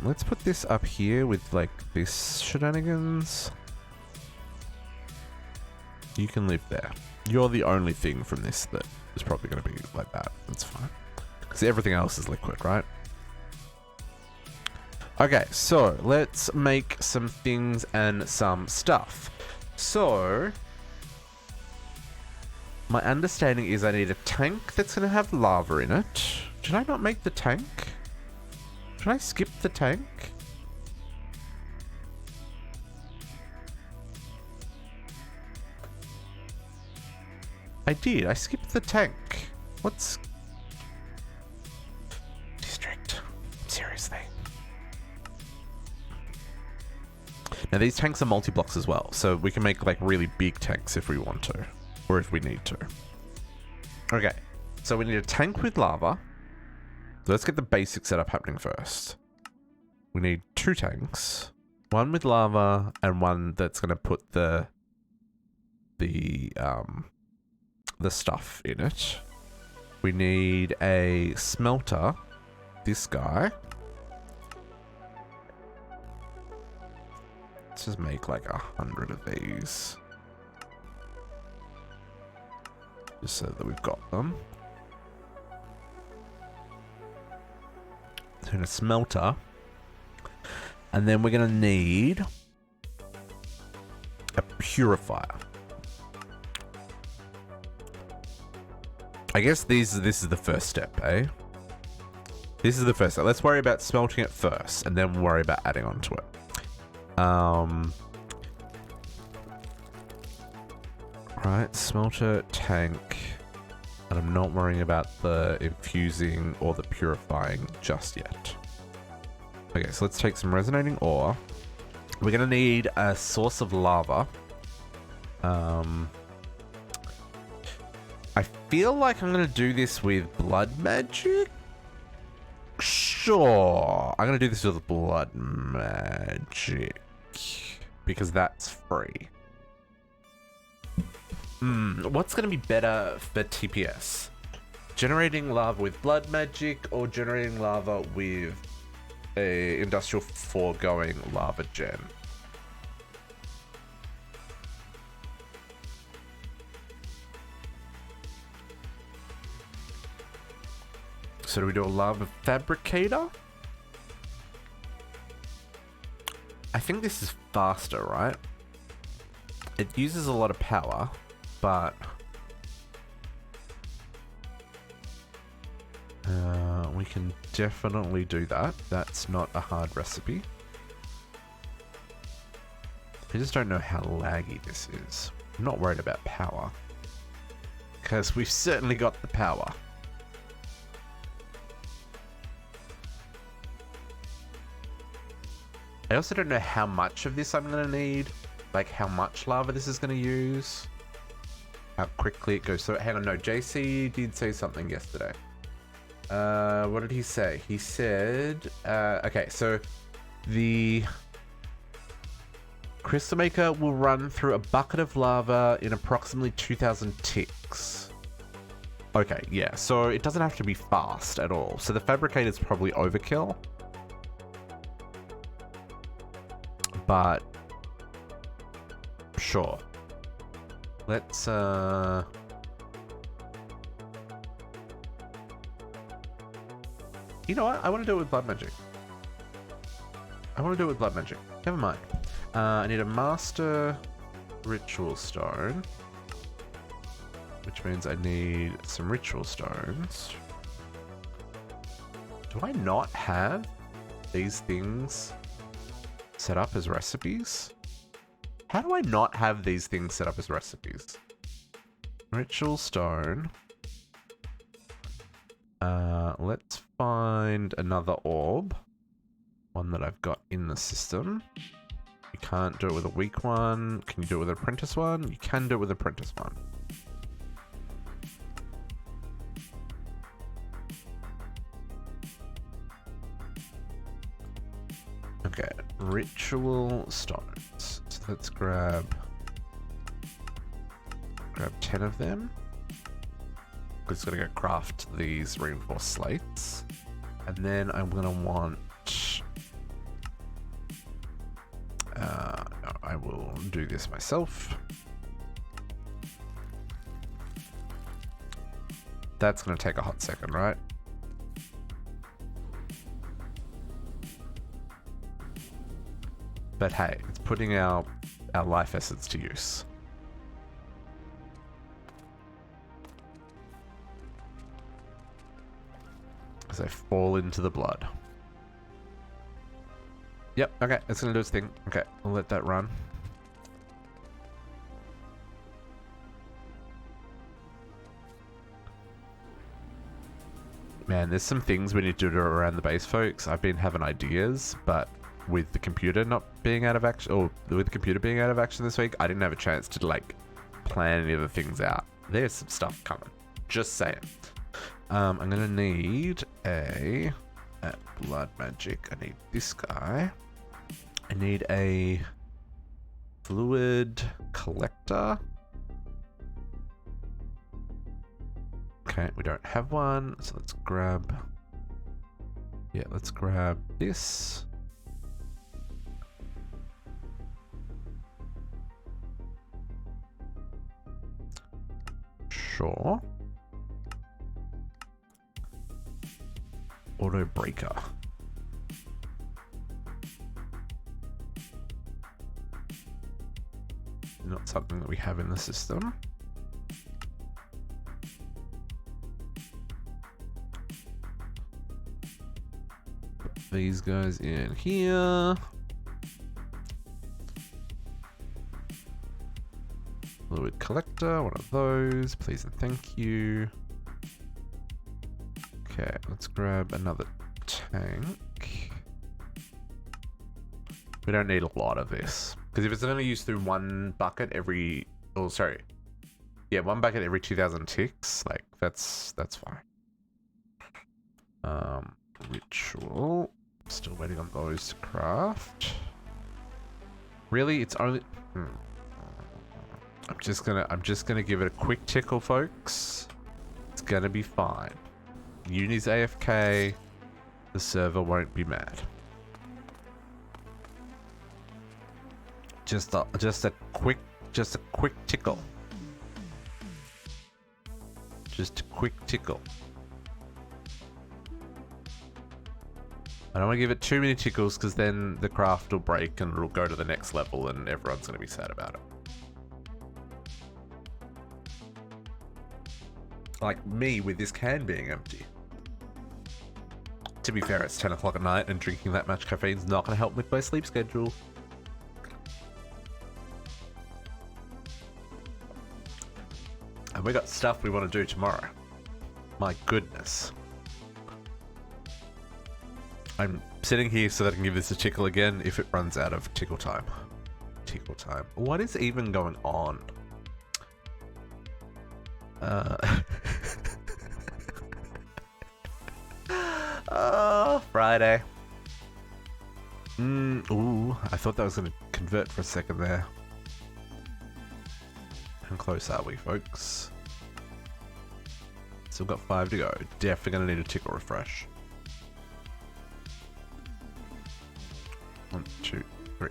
let's put this up here with like this shenanigans. You can live there. You're the only thing from this that is probably going to be like that. That's fine. Because everything else is liquid, right? Okay, so let's make some things and some stuff. So, my understanding is I need a tank that's going to have lava in it. Did I not make the tank? Did I skip the tank? I did. I skipped the tank. What's... District. Seriously. Now these tanks are multi-blocks as well, so we can make like really big tanks if we want to, or if we need to. Okay, so we need a tank with lava. So let's get the basic setup happening first. We need 2 tanks, one with lava and one that's going to put the stuff in it. We need a smelter, this guy. Let's just make like 100 of these. Just so that we've got them. So a smelter. And then we're going to need a purifier. I guess this is the first step, eh? This is the first step. Let's worry about smelting it first, and then we'll worry about adding on to it. Right, smelter, tank. And I'm not worrying about the infusing or the purifying just yet. Okay, so let's take some resonating ore. We're going to need a source of lava. I feel like I'm going to do this with blood magic. Sure. I'm going to do this with blood magic. Because that's free. What's going to be better for TPS? Generating lava with blood magic or generating lava with a industrial foregoing lava gen? So do we do a lava fabricator? I think this is faster, right? It uses a lot of power, but we can definitely do that. That's not a hard recipe. I just don't know how laggy this is. I'm not worried about power, because we've certainly got the power. I also don't know how much of this I'm going to need. like how much lava this is going to use, how quickly it goes. So hang on, no, JC did say something yesterday. What did he say? He said, okay, so the crystal maker will run through a bucket of lava in approximately 2,000 ticks. Okay, yeah, so it doesn't have to be fast at all. So the fabricator is probably overkill. But sure. Let's you know what? I want to do it with blood magic. Never mind. I need a master ritual stone, which means I need some ritual stones. Do I not have these things set up as recipes? How do I not have these things set up as recipes? Ritual stone. Let's find another orb. One that I've got in the system. You can't do it with a weak one. Can you do it with an apprentice one? You can do it with an apprentice one. Okay, ritual stones. So let's grab 10 of them. It's gonna go craft these reinforced slates. And then I'm gonna want no, I will do this myself. That's gonna take a hot second, right? But hey, it's putting our life essence to use. As I fall into the blood. Yep, okay, it's gonna do its thing. Okay, I'll let that run. Man, there's some things we need to do around the base, folks. I've been having ideas, but with the computer not being out of action, or with the computer being out of action this week, I didn't have a chance to, like, plan any of the things out. There's some stuff coming. Just saying. I'm gonna need a blood magic. I need this guy. I need a fluid collector. Okay, we don't have one, so let's grab... Yeah, let's grab this. Sure. Auto breaker. Not something that we have in the system. Put these guys in here. Fluid collector, one of those, please and thank you. Okay, let's grab another tank. We don't need a lot of this. Because if it's only used through one bucket every... Oh, sorry. Yeah, one bucket every 2,000 ticks. Like, that's fine. Ritual. Still waiting on those to craft. Really? It's only... I'm just gonna give it a quick tickle, folks. It's gonna be fine. Uni's AFK. The server won't be mad. Just a quick tickle. Just a quick tickle. I don't want to give it too many tickles because then the craft will break and it'll go to the next level and everyone's going to be sad about it. Like me with this can being empty. To be fair, it's 10 o'clock at night and drinking that much caffeine is not going to help with my sleep schedule. And we got stuff we want to do tomorrow. My goodness. I'm sitting here so that I can give this a tickle again if it runs out of tickle time. tickle time. What is even going on? Oh, Friday. Ooh, I thought that was going to convert for a second there. How close are we, folks? Still got 5 to go. Definitely going to need a tickle refresh. 1, 2, 3.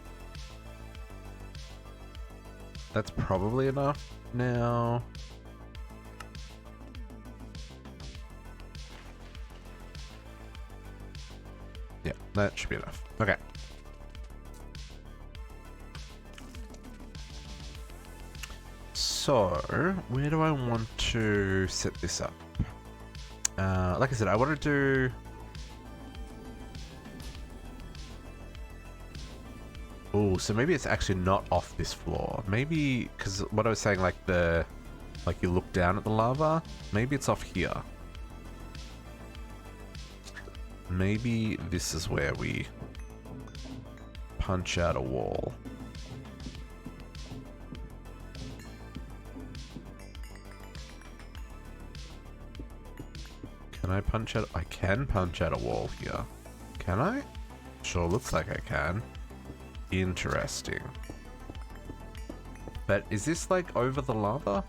That's probably enough now. Yeah, that should be enough. Okay. So, where do I want to set this up? Like I said, I want to do... Oh, so maybe it's actually not off this floor. Maybe, because what I was saying, like you look down at the lava, maybe it's off here. Maybe this is where we punch out a wall. Can I punch out? I can punch out a wall here. Can I? Sure, looks like I can. Interesting. But is this like over the lava?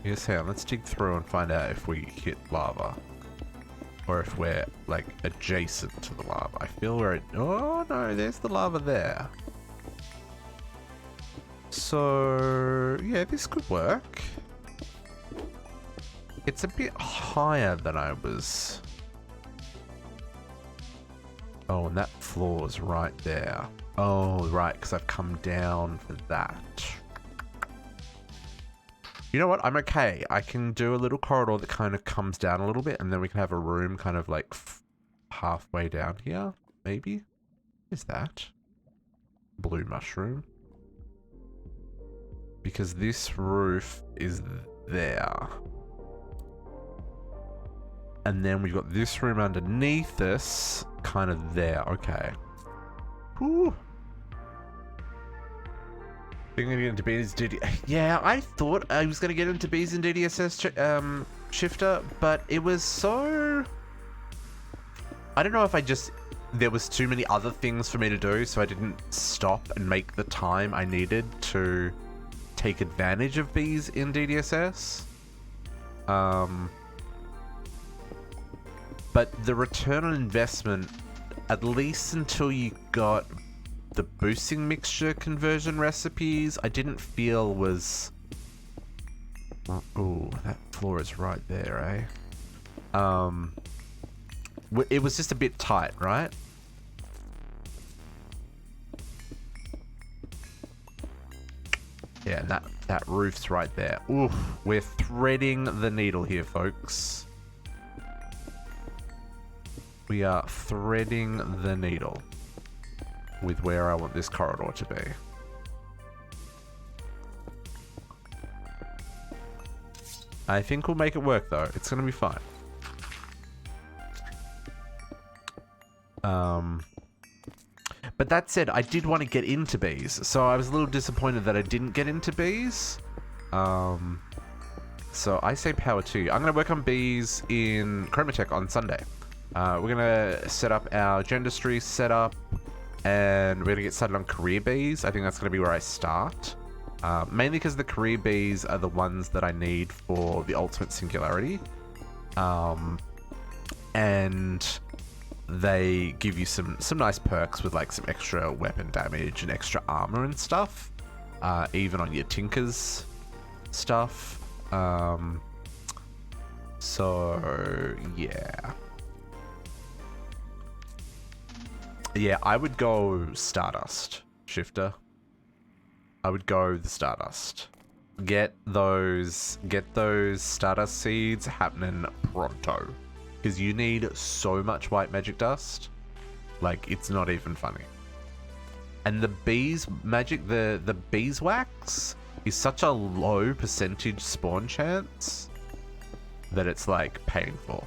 Yes, hang on, let's dig through and find out if we hit lava. Or if we're like adjacent to the lava. I feel we're... Oh no, there's the lava there. So, yeah, this could work. It's a bit higher than I was... Oh, and that floor is right there. Oh, right, because I've come down for that. You know what? I'm okay. I can do a little corridor that kind of comes down a little bit, and then we can have a room kind of like halfway down here, maybe? What is that? Blue mushroom. Because this roof is there. And then we've got this room underneath us, kind of there. Okay. Whew. Think I'm gonna get into Bees Yeah, I thought I was gonna get into Bees and DDSS shifter, but it was so... I don't know if there was too many other things for me to do, so I didn't stop and make the time I needed to take advantage of Bees in DDSS. But the return on investment, at least until you got the boosting mixture conversion recipes, I didn't feel was... Oh, that floor is right there, eh? It was just a bit tight, right? Yeah, and that roof's right there. Oof, we're threading the needle here, folks. We are threading the needle with where I want this corridor to be. I think we'll make it work though. It's going to be fine. But that said, I did want to get into bees, so I was a little disappointed that I didn't get into bees. So I say power to you. I'm going to work on bees in Chroma on Sunday. We're going to set up our gendistry setup, and we're going to get started on career bees. I think that's going to be where I start. Mainly because the career bees are the ones that I need for the ultimate singularity. And they give you some nice perks with like some extra weapon damage and extra armor and stuff. Even on your Tinkers stuff. So, yeah. Yeah, I would go Stardust Shifter. I would go the Stardust. Get those Stardust seeds happening pronto. Because you need so much white magic dust. Like, it's not even funny. And the bees magic, the beeswax is such a low percentage spawn chance that it's like painful.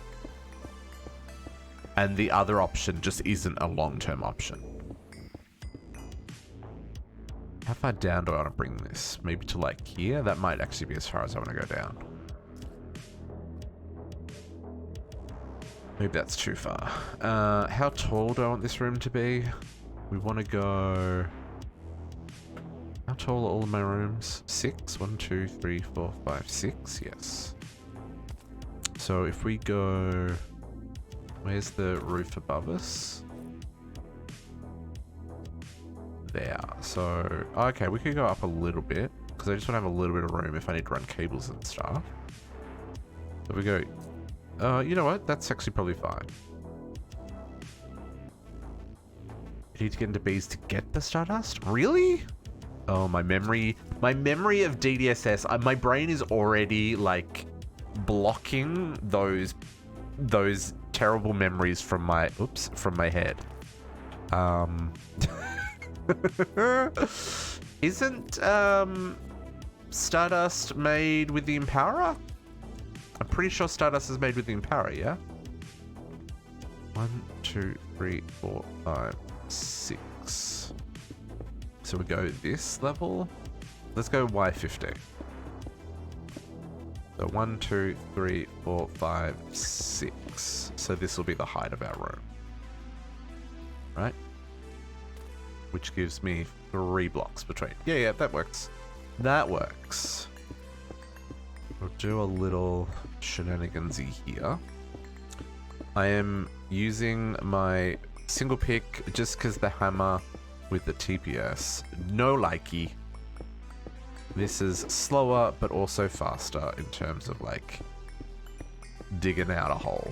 And the other option just isn't a long-term option. How far down do I want to bring this? Maybe to like here? That might actually be as far as I want to go down. Maybe that's too far. How tall do I want this room to be? We want to go... How tall are all of my rooms? 6? 1, 2, 3, 4, 5, 6? Yes. So if we go... Where's the roof above us? There. So, okay, we could go up a little bit because I just want to have a little bit of room if I need to run cables and stuff. So we go, you know what? That's actually probably fine. You need to get into bees to get the Stardust? Really? Oh, my memory of DDSS, my brain is already like blocking those terrible memories from my, from my head. Isn't Stardust made with the Empowerer? I'm pretty sure Stardust is made with the Empowerer, yeah? 1, 2, 3, 4, 5, 6. So we go this level. Let's go Y50. So 1, 2, 3, 4, 5, 6. So this will be the height of our room. Right? Which gives me 3 blocks between. Yeah, that works. That works. We'll do a little shenanigansy here. I am using my single pick just because the hammer with the TPS. No likey. This is slower, but also faster in terms of like digging out a hole.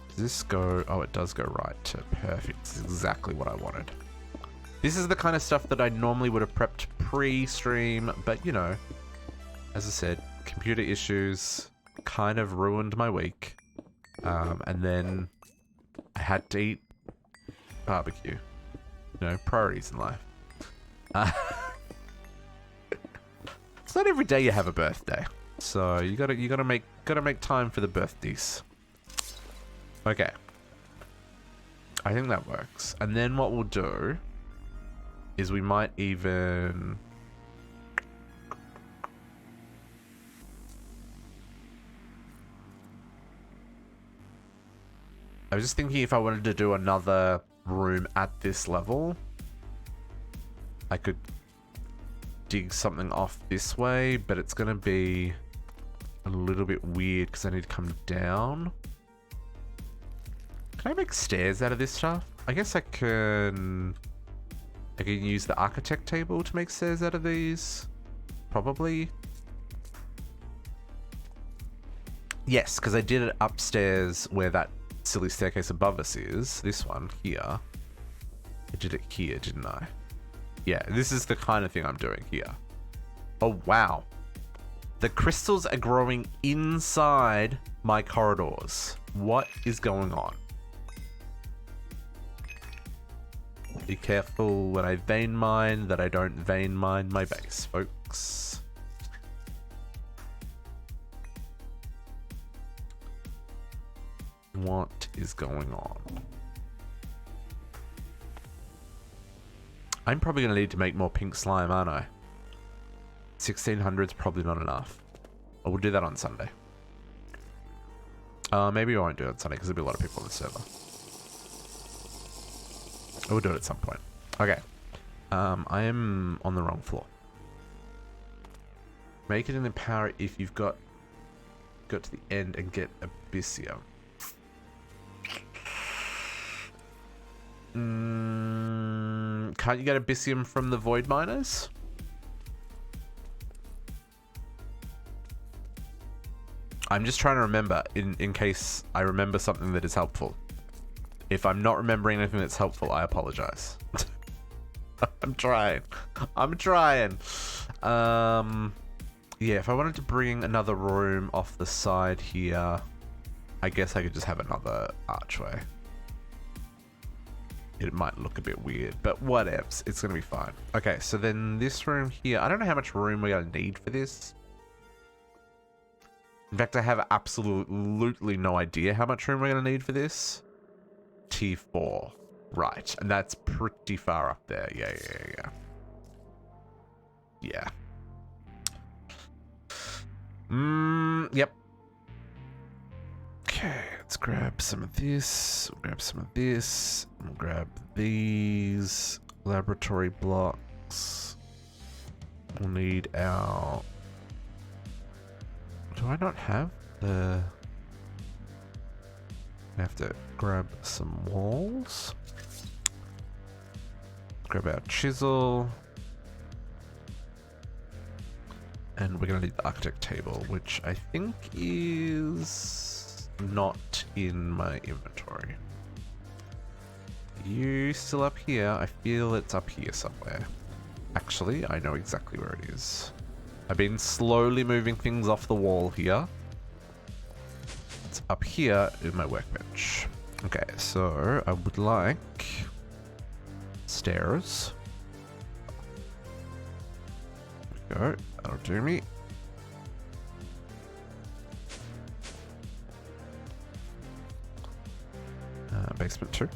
Does this go? Oh, it does go right to perfect. It's exactly what I wanted. This is the kind of stuff that I normally would have prepped pre-stream, but you know, as I said, computer issues kind of ruined my week. And then I had to eat barbecue. You know, priorities in life. It's not every day you have a birthday, so you gotta make time for the birthdays. Okay, I think that works. And then what we'll do is we might even I was just thinking if I wanted to do another room at this level, I could dig something off this way, but it's going to be a little bit weird because I need to come down. Can I make stairs out of this stuff? I guess I can use the architect table to make stairs out of these. Probably. Yes, because I did it upstairs where that silly staircase above us is. This one here. I did it here, didn't I? Yeah, this is the kind of thing I'm doing here. Oh, wow. The crystals are growing inside my corridors. What is going on? Be careful when I vein mine that I don't vein mine my base, folks. What is going on? I'm probably going to need to make more pink slime, aren't I? 1600 is probably not enough. I will do that on Sunday. Maybe I won't do it on Sunday because there'll be a lot of people on the server. I will do it at some point. Okay. I am on the wrong floor. Make it in the power if you've got to the end and get Abyssium. Can't you get Abyssium from the Void Miners? I'm just trying to remember in case I remember something that is helpful. If I'm not remembering anything that's helpful, I apologize. I'm trying. Yeah, if I wanted to bring another room off the side here, I guess I could just have another archway. It might look a bit weird, but whatevs. It's going to be fine. Okay, so then this room here, I don't know how much room we're going to need for this. In fact, I have absolutely no idea how much room we're going to need for this. T4. Right, and that's pretty far up there. Yeah. Yep. Okay, let's grab some of this. We'll grab some of this. We'll grab these laboratory blocks. We'll need our... Do I not have the... I have to grab some walls. Grab our chisel. And we're going to need the architect table, which I think is not in my inventory. You still up here? I feel it's up here somewhere. Actually, I know exactly where it is. I've been slowly moving things off the wall here. It's up here in my workbench. Okay, so I would like stairs. There we go. That'll do me. Basement 2.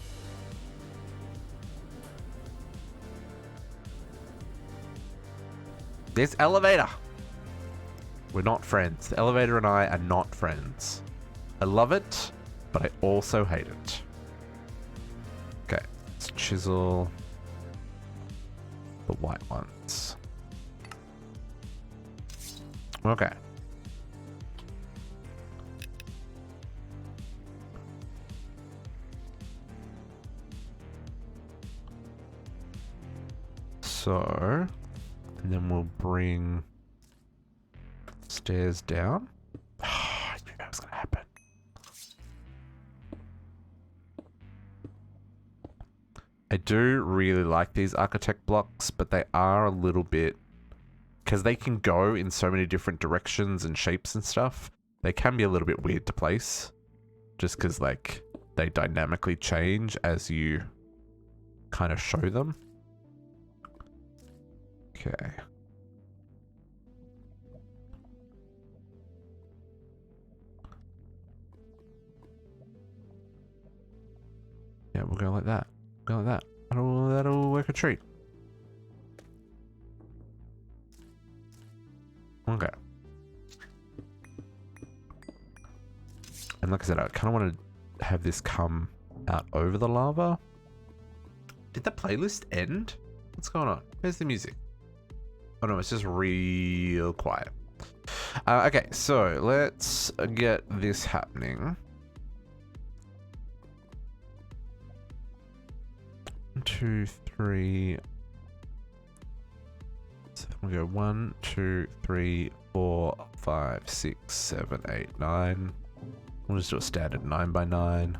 This elevator! We're not friends. The elevator and I are not friends. I love it, but I also hate it. Okay, let's chisel the white ones. Okay. So, and then we'll bring stairs down. I knew that was going to happen. I do really like these architect blocks, but they are a little bit... Because they can go in so many different directions and shapes and stuff, they can be a little bit weird to place. Just because, like, they dynamically change as you kind of show them. Okay. Yeah, we'll go like that. Go like that. That'll work a treat. Okay. And like I said, I kind of want to have this come out over the lava. Did the playlist end? What's going on? Where's the music? Oh no, it's just real quiet. Okay, so let's get this happening. 1, 2, 3. So we'll go 1, 2, 3, 4, 5, 6, 7, 8, 9. We'll just do a standard 9 by 9.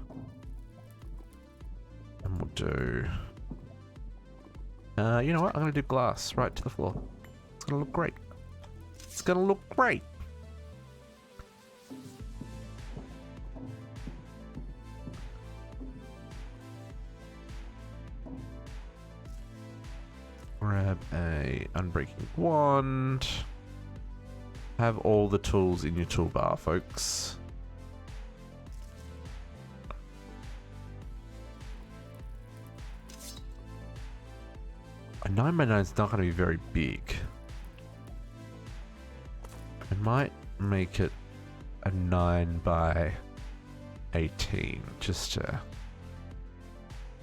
And we'll do... you know what? I'm going to do glass right to the floor. It's going to look great. It's going to look great. Grab a unbreaking wand. Have all the tools in your toolbar, folks. A 9 by 9 is not going to be very big. I might make it a 9 by 18 just to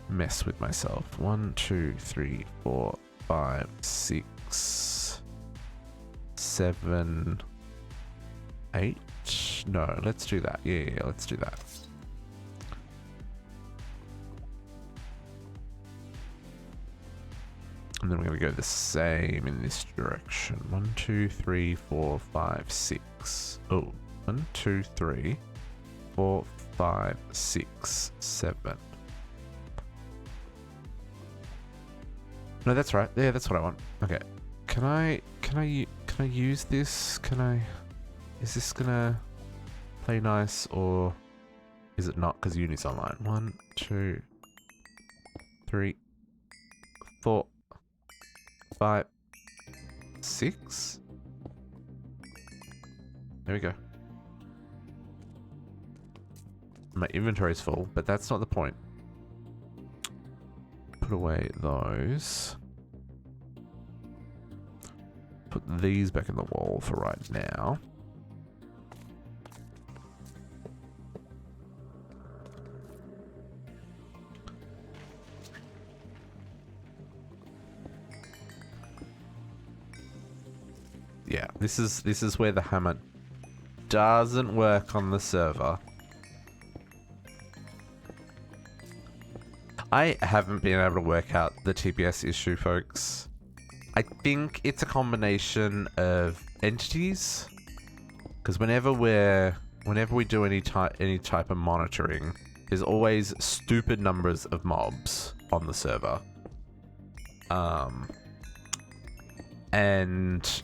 mess with myself. 1, 2, 3, 4, 5, 6, 7, 8. No, let's do that. Yeah, let's do that. And then we're going to go the same in this direction. 1, 2, 3, 4, 5, 6. Oh, 1, 2, 3, 4, 5, 6, 7. No, that's right. Yeah, that's what I want. Okay. Can I use this? Is this gonna play nice or is it not? Because Uni's online. 1, 2, 3, 4, 5, 6. There we go. My inventory is full, but that's not the point. away those. Put these back in the wall for right now. Yeah, this is where the hammer doesn't work on the server. I haven't been able to work out the TPS issue, folks. I think it's a combination of entities, because whenever we do any type of monitoring, there's always stupid numbers of mobs on the server, and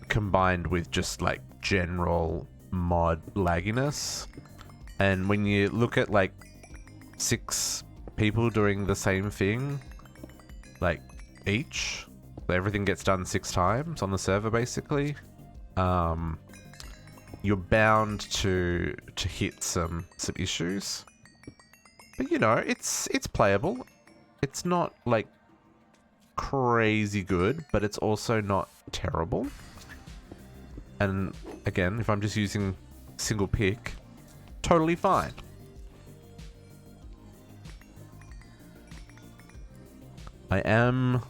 combined with just like general mod lagginess. And when you look at like 6 people doing the same thing, like each, everything gets done 6 times on the server basically, you're bound to hit some issues. But you know, it's playable. It's not like crazy good, but it's also not terrible. And again, if I'm just using single pick, totally fine. I am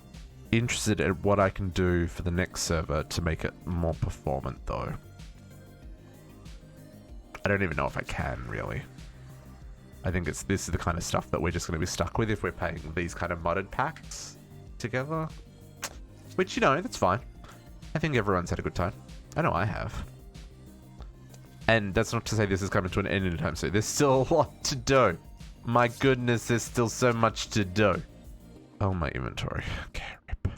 interested in what I can do for the next server to make it more performant though. I don't even know if I can really. I think this is the kind of stuff that we're just going to be stuck with if we're paying these kind of modded packs together. Which, you know, that's fine. I think everyone's had a good time. I know I have. And that's not to say this is coming to an end anytime soon. There's still a lot to do. My goodness, there's still so much to do. Oh, my inventory. Okay, rip.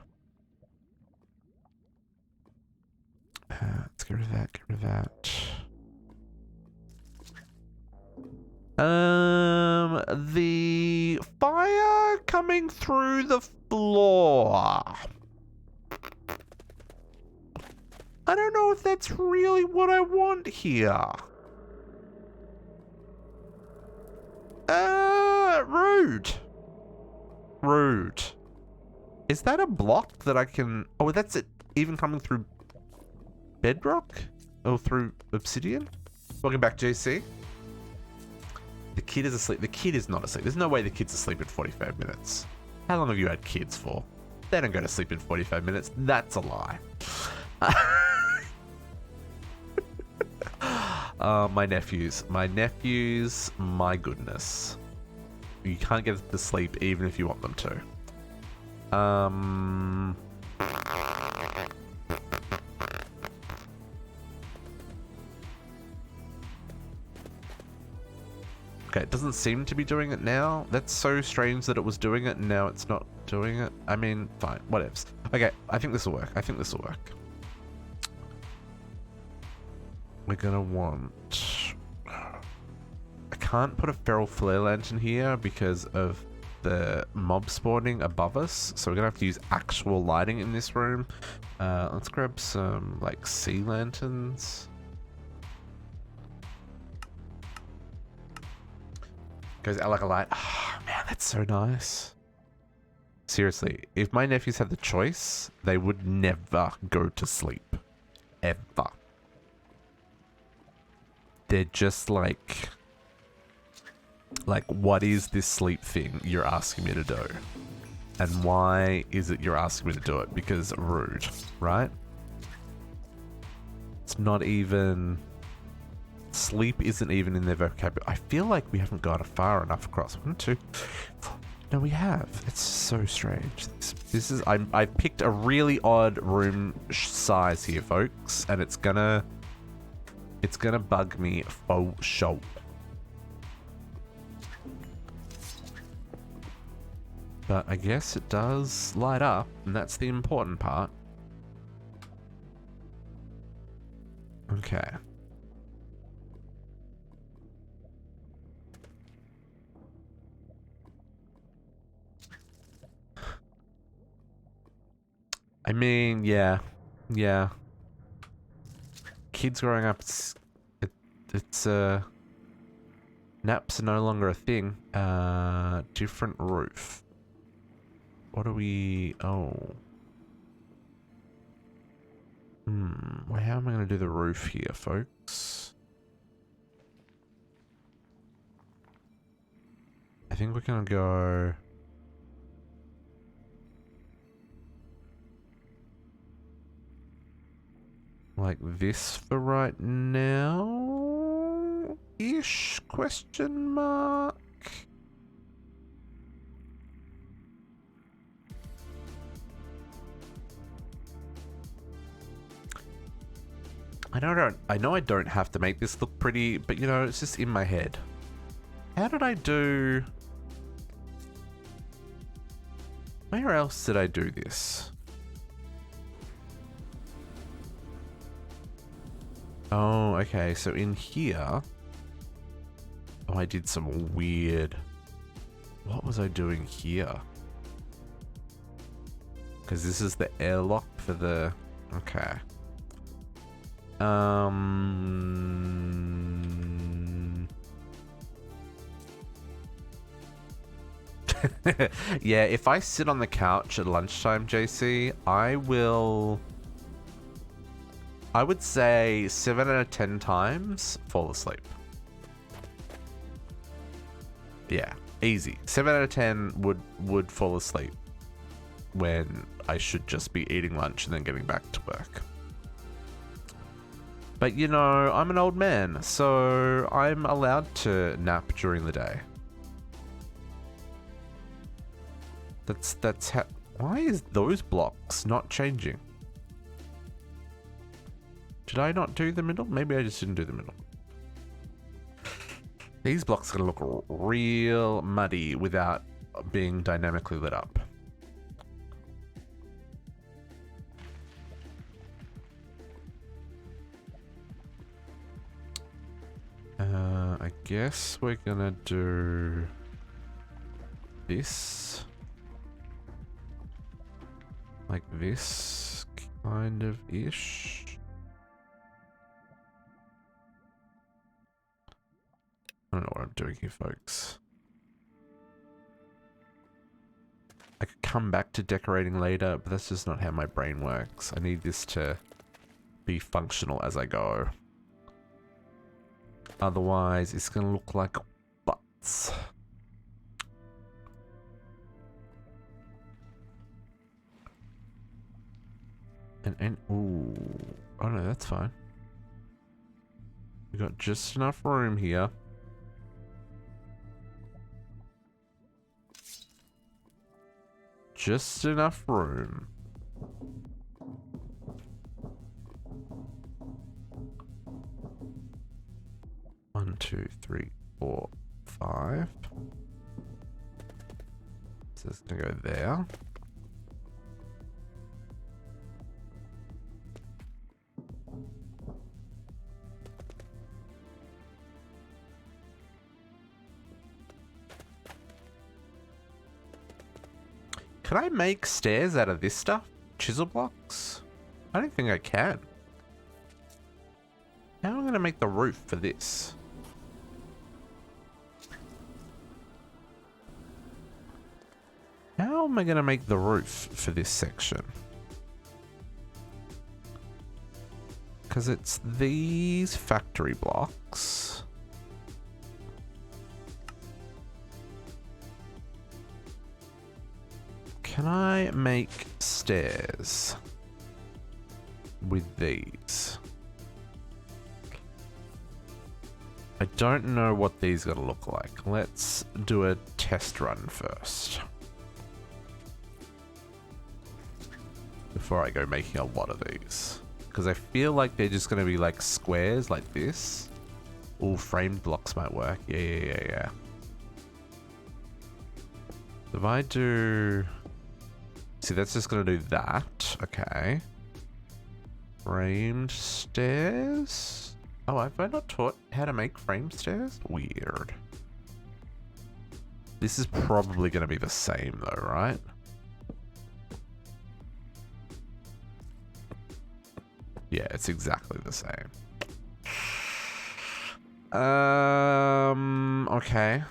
Let's get rid of that, get rid of that. The fire coming through the floor. I don't know if that's really what I want here. Rude. Rude. Is that a block that I can... Oh, that's it. Even coming through bedrock? Or through obsidian? Welcome back, JC. The kid is asleep. The kid is not asleep. There's no way the kid's asleep in 45 minutes. How long have you had kids for? They don't go to sleep in 45 minutes. That's a lie. My nephews. My nephews, my goodness. You can't get them to sleep even if you want them to. Okay, it doesn't seem to be doing it now. That's so strange that it was doing it and now it's not doing it. I mean, fine, whatevs. Okay, I think this will work. I think this will work. We're gonna want... I can't put a feral flare lantern here because of the mob spawning above us, so we're gonna have to use actual lighting in this room. Let's grab some like sea lanterns. Goes out like a light. Oh man, that's so nice. Seriously, if my nephews had the choice, they would never go to sleep. Ever. They're just like, what is this sleep thing you're asking me to do? And why is it you're asking me to do it? Because rude, right? It's not even... Sleep isn't even in their vocabulary. I feel like we haven't gone far enough across. 1, 2... No, we have. It's so strange. This is... I picked a really odd room size here, folks. And it's gonna bug me for sure. But I guess it does light up, and that's the important part. Okay. I mean, yeah. Kids growing up, it's naps are no longer a thing. Different roof. What do we... Oh. Well, how am I going to do the roof here, folks? I think we're going to go... like this for right now? Ish? Question mark? I know I don't have to make this look pretty, but you know, it's just in my head. How did I do... Where else did I do this? Oh, okay, so in here... Oh, I did some weird... What was I doing here? Because this is the airlock for the... Okay. Yeah, if I sit on the couch at lunchtime, JC, I would say 7 out of 10 times fall asleep. Yeah, easy. 7 out of 10 would fall asleep when I should just be eating lunch and then getting back to work. But you know, I'm an old man, so I'm allowed to nap during the day. That's how... Why is those blocks not changing? Did I not do the middle? Maybe I just didn't do the middle. These blocks are gonna look real muddy without being dynamically lit up. I guess we're gonna do this. Like this, kind of ish. I don't know what I'm doing here, folks. I could come back to decorating later, but that's just not how my brain works. I need this to be functional as I go. Otherwise, it's gonna look like butts. And ooh, oh no, that's fine. We got just enough room here. Just enough room. One, two, three, four, five. So it's gonna go there. Can I make stairs out of this stuff? Chisel blocks? I don't think I can. How am I going to make the roof for this? How am I going to make the roof for this section? Because it's these factory blocks. Can I make stairs with these? I don't know what these are gonna look like. Let's do a test run first. Before I go making a lot of these. Because I feel like they're just gonna be like squares like this. All framed blocks might work. Yeah. If I do... See, that's just gonna do that. Okay. Framed stairs? Oh, have I not taught how to make framed stairs? Weird. This is probably gonna be the same though, right? Yeah, it's exactly the same. Okay.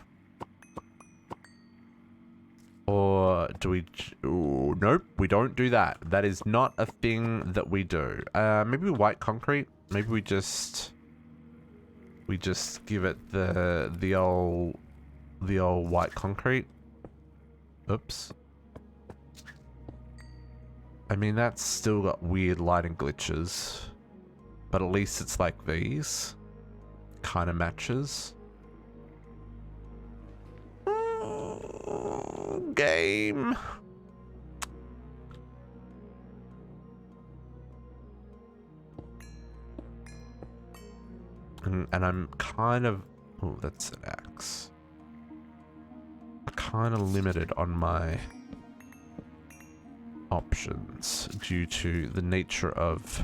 Or Do we... Ooh, nope, we don't do that. That is not a thing that we do. Maybe white concrete? Maybe we just give it the old white concrete. Oops. I mean, that's still got weird lighting glitches. But at least it's like these. Kind of matches. Game. And I'm kind of... Oh, that's an axe. Kind of limited on my options due to the nature of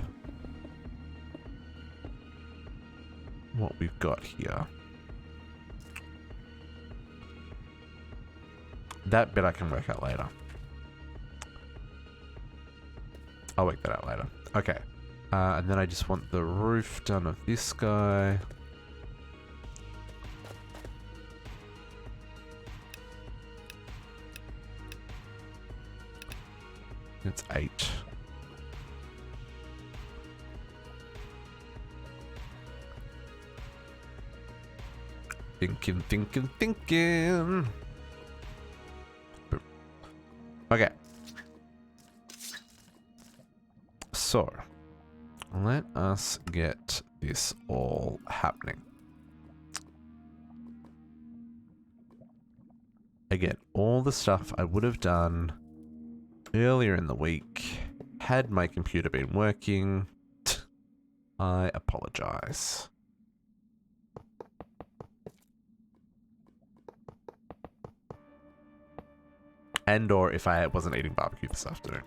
what we've got here. That bit I can work out later. I'll work that out later. Okay. And then I just want the roof done of this guy. It's 8. Thinking. Okay. So, let us get this all happening. Again, all the stuff I would have done earlier in the week had my computer been working. I apologize. And or if I wasn't eating barbecue this afternoon.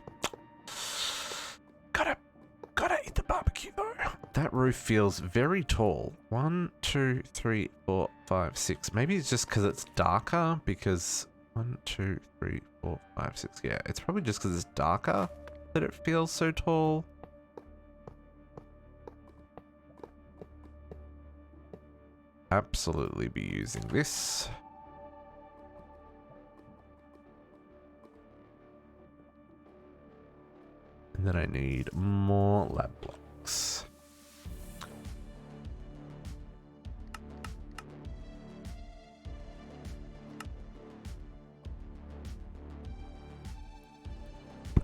Gotta eat the barbecue though. That roof feels very tall. 1, 2, 3, 4, 5, 6. Maybe it's just because it's darker because 1, 2, 3, 4, 5, 6. Yeah, it's probably just because it's darker that it feels so tall. Absolutely be using this. And then I need more lab blocks.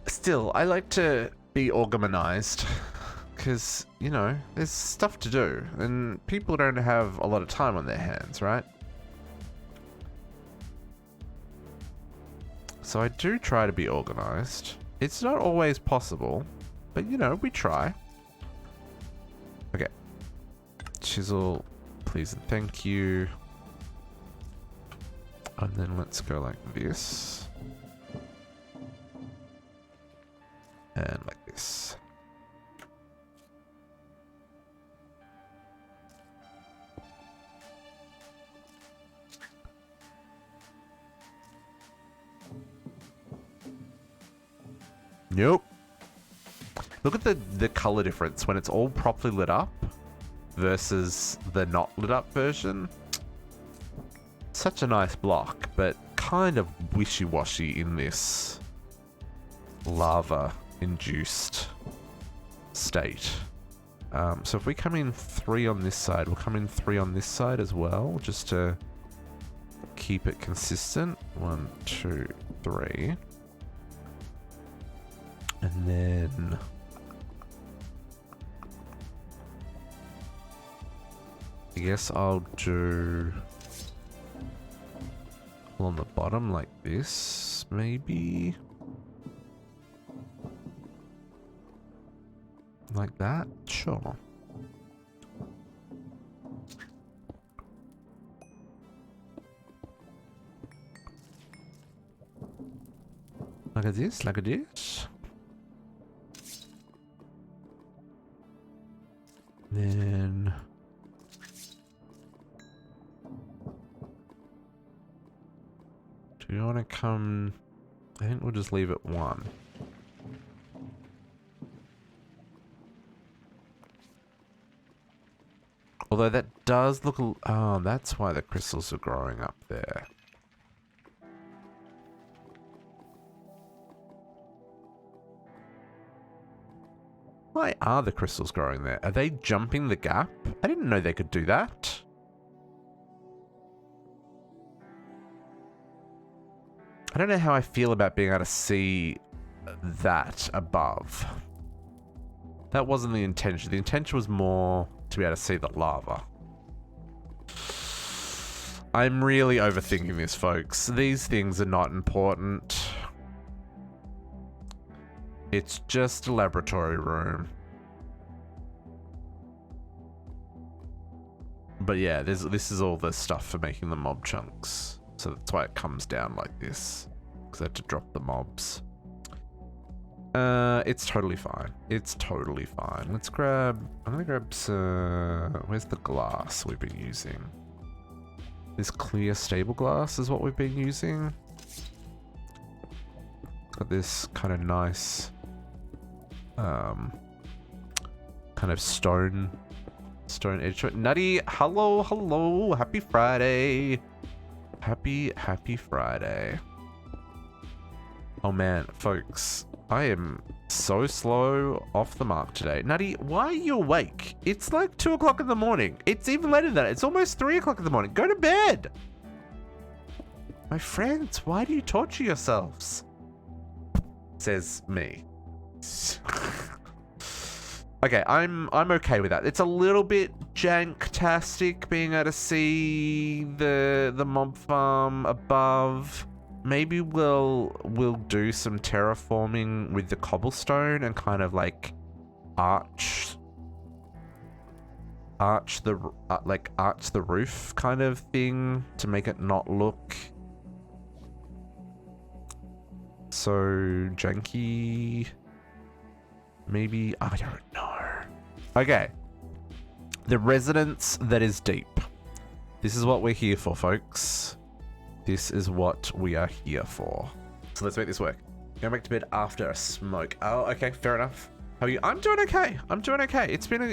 Still, I like to be organized because, you know, there's stuff to do and people don't have a lot of time on their hands, right? So I do try to be organized. It's not always possible, but you know, we try. Okay. Chisel, please and thank you. And then let's go like this. And like this. Nope. Look at the color difference when it's all properly lit up versus the not lit up version. Such a nice block, but kind of wishy-washy in this lava-induced state. So if we come in 3 on this side, we'll come in 3 on this side as well, just to keep it consistent. 1, 2, 3. And then I guess I'll do on the bottom like this, maybe. Like that? Sure. Like this, like this. Then do you want to come? I think we'll just leave it 1. Although that does look, oh, that's why the crystals are growing up there. Why are the crystals growing there? Are they jumping the gap? I didn't know they could do that. I don't know how I feel about being able to see that above. That wasn't the intention. The intention was more to be able to see the lava. I'm really overthinking this, folks. These things are not important. It's just a laboratory room. But yeah, this is all the stuff for making the mob chunks. So that's why it comes down like this. Because I had to drop the mobs. It's totally fine. It's totally fine. I'm gonna grab some... Where's the glass we've been using? This clear stable glass is what we've been using. It's got this kind of nice... kind of stone edge to it. Nutty, hello. Happy Friday. Happy Friday. Oh man, folks, I am so slow off the mark today. Nutty, why are you awake? It's like 2 o'clock in the morning. It's even later than that. It's almost 3 o'clock in the morning. Go to bed. My friends, why do you torture yourselves? Says me. Okay, I'm okay with that. It's a little bit jank-tastic being able to see the mob farm above. Maybe we'll do some terraforming with the cobblestone and kind of like arch the roof kind of thing to make it not look so janky. Maybe, I don't know. Okay. The residence that is deep. This is what we're here for, folks. This is what we are here for. So let's make this work. Going back to bed after a smoke. Oh, okay, fair enough. How are you? I'm doing okay. It's been an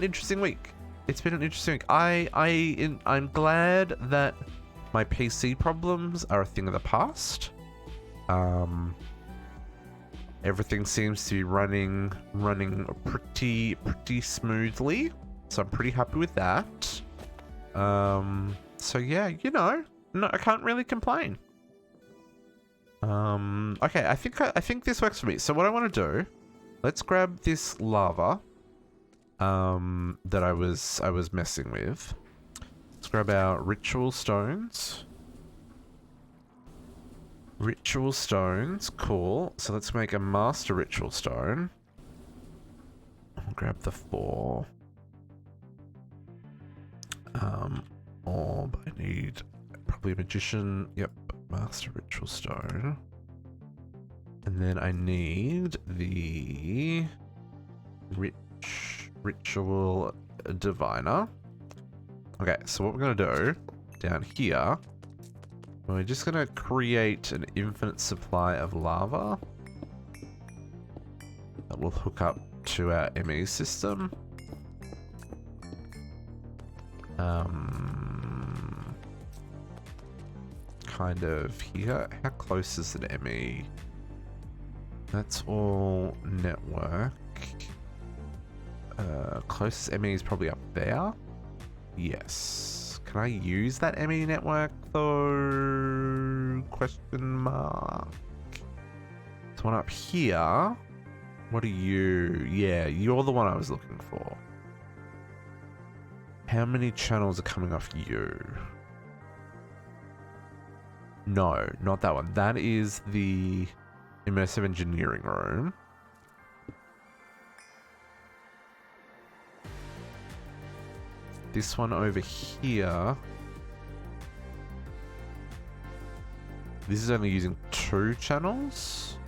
interesting week. I'm glad that my PC problems are a thing of the past. Everything seems to be running pretty smoothly. So I'm pretty happy with that. So yeah, you know, no, I can't really complain. Okay, I think this works for me. So what I want to do, let's grab this lava that I was messing with. Let's grab our ritual stones. Ritual stones, cool. So let's make a master ritual stone. I'll grab the 4. Orb, I need probably a magician. Yep, master ritual stone. And then I need the ritual diviner. Okay, so what we're gonna do down here, we're just gonna create an infinite supply of lava that will hook up to our ME system. Kind of here. How close is an ME? That's all network. Closest ME is probably up there. Yes. Can I use that ME network though? Question mark. There's one up here. What are you? Yeah, you're the one I was looking for. How many channels are coming off you? No, not that one. That is the immersive engineering room. This one over here. This is only using 2 channels?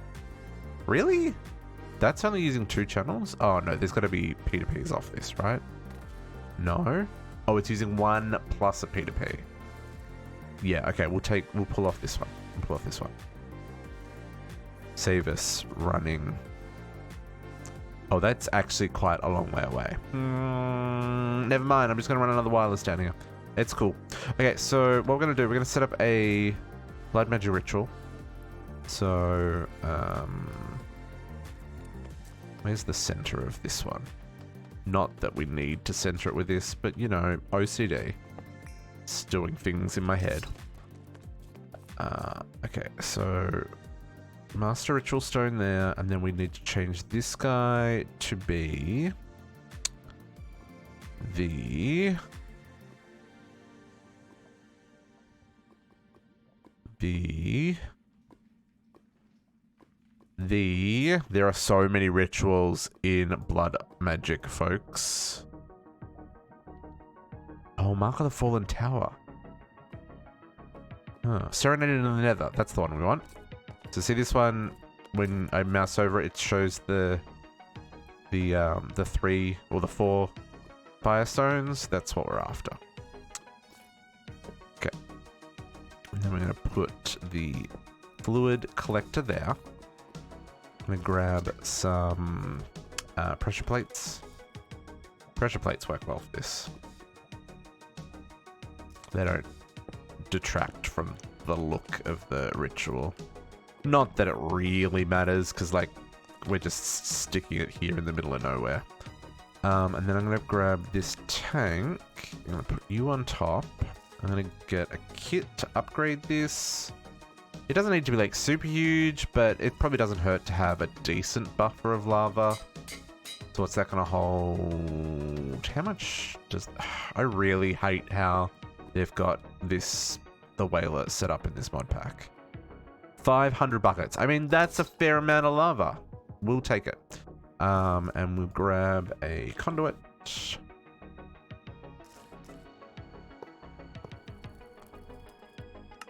Really? That's only using 2 channels? Oh no, there's got to be P2Ps off this, right? No? Oh, it's using 1 plus a P2P. Yeah, okay, we'll pull off this one. Save us running. Oh, that's actually quite a long way away. Never mind, I'm just going to run another wireless down here. It's cool. Okay, so what we're going to do, we're going to set up a blood magic ritual. So, Where's the center of this one? Not that we need to center it with this, but you know, OCD. It's doing things in my head. Okay, so Master Ritual Stone there, and then we need to change this guy to be the there are so many rituals in blood magic, folks. Oh, Mark of the Fallen Tower. Huh. Serenaded in the Nether. That's the one we want. So see this one, when I mouse over it, it shows the 3 or the 4 firestones. That's what we're after. Okay. And then we're going to put the fluid collector there. I'm going to grab some pressure plates. Pressure plates work well for this. They don't detract from the look of the ritual. Not that it really matters, because like we're just sticking it here in the middle of nowhere. And then I'm going to grab this tank. I'm going to put you on top. I'm going to get a kit to upgrade this. It doesn't need to be like super huge, but it probably doesn't hurt to have a decent buffer of lava. So what's that going to hold? How much does... I really hate how they've got this, the whaler set up in this mod pack. 500 buckets. I mean, that's a fair amount of lava. We'll take it. And we'll grab a conduit.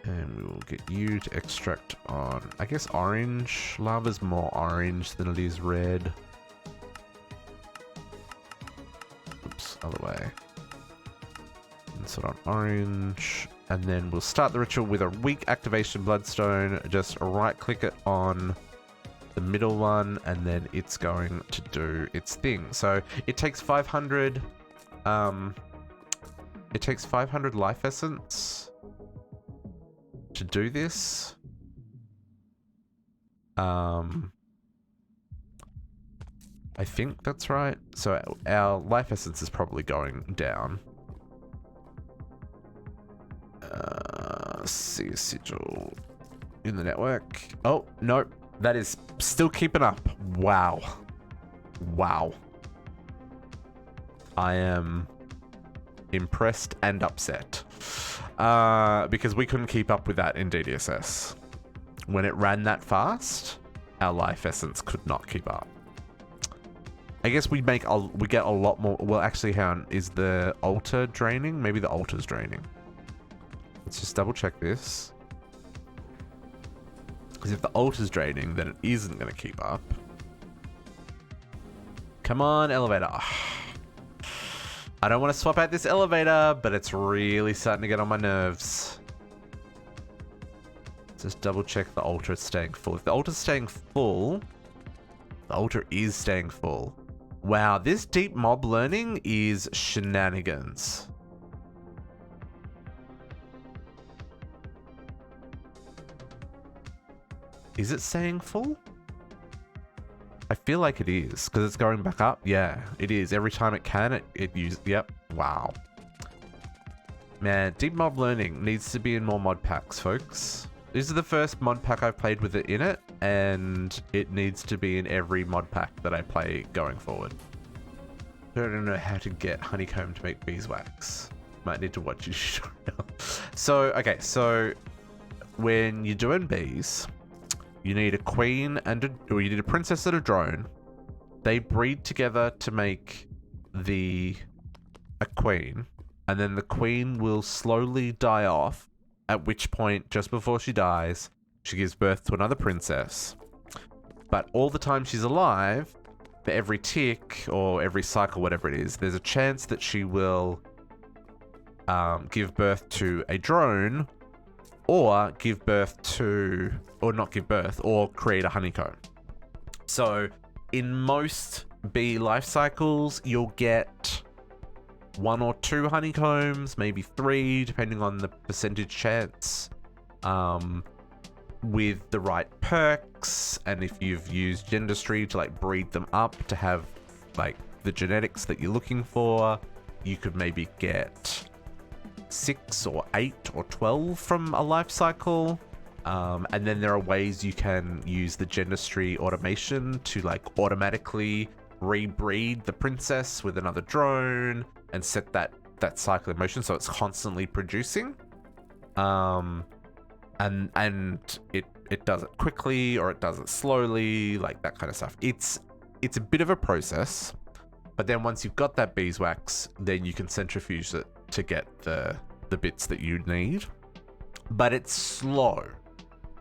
And we will get you to extract on, I guess, orange. Lava's more orange than it is red. Oops, other way. Insert on orange. And then we'll start the ritual with a weak activation bloodstone. Just right click it on the middle one, and then it's going to do its thing. So it takes 500 life essence to do this. I think that's right. So our life essence is probably going down. See a sigil in the network. Oh, no. That is still keeping up. Wow. Wow. I am impressed and upset. Because we couldn't keep up with that in DDSS. When it ran that fast, our life essence could not keep up. I guess we get a lot more. Well, actually, hang on. Is the altar draining? Maybe the altar's draining. Let's just double check this. Because if the altar's draining, then it isn't going to keep up. Come on, elevator. I don't want to swap out this elevator, but it's really starting to get on my nerves. Just double check the altar is staying full. If the altar's staying full, the altar is staying full. Wow, this deep mob learning is shenanigans. Is it staying full? I feel like it is, because it's going back up. Yeah, it is. Every time it can, it uses... Yep. Wow. Man, Deep Mob Learning needs to be in more mod packs, folks. This is the first mod pack I've played with it in it, and it needs to be in every mod pack that I play going forward. I don't know how to get honeycomb to make beeswax. Might need to watch your tutorial. So, okay, so when you're doing bees... You need a queen or you need a princess and a drone. They breed together to make a queen, and then the queen will slowly die off, at which point, just before she dies, she gives birth to another princess. But all the time she's alive, for every tick or every cycle, whatever it is, there's a chance that she will give birth to a drone, or give birth to, or not give birth, or create a honeycomb. So in most bee life cycles, you'll get 1 or 2 honeycombs, maybe 3, depending on the percentage chance. with the right perks, and if you've used Gendustry to like breed them up to have like the genetics that you're looking for, you could maybe get 6 or 8 or 12 from a life cycle. And then there are ways you can use the Gendustry automation to like automatically rebreed the princess with another drone and set that cycle in motion so it's constantly producing. And it does it quickly or it does it slowly, like that kind of stuff. It's a bit of a process, but then once you've got that beeswax, then you can centrifuge it to get the bits that you need. But it's slow.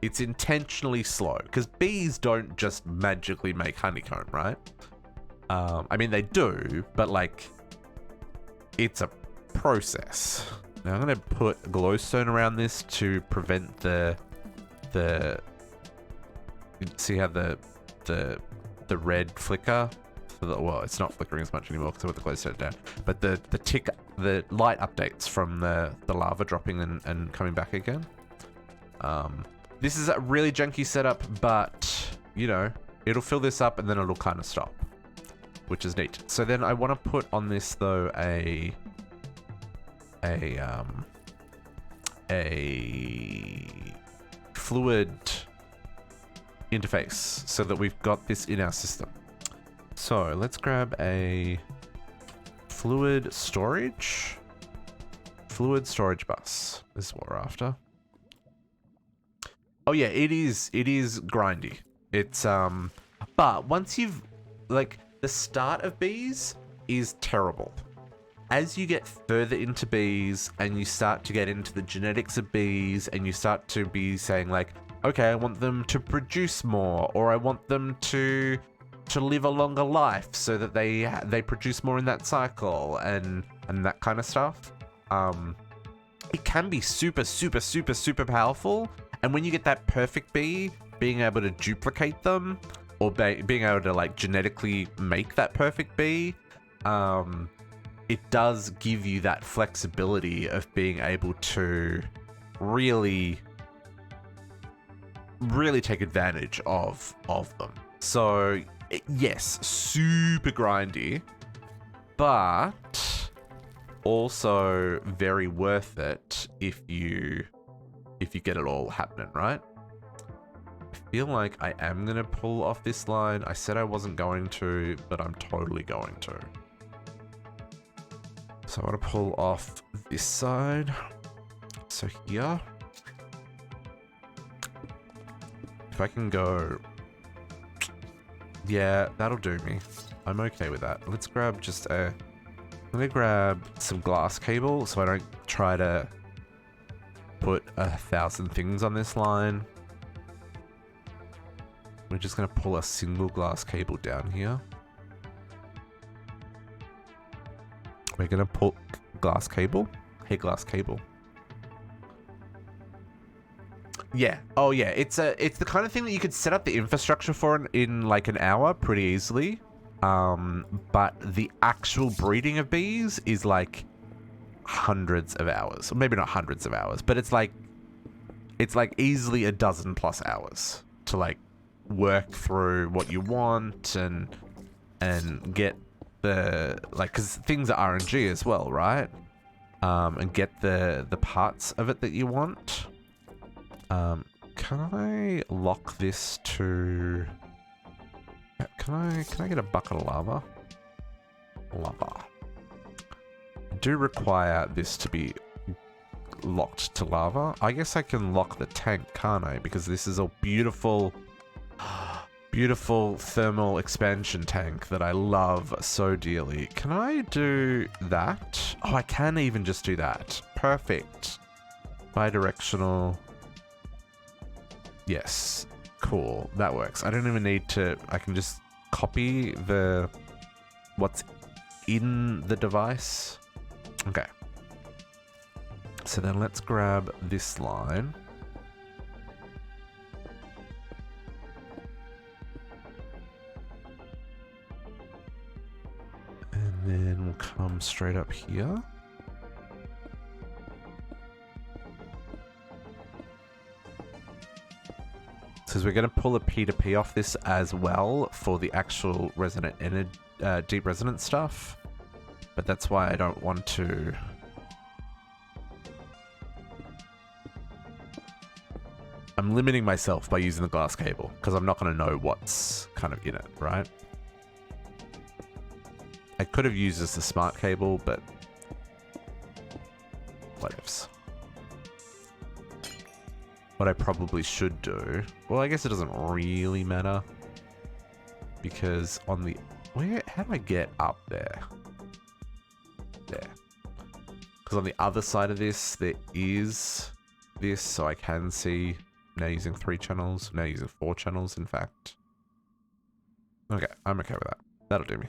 It's intentionally slow because bees don't just magically make honeycomb, right? I mean, they do, but like it's a process. Now I'm going to put glowstone around this to prevent the see how the red flicker. Well, it's not flickering as much anymore because I put the glowstone down. But the light updates from the lava dropping and coming back again. This is a really janky setup, but you know, it'll fill this up and then it'll kind of stop, which is neat. So then I want to put on this though a fluid interface so that we've got this in our system. So let's grab a fluid storage bus. This is what we're after. Oh yeah, it is grindy. It's but once you've like, the start of bees is terrible. As you get further into bees and you start to get into the genetics of bees and you start to be saying like, okay, I want them to produce more, or I want them to live a longer life so that they produce more in that cycle and that kind of stuff. It can be super, super, super, super powerful. And when you get that perfect bee, being able to duplicate them or being able to like genetically make that perfect bee, it does give you that flexibility of being able to really take advantage of them. So yes, super grindy, but also very worth it if you get it all happening, right? I feel like I am gonna pull off this line. I said I wasn't going to, but I'm totally going to. So I want to pull off this side. So here, if I can go, yeah, that'll do me. I'm okay with that. Let's grab I'm gonna grab some glass cable so I don't try to put 1,000 things on this line. We're just gonna pull a single glass cable down here. We're gonna pull glass cable. Hey, glass cable. Yeah. Oh yeah. It's the kind of thing that you could set up the infrastructure for in like an hour pretty easily. But the actual breeding of bees is like hundreds of hours, or maybe not hundreds of hours, but it's like easily a dozen plus hours to like work through what you want and get the like, because things are RNG as well, right? And get the parts of it that you want. Can I lock this to? Can I get a bucket of lava? Lava. I do require this to be locked to lava. I guess I can lock the tank, can't I? Because this is a beautiful, beautiful thermal expansion tank that I love so dearly. Can I do that? Oh, I can even just do that. Perfect. Bidirectional. Yes. Cool. That works. I don't even need to... I can just copy what's in the device. Okay. So then let's grab this line. And then we'll come straight up here. Says we're going to pull a P2P off this as well for the actual resident deep resonance stuff. But that's why I don't want to... I'm limiting myself by using the glass cable because I'm not going to know what's kind of in it, right? I could have used this as a smart cable, but whatevs. What I probably should do... Well, I guess it doesn't really matter. Because on the... How do I get up there? There. Because on the other side of this, there is this, so I can see... Now using 3 channels. Now using 4 channels, in fact. Okay, I'm okay with that. That'll do me.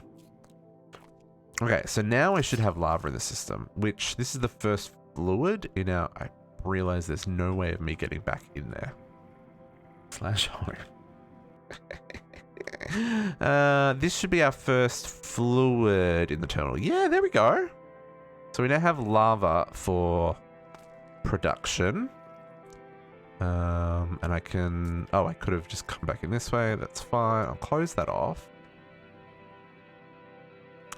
Okay, so now I should have lava in the system, which this is the first fluid in our... I realize there's no way of me getting back in there. Slash home. This should be our first fluid in the terminal. Yeah, there we go. So we now have lava for production. And I can... Oh, I could have just come back in this way. That's fine. I'll close that off.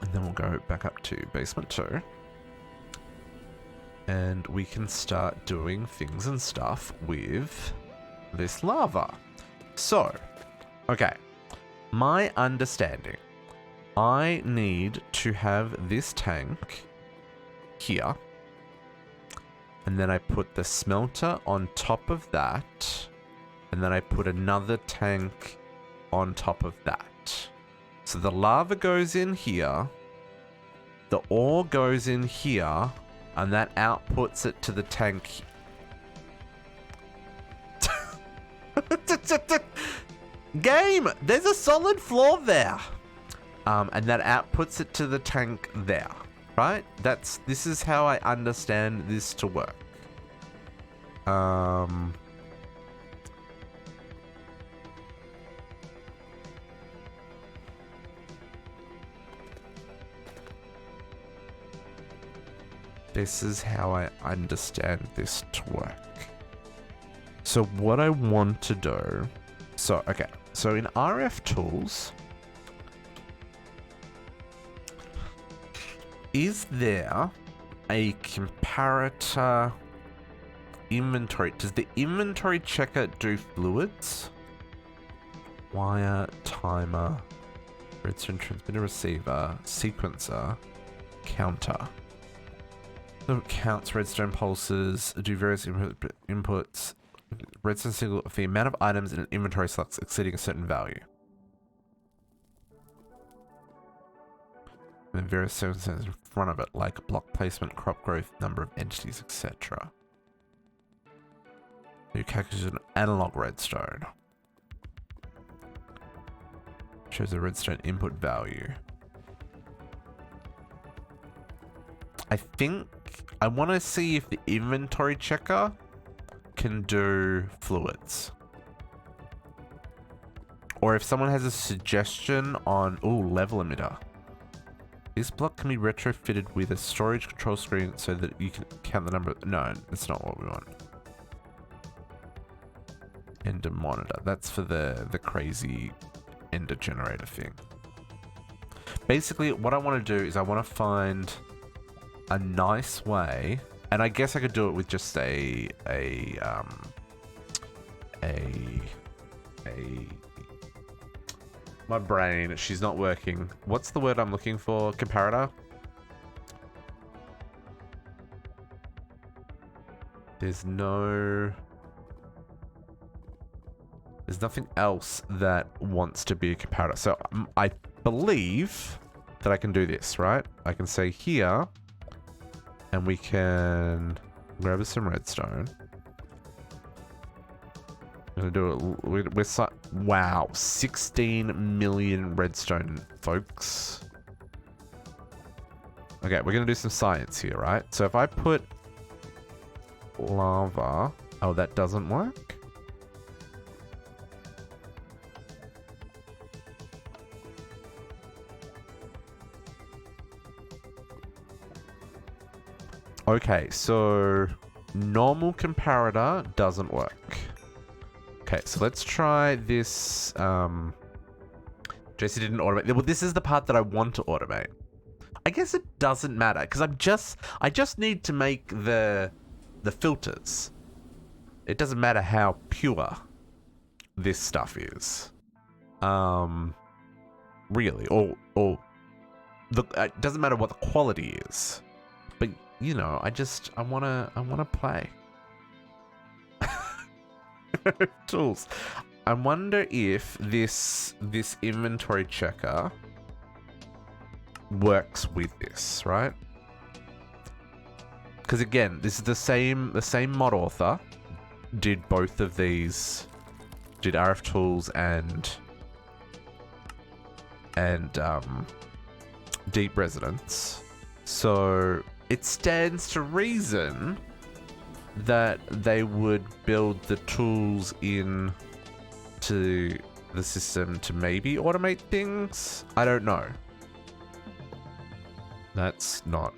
And then we'll go back up to basement 2. And we can start doing things and stuff with this lava. So, okay. My understanding. I need to have this tank here. And then I put the smelter on top of that. And then I put another tank on top of that. So the lava goes in here. The ore goes in here. And that outputs it to the tank. Game! There's a solid floor there. And that outputs it to the tank there. Right? This is how I understand this to work. This is how I understand this to work. So what I want to do... So, okay. So in RF tools... Is there a comparator inventory? Does the inventory checker do fluids? Wire, timer, redstone transmitter receiver, sequencer, counter. So it counts redstone pulses, do various inputs, redstone signal for the amount of items in an inventory slots exceeding a certain value. And various circumstances in front of it, like block placement, crop growth, number of entities, etc. You calculate an analog redstone. Shows a redstone input value. I think I want to see if the inventory checker can do fluids. Or if someone has a suggestion on, level emitter. This block can be retrofitted with a storage control screen so that you can count the number. No, that's not what we want. Ender monitor. That's for the crazy ender generator thing. Basically, what I want to do is I want to find a nice way, and I guess I could do it with just a my brain, she's not working. What's the word I'm looking for? Comparator? There's nothing else that wants to be a comparator. So I believe that I can do this, right? I can say here, and we can grab us some redstone. I'm gonna do it. Wow, 16 million redstone, folks. Okay, we're gonna do some science here, right? So if I put lava, oh, that doesn't work. Okay, so normal comparator doesn't work. Okay, so let's try this. Jesse didn't automate. Well, this is the part that I want to automate. I guess it doesn't matter because I just need to make the filters. It doesn't matter how pure this stuff is. Really, or it doesn't matter what the quality is. But you know, I wanna play. Tools. I wonder if this inventory checker works with this, right? Because again, this is the same mod author did both of these, did RF tools and deep resonance. So it stands to reason that they would build the tools in to the system to maybe automate things. I don't know. That's not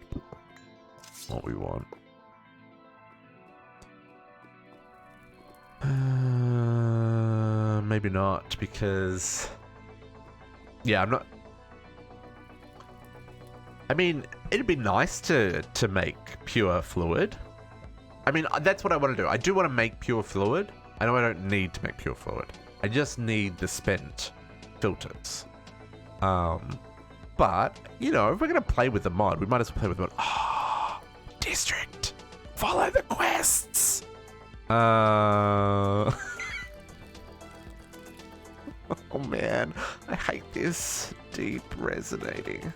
what we want. Maybe not, because yeah, I'm not. I mean, it'd be nice to make pure fluid. I mean, that's what I want to do. I do want to make pure fluid. I know I don't need to make pure fluid. I just need the spent filters. But, you know, if we're going to play with the mod, we might as well play with the mod. Oh, district. Follow the quests. Oh, man. I hate this. Deep resonating.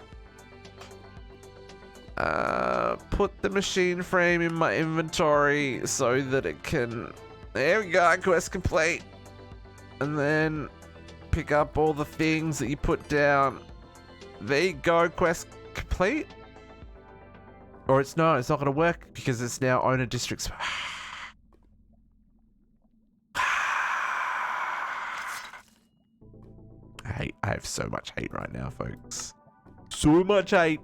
Put the machine frame in my inventory so that it can... There we go, quest complete. And then pick up all the things that you put down. There you go, quest complete. Or it's not going to work because it's now owner districts. I have so much hate right now, folks. So much hate.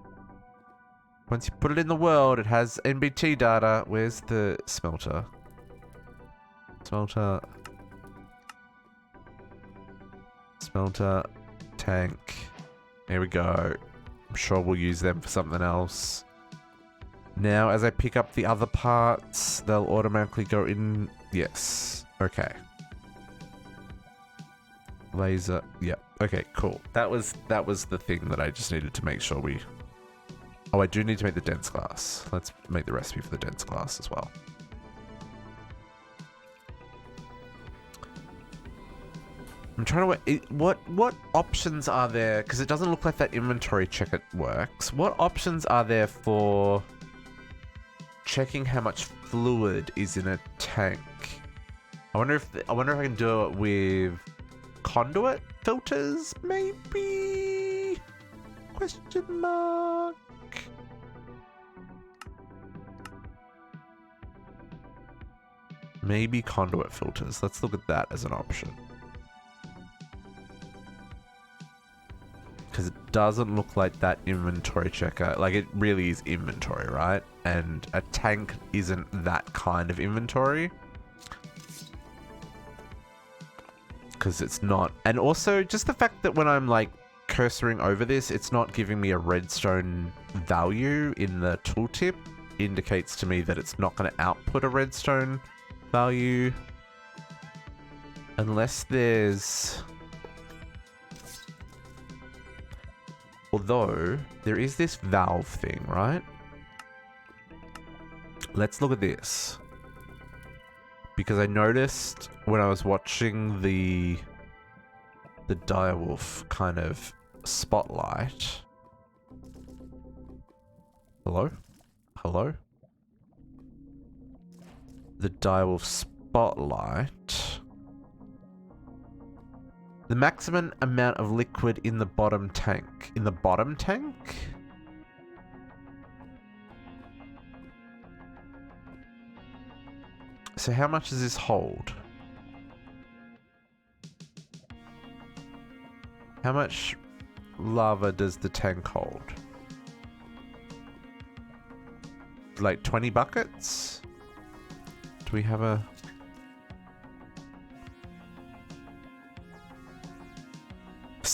Once you put it in the world, it has NBT data. Where's the smelter? Smelter. Smelter. Tank. There we go. I'm sure we'll use them for something else. Now, as I pick up the other parts, they'll automatically go in. Yes. Okay. Laser. Yep. Okay, cool. That was the thing that I just needed to make sure we... Oh, I do need to make the dense glass. Let's make the recipe for the dense glass as well. I'm trying to work... What options are there? Because it doesn't look like that inventory checker works. What options are there for checking how much fluid is in a tank? I wonder if I can do it with conduit filters, maybe? Question mark. Maybe conduit filters. Let's look at that as an option. Because it doesn't look like that inventory checker. Like, it really is inventory, right? And a tank isn't that kind of inventory. Because it's not. And also, just the fact that when I'm, like, cursoring over this, it's not giving me a redstone value in the tooltip indicates to me that it's not going to output a redstone value. Unless there's... Although, there is this valve thing, right? Let's look at this. Because I noticed when I was watching the direwolf kind of spotlight. Hello? Hello? The direwolf spotlight. The maximum amount of liquid in the bottom tank. In the bottom tank? So how much does this hold? How much lava does the tank hold? Like 20 buckets? Do we have a...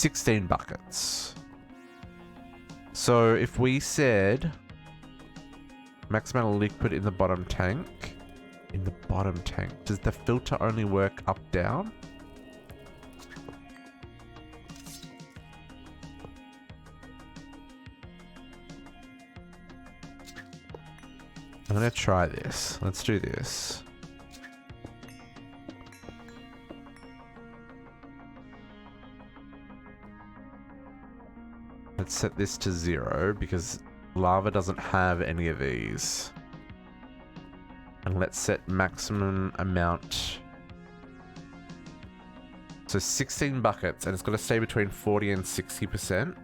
16 buckets. So if we said max amount of liquid in the bottom tank, does the filter only work up, down? I'm gonna try this. Let's do this. Let's set this to 0 because lava doesn't have any of these. And let's set maximum amount. So 16 buckets, and it's got to stay between 40 and 60%.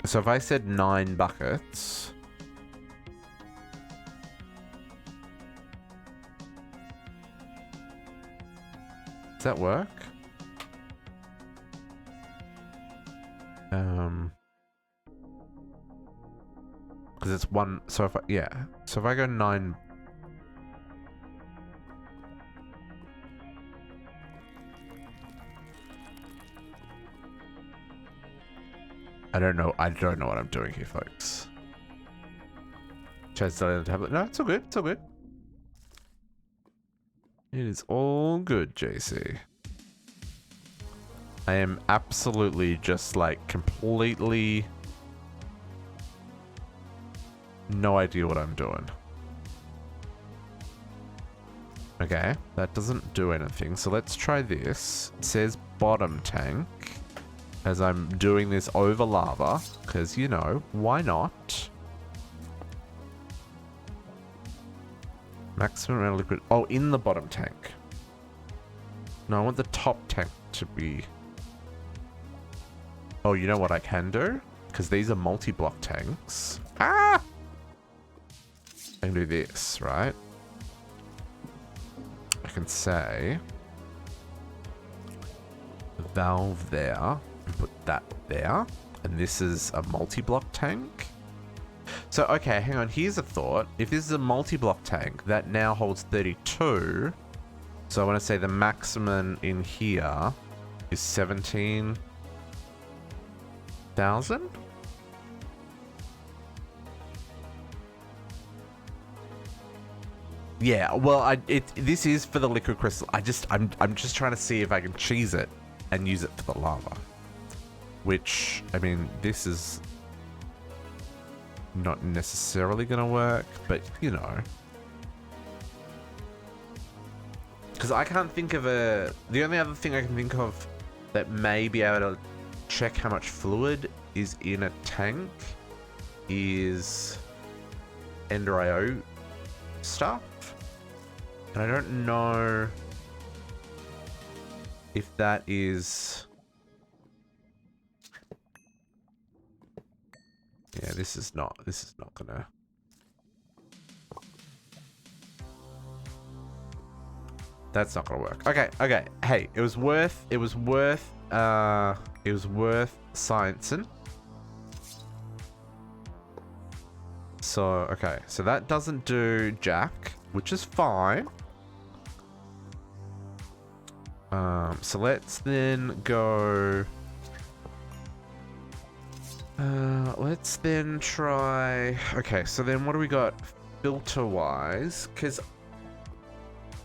So if I said 9 buckets, does that work? Because it's one. So if so if I go 9. I don't know what I'm doing here, folks. Chaz delete the tablet. No, it's all good. It's all good. It is all good, JC. I am absolutely just like completely no idea what I'm doing. Okay, that doesn't do anything. So let's try this. It says bottom tank. As I'm doing this over lava, because, you know, why not? Maximum amount of liquid. Oh, in the bottom tank. No, I want the top tank to be... Oh, you know what I can do? Because these are multi-block tanks. Ah! I can do this, right? I can say... valve there. Put that there, and this is a multi-block tank. So okay, hang on, here's a thought. If this is a multi-block tank that now holds 32, so I want to say the maximum in here is 17,000. Yeah, well, this is for the liquid crystal. I'm just trying to see if I can cheese it and use it for the lava. Which, I mean, this is not necessarily going to work, but, you know. Because I can't think of a... The only other thing I can think of that may be able to check how much fluid is in a tank is Ender IO stuff. And I don't know if that is... Yeah, this is not gonna... That's not gonna work. Okay. Hey, it was worth sciencing. So, okay. So that doesn't do jack, which is fine. So let's then go... let's then try... Okay, so then what do we got filter-wise? Because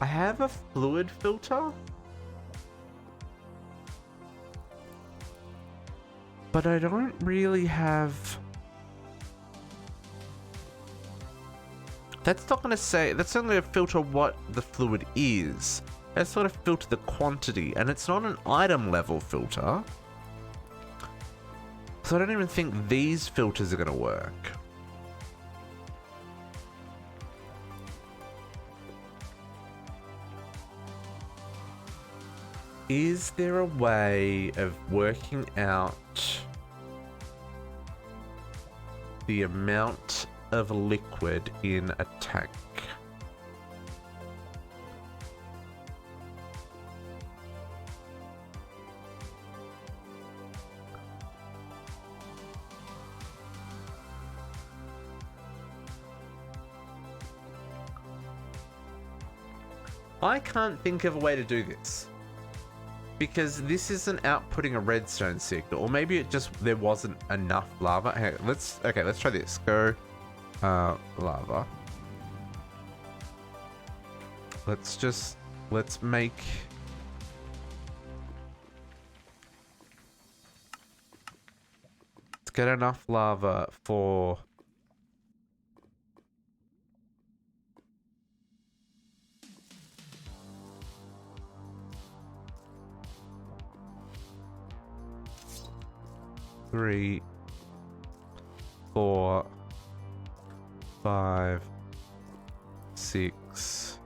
I have a fluid filter. But I don't really have... That's not going to say... That's not going to filter what the fluid is. That's going to filter the quantity. And it's not an item level filter. So I don't even think these filters are going to work. Is there a way of working out the amount of liquid in a tank? I can't think of a way to do this. Because this isn't outputting a redstone signal. Or maybe it just, there wasn't enough lava. Hang on, let's try this. Go, lava. Let's make... Let's get enough lava for... Three, 4, 5, 6,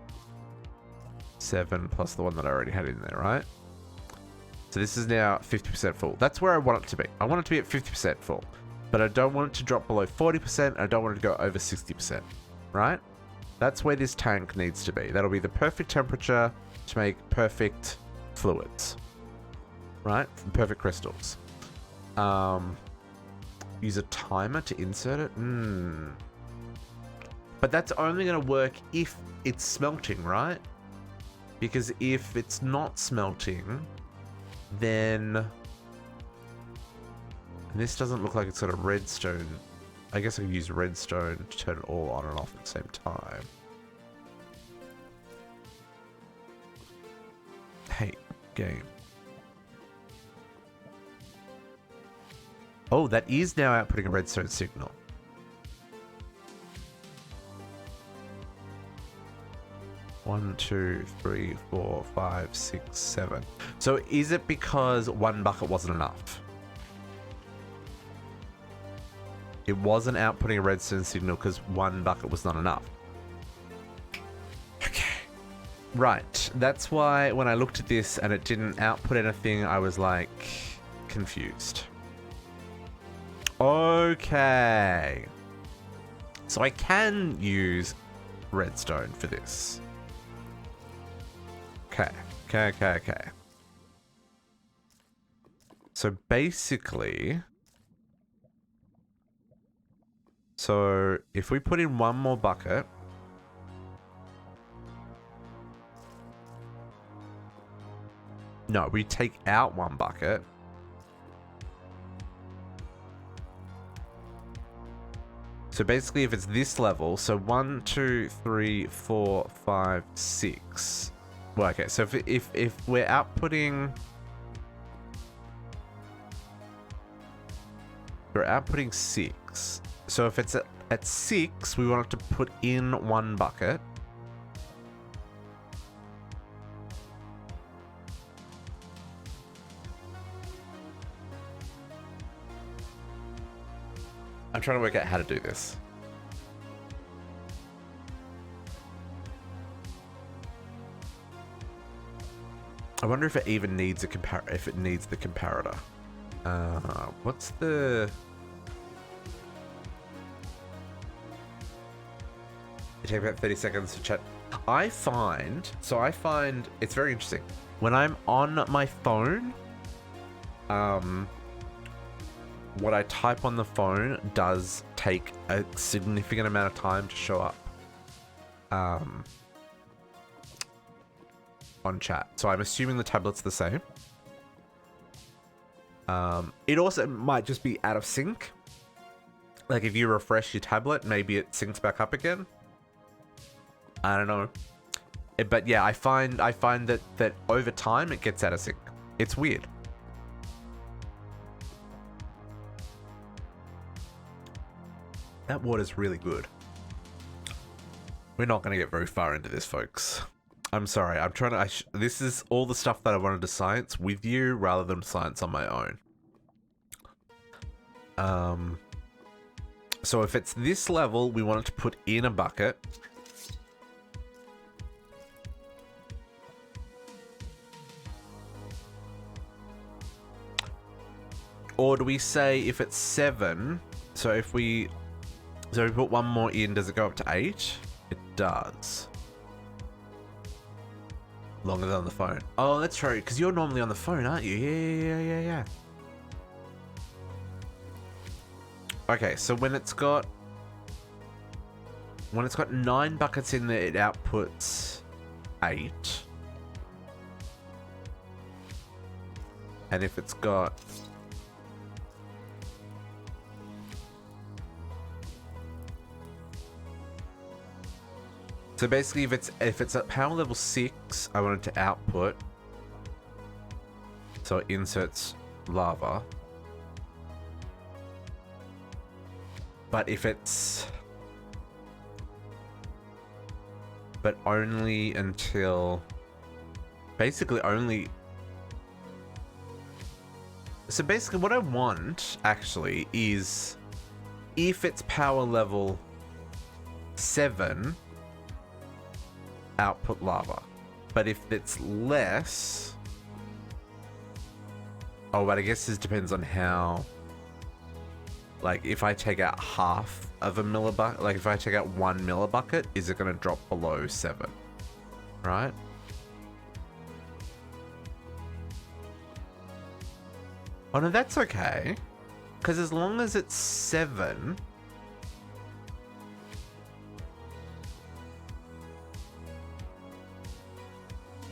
7, plus the one that I already had in there, right? So this is now 50% full. That's where I want it to be. I want it to be at 50% full, but I don't want it to drop below 40%. I don't want it to go over 60%, right? That's where this tank needs to be. That'll be the perfect temperature to make perfect fluids, right? From perfect crystals. Use a timer to insert it? But that's only going to work if it's smelting, right? Because if it's not smelting, then... And this doesn't look like it's got a redstone. I guess I could use redstone to turn it all on and off at the same time. Hey, game. Oh, that is now outputting a redstone signal. One, 2, 3, 4, 5, 6, 7. So is it because one bucket wasn't enough? It wasn't outputting a redstone signal because one bucket was not enough. Okay. Right. That's why when I looked at this and it didn't output anything, I was like confused. Okay. So I can use redstone for this. Okay. So basically... So if we put in one more bucket... No, we take out one bucket. So basically if it's this level, so 1, 2, 3, 4, 5, 6. Well, okay, so if we're outputting... We're outputting 6. So if it's at 6, we want it to put in one bucket. I'm trying to work out how to do this. I wonder if it even needs a the comparator. What's the... It takes about 30 seconds to chat. I find it's very interesting. When I'm on my phone, what I type on the phone does take a significant amount of time to show up on chat. So I'm assuming the tablet's the same. It also might just be out of sync. Like if you refresh your tablet, maybe it syncs back up again. I don't know. But yeah, I find that over time it gets out of sync. It's weird. That water's really good. We're not going to get very far into this, folks. I'm sorry. I'm trying to... this is all the stuff that I wanted to science with you rather than science on my own. So if it's this level, we want it to put in a bucket. Or do we say if it's 7, so if we put one more in, does it go up to 8? It does. Longer than on the phone. Oh, that's true, because you're normally on the phone, aren't you? Yeah. Okay, so when it's got 9 buckets in there, it outputs 8. And if it's got... So basically, if it's at power level 6, I want it to output. So it inserts lava. But if it's... But only until... Basically only... So basically what I want, actually, is... If it's power level 7... output lava. But if it's less... Oh, but I guess this depends on how... Like, if I take out half of a millibucket, like if I take out 1 millibucket, is it going to drop below 7? Right? Oh no, that's okay. Because as long as it's 7...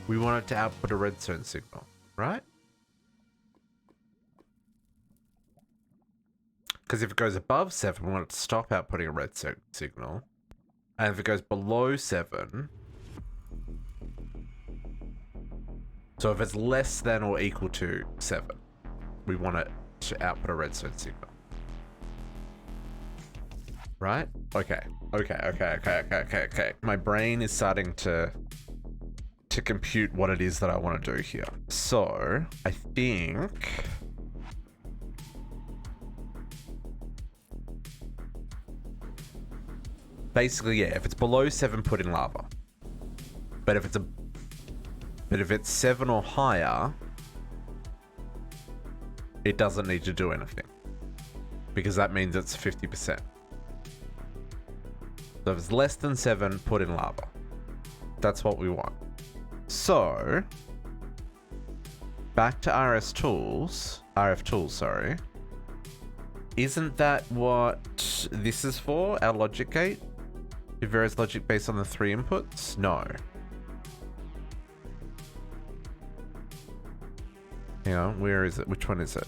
We want it to output a redstone signal, right? Because if it goes above 7, we want it to stop outputting a redstone signal. And if it goes below 7... So if it's less than or equal to 7, we want it to output a redstone signal. Right? Okay. Okay. My brain is starting to compute what it is that I want to do here. So, I think... Basically, yeah, if it's below 7, put in lava. But if it's 7 or higher, it doesn't need to do anything. Because that means it's 50%. So if it's less than 7, put in lava. That's what we want. So, back to RF tools, sorry. Isn't that what this is for, our logic gate? It varies logic based on the 3 inputs? No. Hang on, where is it? Which one is it?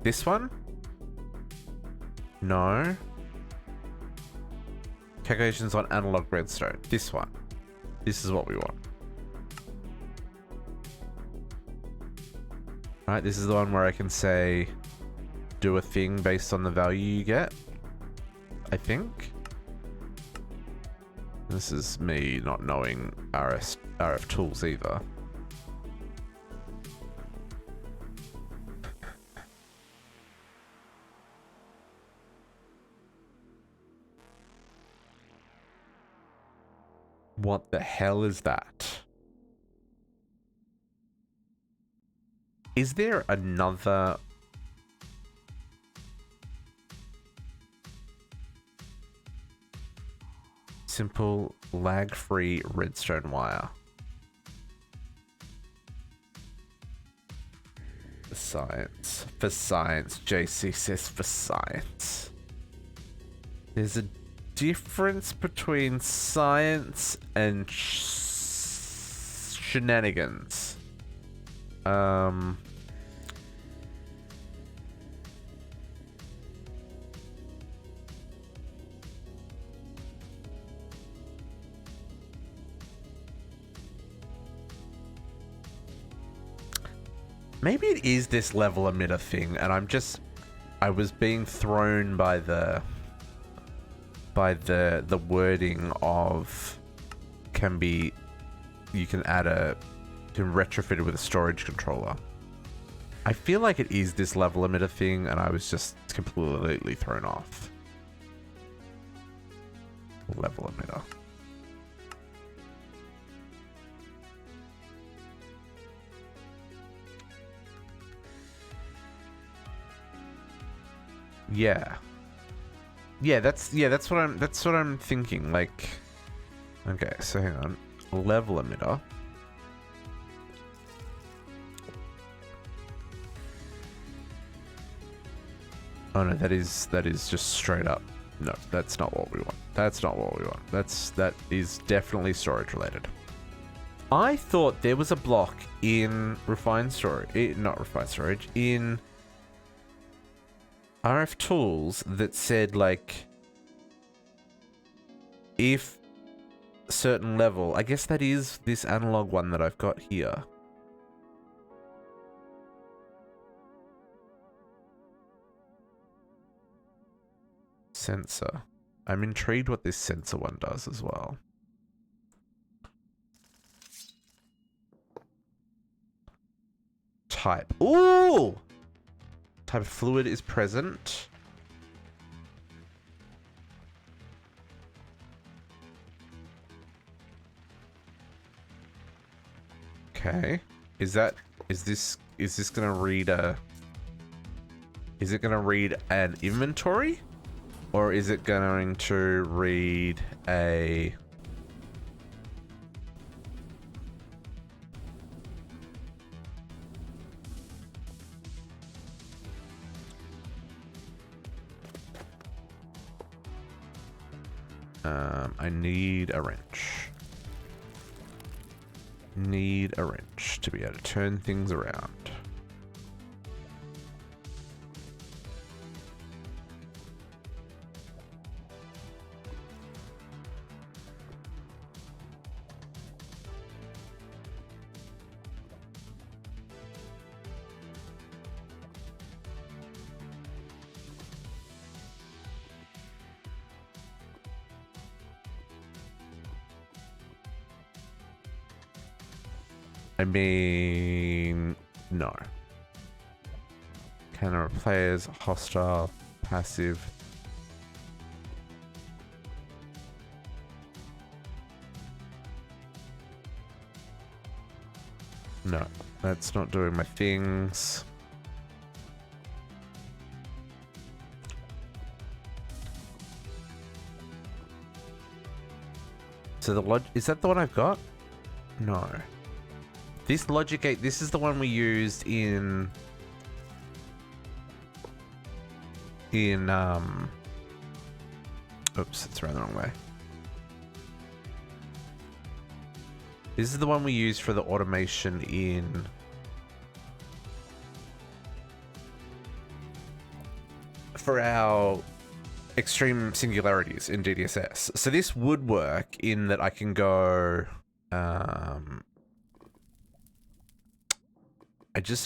This one? No. Calculations on analog redstone. This one. This is what we want. Right, this is the one where I can say, do a thing based on the value you get. I think. This is me not knowing RF tools either. What the hell is that? Is there another... simple lag-free redstone wire? For science. For science. JC says for science. There's a difference between science and shenanigans. Maybe it is this level emitter thing, and I was being thrown by the wording of you can retrofit it with a storage controller. I feel like it is this level emitter thing, and I was just completely thrown off. Level emitter. Yeah. Yeah, that's what I'm thinking. Like, okay, so hang on. Level emitter. Oh no, that is just straight up. No, that's not what we want. That is definitely storage related. I thought there was a block in refined storage, not refined storage, in RF tools that said like, if certain level, I guess that is this analog one that I've got here. Sensor. I'm intrigued what this sensor one does as well. Type. Ooh! Type of fluid is present. Okay. Is this gonna read a... Is it gonna read an inventory? Or is it going to read a... I need a wrench. Need a wrench to be able to turn things around. I mean, no. Camera players, hostile, passive. No, that's not doing my things. So the is that the one I've got? No. This logic gate, this is the one we used in oops, it's around the wrong way. This is the one we used for the automation in for our extreme singularities in DDSS. So this would work in that I can go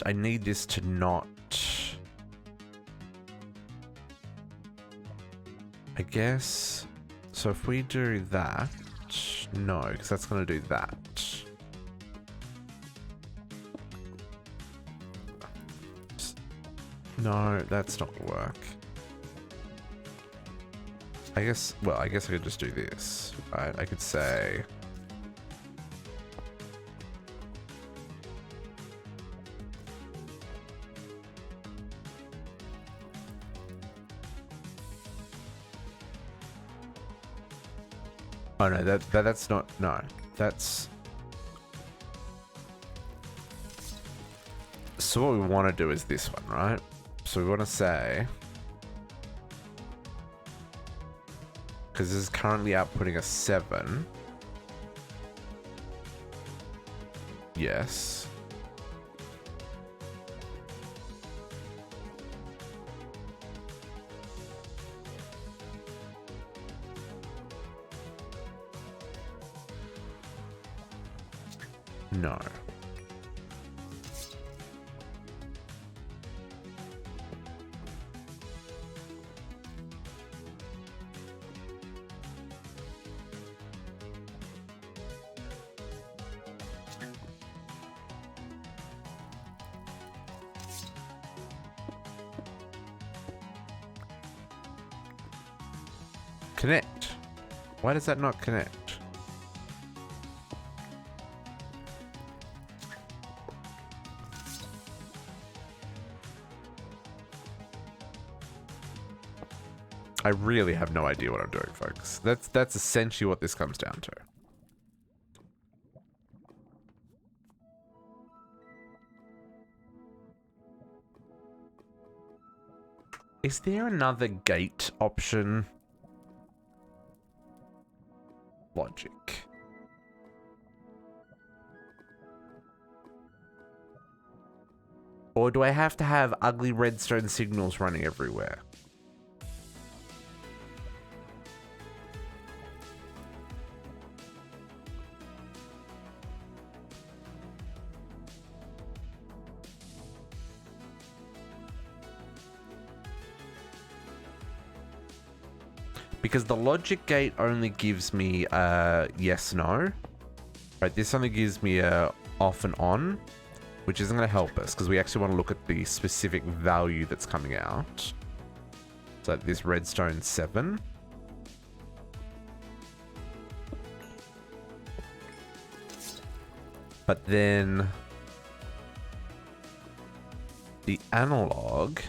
I need this to not... I guess... So if we do that... No, because that's going to do that. No, that's not going to work. I guess... Well, I guess I could just do this. Right? I could say... Oh no, that's not, no, that's... So what we want to do is this one, right? So we want to say... Because this is currently outputting a 7. Yes. No. Connect. Why does that not connect? I really have no idea what I'm doing, folks. That's essentially what this comes down to. Is there another gate option? Logic. Or do I have to have ugly redstone signals running everywhere? Because the logic gate only gives me a yes, no. Right, this only gives me a off and on, which isn't going to help us because we actually want to look at the specific value that's coming out. So this redstone 7. But then the analog,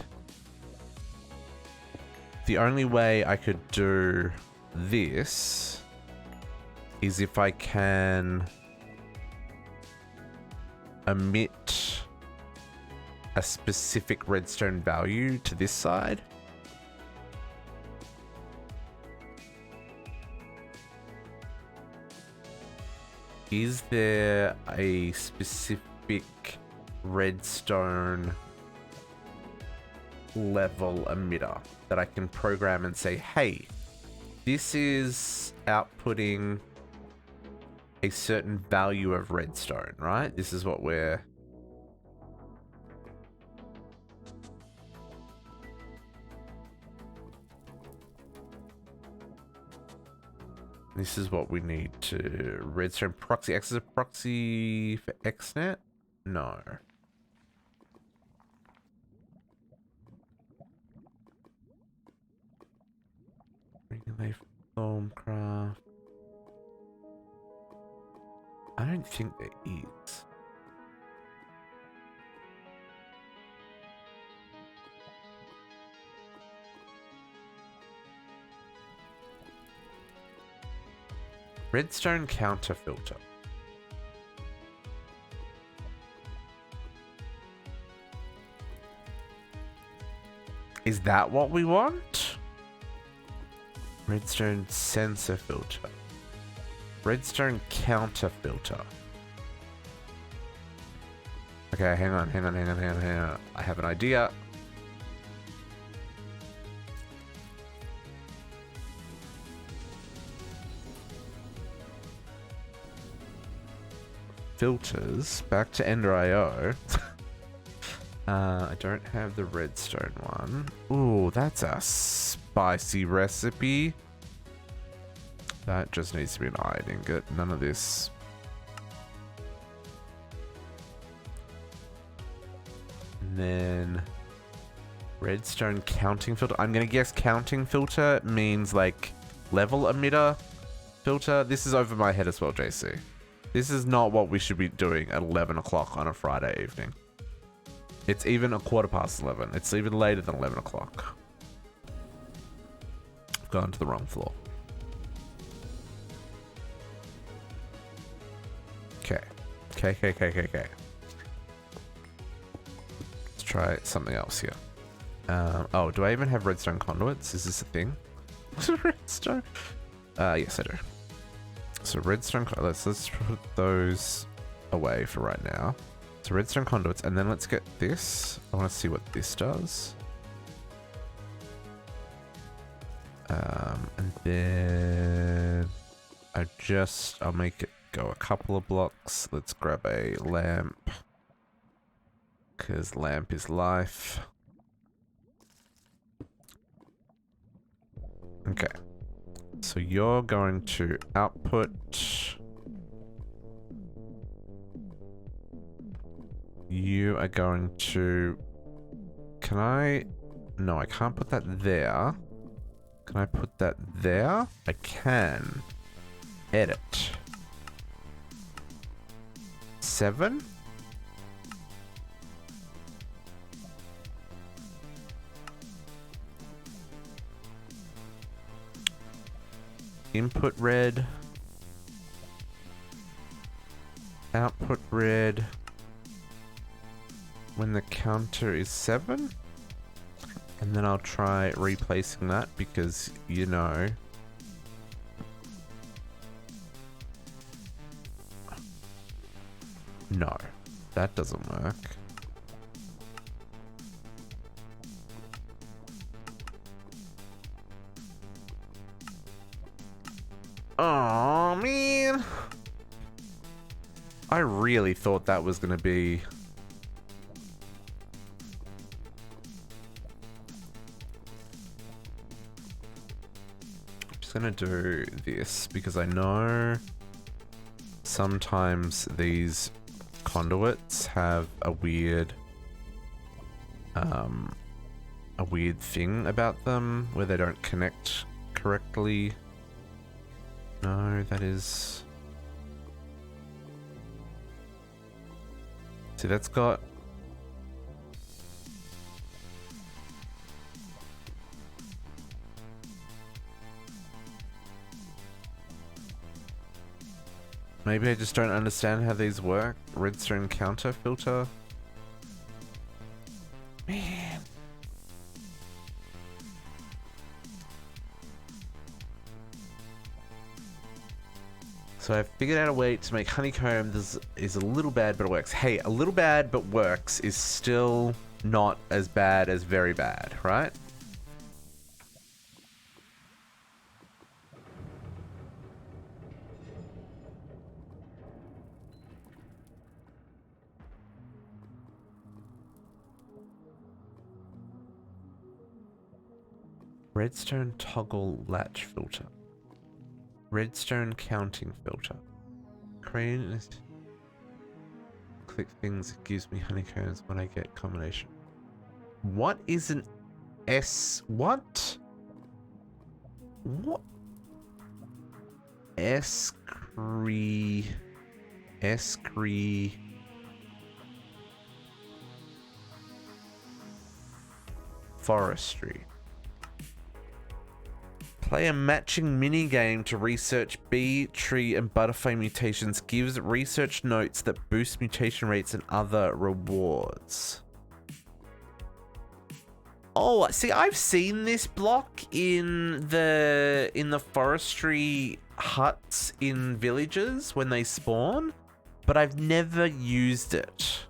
the only way I could do this is if I can emit a specific redstone value to this side. Is there a specific redstone level emitter that I can program and say, hey, this is outputting a certain value of redstone, right? This is what we're... This is what we need to... Redstone proxy. X is a proxy for XNet? No. Relay Filmcraft. I don't think there is. Redstone counter filter. Is that what we want? Redstone sensor filter. Redstone counter filter. Okay, hang on. I have an idea. Filters, back to Ender.io. I don't have the redstone one. Ooh, that's a spicy recipe. That just needs to be an iron ingot. None of this. And then redstone counting filter. I'm gonna guess counting filter means like level emitter filter. This is over my head as well, JC. This is not what we should be doing at 11 o'clock on a Friday evening. It's even a 11:15. It's even later than 11 o'clock. I've gone to the wrong floor. Okay. Okay. Let's try something else here. Oh, do I even have redstone conduits? Is this a thing? Redstone? Yes, I do. So redstone, let's put those away for right now. So redstone conduits, and then let's get this. I want to see what this does. And then I'll make it go a couple of blocks. Let's grab a lamp, because lamp is life. Okay. So you're going to output. You are going to... Can I... No, I can't put that there. Can I put that there? I can. Edit. 7? Input red. Output red. When the counter is 7. And then I'll try replacing that because, you know... No, that doesn't work. Oh, man. I really thought that was going to be... I'm just going to do this because I know sometimes these conduits have a weird thing about them where they don't connect correctly. No, that is... See, that's got... Maybe I just don't understand how these work. Redstone counter filter. Man. So I've figured out a way to make honeycomb. This is a little bad, but it works. Hey, a little bad, but works is still not as bad as very bad, right? Redstone toggle latch filter. Redstone counting filter. Crane is... Click things, it gives me honeycombs when I get combination. What is an S... What? What? Escree... Forestry. Play a matching mini-game to research bee, tree, and butterfly mutations. Gives research notes that boost mutation rates and other rewards. Oh, see, I've seen this block in the forestry huts in villages when they spawn, but I've never used it.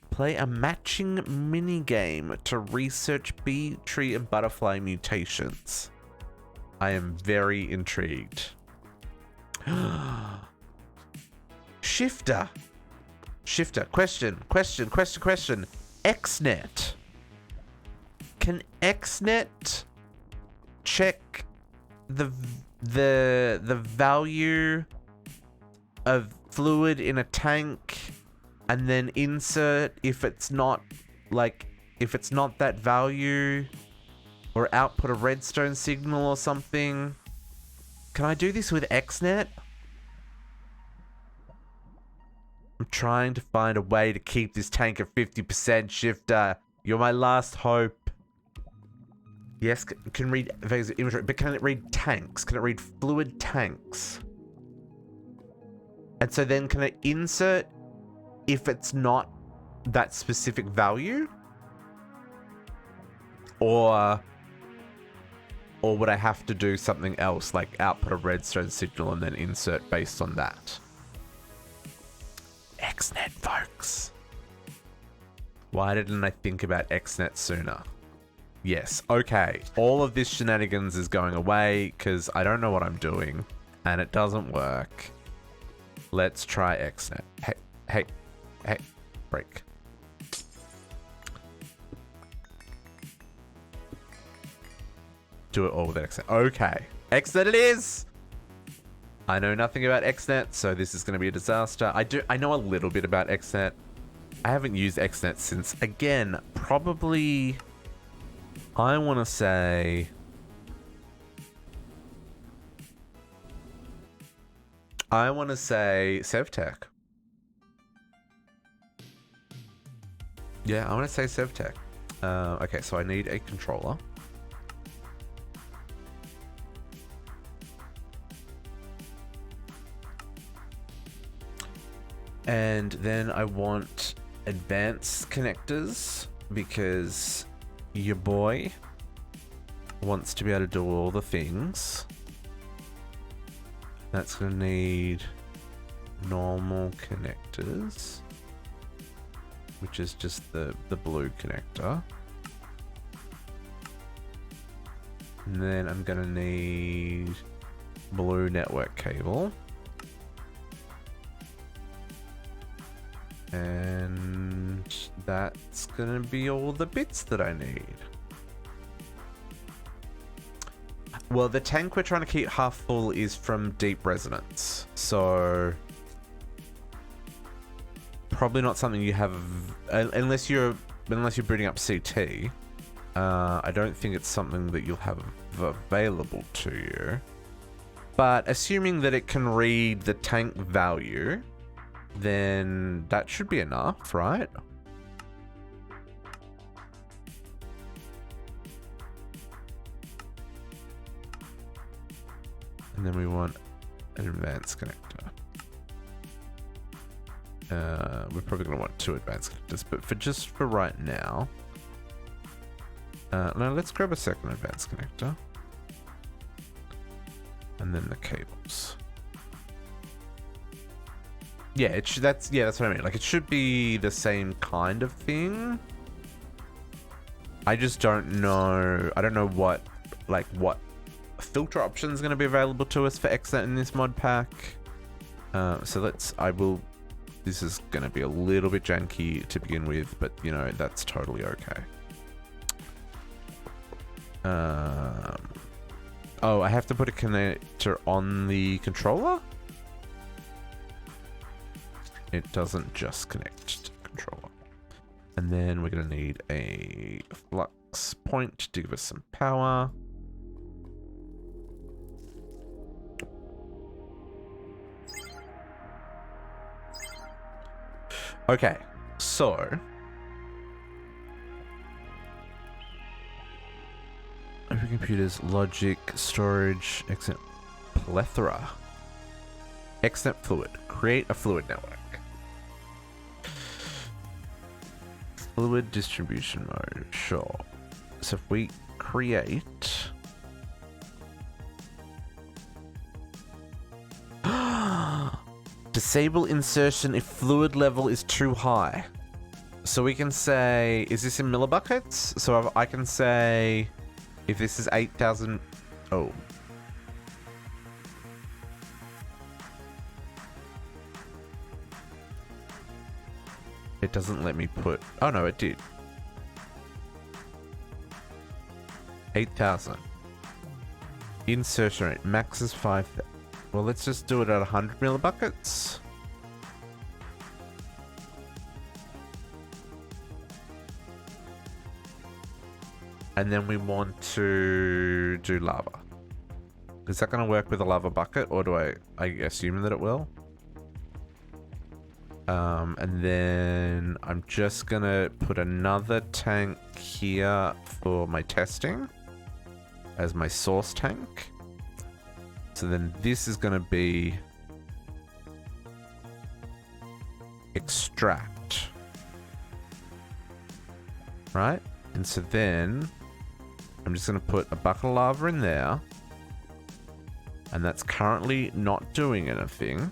Play a matching minigame to research bee, tree, and butterfly mutations. I am very intrigued. Shifter. Question. XNet. Can XNet check the value of fluid in a tank and then insert if it's not that value, or output a redstone signal or something? Can I do this with XNet? I'm trying to find a way to keep this tank at 50%, Shifter. You're my last hope. Yes, can read inventory, but can it read tanks? Can it read fluid tanks? And so then can it insert if it's not that specific value? Or would I have to do something else, like output a redstone signal and then insert based on that? XNet, folks. Why didn't I think about XNet sooner? Yes, okay. All of this shenanigans is going away because I don't know what I'm doing and it doesn't work. Let's try XNet. Hey, break. Do it all with XNet. Okay, XNet it is! I know nothing about XNet, so this is going to be a disaster. I know a little bit about XNet. I haven't used XNet since, again, probably, I want to say... SevTech. Yeah, I want to say SevTech. Okay, so I need a controller. And then I want advanced connectors because your boy wants to be able to do all the things. That's going to need normal connectors, which is just the blue connector. And then I'm gonna need blue network cable. And that's gonna be all the bits that I need. Well, the tank we're trying to keep half full is from deep resonance. So probably not something you have unless you're bringing up CT. I don't think it's something that you'll have available to you. But assuming that it can read the tank value, then that should be enough, right? And then we want an advanced connector. We're probably going to want 2 advanced connectors, but for right now, no, let's grab a second advanced connector. And then the cables. Yeah, that's what I mean. Like, it should be the same kind of thing. I just don't know. I don't know what filter option is going to be available to us for XNet in this mod pack. This is going to be a little bit janky to begin with, but you know, that's totally okay. Oh, I have to put a connector on the controller? It doesn't just connect to the controller. And then we're going to need a flux point to give us some power. Okay, so open computers, logic, storage, XNet plethora. XNet fluid. Create a fluid network. Fluid distribution mode. Sure. So if we create... Disable insertion if fluid level is too high. So we can say... Is this in millibuckets? So I can say... If this is 8,000... Oh. It doesn't let me put... Oh, no, it did. 8,000. Insertion rate. Max is 5,000. Well, let's just do it at 100 millibuckets. And then we want to do lava. Is that going to work with a lava bucket, or do I assume that it will? And then I'm just going to put another tank here for my testing as my source tank. So then this is going to be extract. Right? And so then I'm just going to put a bucket of lava in there. And that's currently not doing anything.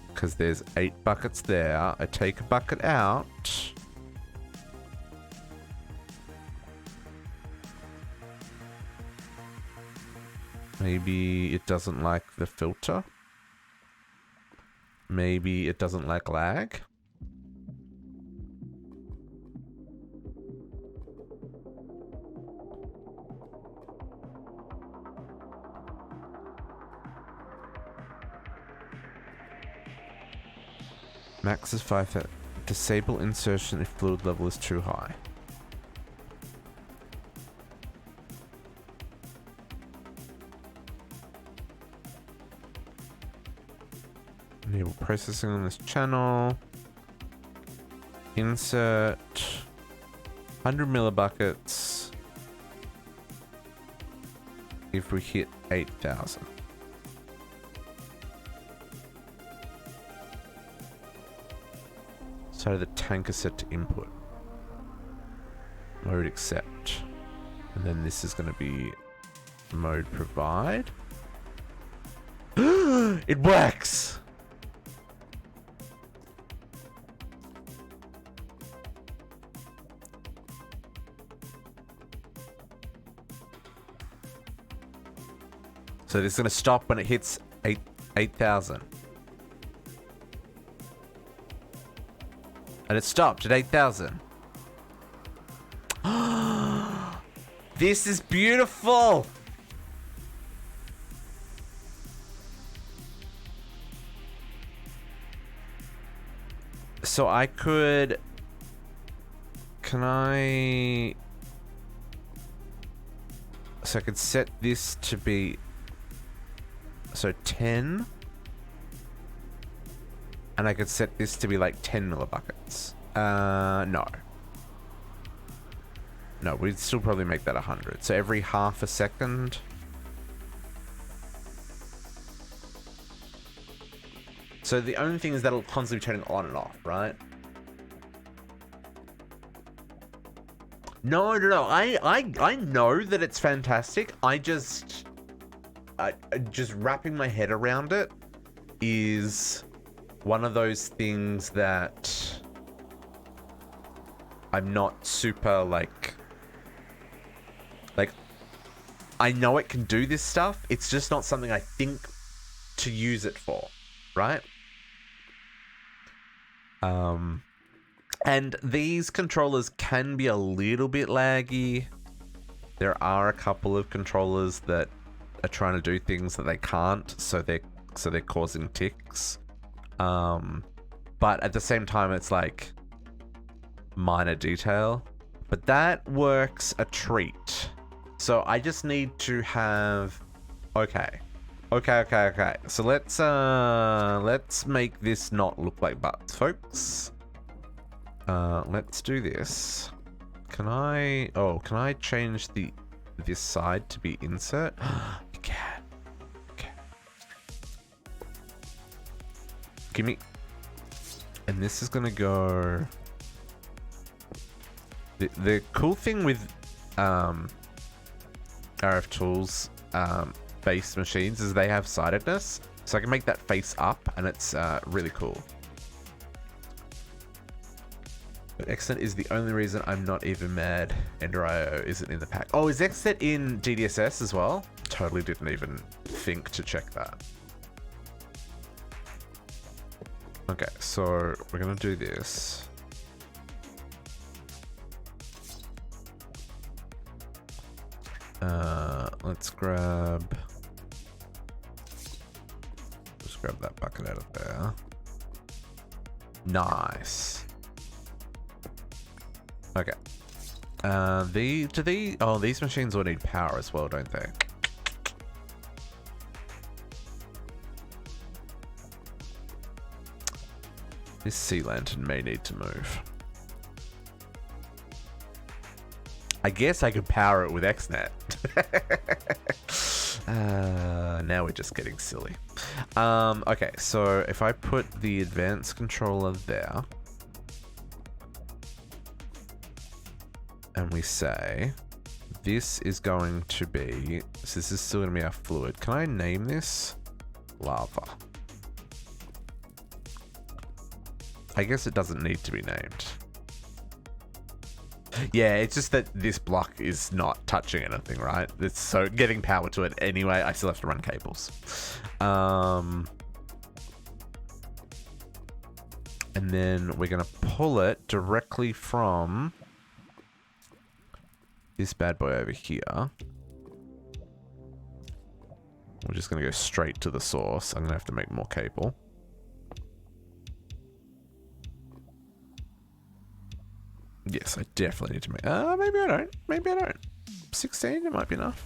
Because there's 8 buckets there. I take a bucket out. Maybe it doesn't like the filter. Maybe it doesn't like lag. Max is 5,000. Disable insertion if fluid level is too high. Enable processing on this channel. Insert 100 millibuckets if we hit 8,000. So the tank is set to input. Mode accept. And then this is going to be mode provide. It works! So this is gonna stop when it hits 8,000. And it stopped at 8,000. This is beautiful. So I could... Can I... So I could set this to be... So 10. And I could set this to be like 10 millibuckets. No. No, we'd still probably make that 100. So every half a second. So the only thing is that'll constantly be turning on and off, right? No. I know that it's fantastic. I just wrapping my head around it is one of those things that I'm not super like I know it can do this stuff. It's just not something I think to use it for, right? And these controllers can be a little bit laggy. There are a couple of controllers that are trying to do things that they can't, so they're causing ticks. But at the same time, it's like minor detail. But that works a treat. So I just need to have... Okay. So let's make this not look like butts, folks. Let's do this. Can I change this side to be insert? You can. Okay. Give me... And this is gonna go... The cool thing with RF Tools face machines is they have sidedness, so I can make that face up, and it's really cool. But Xset is the only reason I'm not even mad Ender.io isn't in the pack. Oh, is Xset in GDSS as well? Totally didn't even think to check that. Okay, so we're gonna do this. Let's just grab that bucket out of there. Nice. Okay. These machines all need power as well, don't they? This sea lantern may need to move. I guess I could power it with XNet. Now we're just getting silly. Okay, so if I put the advanced controller there, and we say this is going to be, so this is still going to be our fluid. Can I name this lava? I guess it doesn't need to be named. Yeah, it's just that this block is not touching anything, right? So getting power to it anyway, I still have to run cables. And then we're going to pull it directly from this bad boy over here. We're just going to go straight to the source. I'm going to have to make more cable. Yes, I definitely need to make... maybe I don't. Maybe I don't. 16, it might be enough.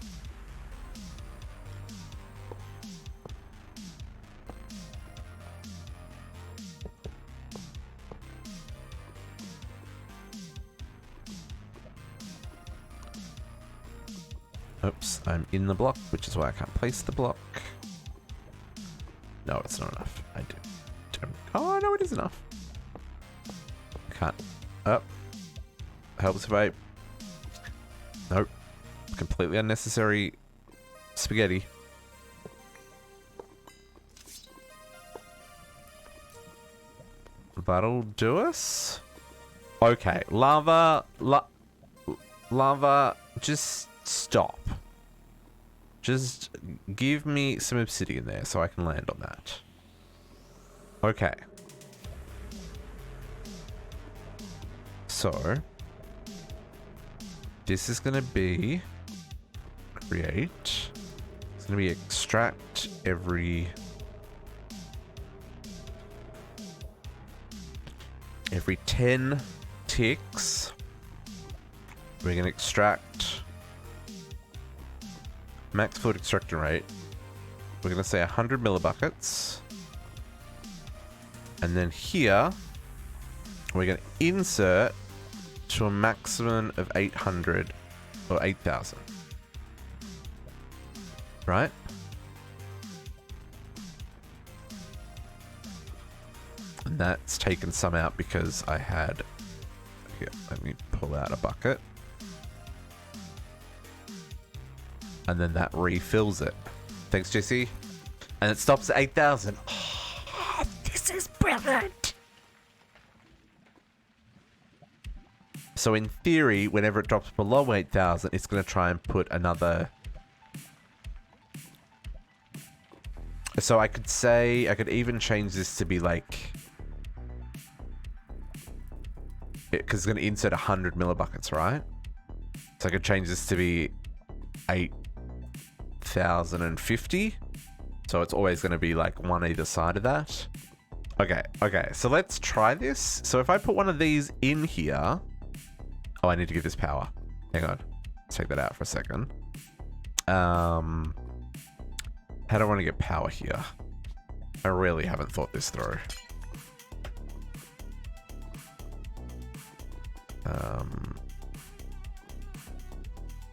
Oops, I'm in the block, which is why I can't place the block. No, it's not enough. I do. Oh, no, it is enough. Can't. Up. Helps if I... Nope. Completely unnecessary spaghetti. That'll do us? Okay. Lava, just stop. Just give me some obsidian there so I can land on that. Okay. So, this is going to be create. It's going to be extract every 10 ticks. We're going to extract max food extraction rate. We're going to say 100 millibuckets. And then here, we're going to insert to a maximum of 800 or 8,000. Right? And that's taken some out because I had... Here, let me pull out a bucket. And then that refills it. Thanks, Jesse. And it stops at 8,000. Oh, this is brilliant! So in theory, whenever it drops below 8,000, it's going to try and put another... So I could say, I could even change this to be like... Because it's going to insert 100 millibuckets, right? So I could change this to be 8,050. So it's always going to be like one either side of that. Okay, so let's try this. So if I put one of these in here... Oh, I need to give this power. Hang on. Let's take that out for a second. How do I want to get power here? I really haven't thought this through.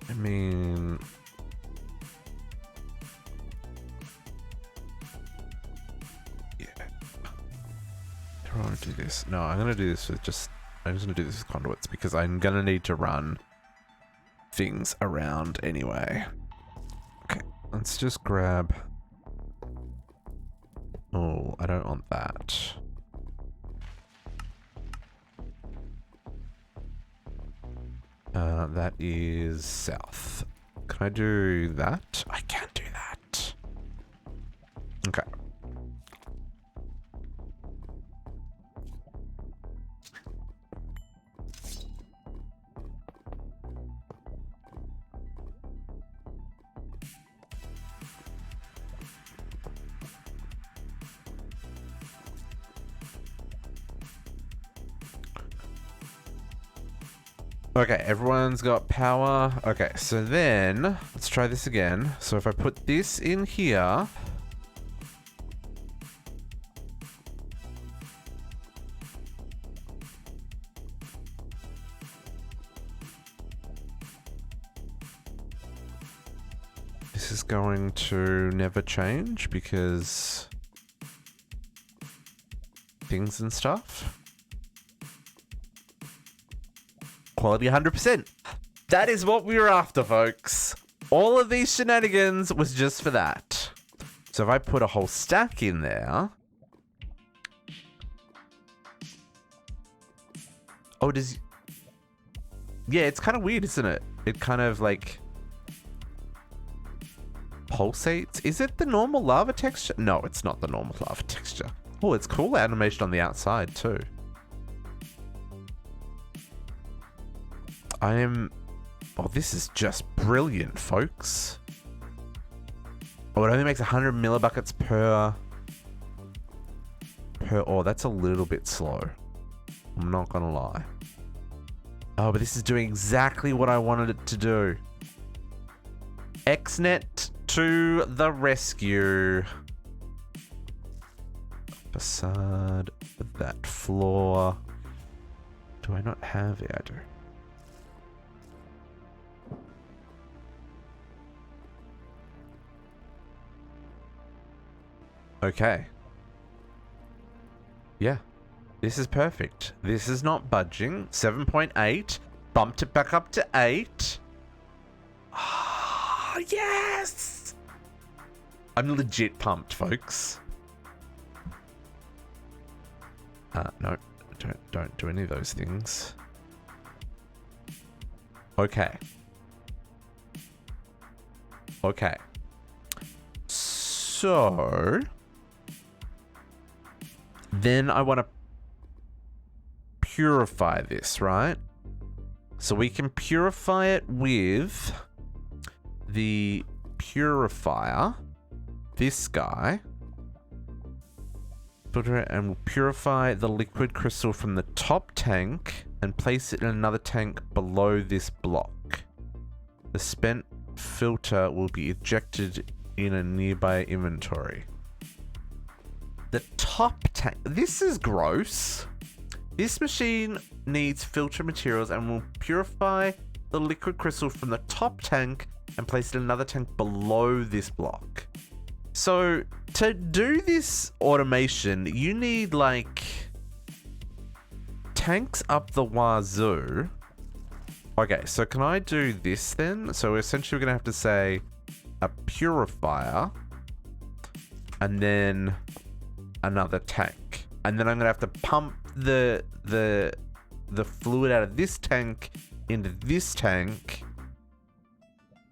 I mean... Yeah. Do I want to do this? No, I'm going to do this with just... I'm just going to do this with conduits because I'm going to need to run things around anyway. Okay, let's just grab... Oh, I don't want that. That is south. Can I do that? I can't do that. Okay. Okay, everyone's got power. Okay, so then let's try this again. So if I put this in here, this is going to never change because things and stuff. Quality 100%. That is what we were after, folks. All of these shenanigans was just for that. So if I put a whole stack in there... Oh, does... Yeah, it's kind of weird, isn't it? It kind of, like... pulsates. Is it the normal lava texture? No, it's not the normal lava texture. Oh, it's cool animation on the outside, too. Oh, this is just brilliant, folks. Oh, it only makes 100 millibuckets per... Oh, that's a little bit slow. I'm not gonna lie. Oh, but this is doing exactly what I wanted it to do. XNet to the rescue. Facade. That floor. Do I not have it? I do. Okay. Yeah. This is perfect. This is not budging. 7.8. Bumped it back up to 8. Ah, oh, yes! I'm legit pumped, folks. No. Don't do any of those things. Okay. Okay. So then I want to purify this, right? So we can purify it with the purifier, this guy. Filter it and we'll purify the liquid crystal from the top tank and place it in another tank below this block. The spent filter will be ejected in a nearby inventory. The top tank. This is gross. This machine needs filter materials and will purify the liquid crystal from the top tank and place it in another tank below this block. So to do this automation, you need like tanks up the wazoo. Okay, so can I do this then? So essentially we're gonna have to say a purifier and then another tank. And then I'm gonna have to pump the fluid out of this tank into this tank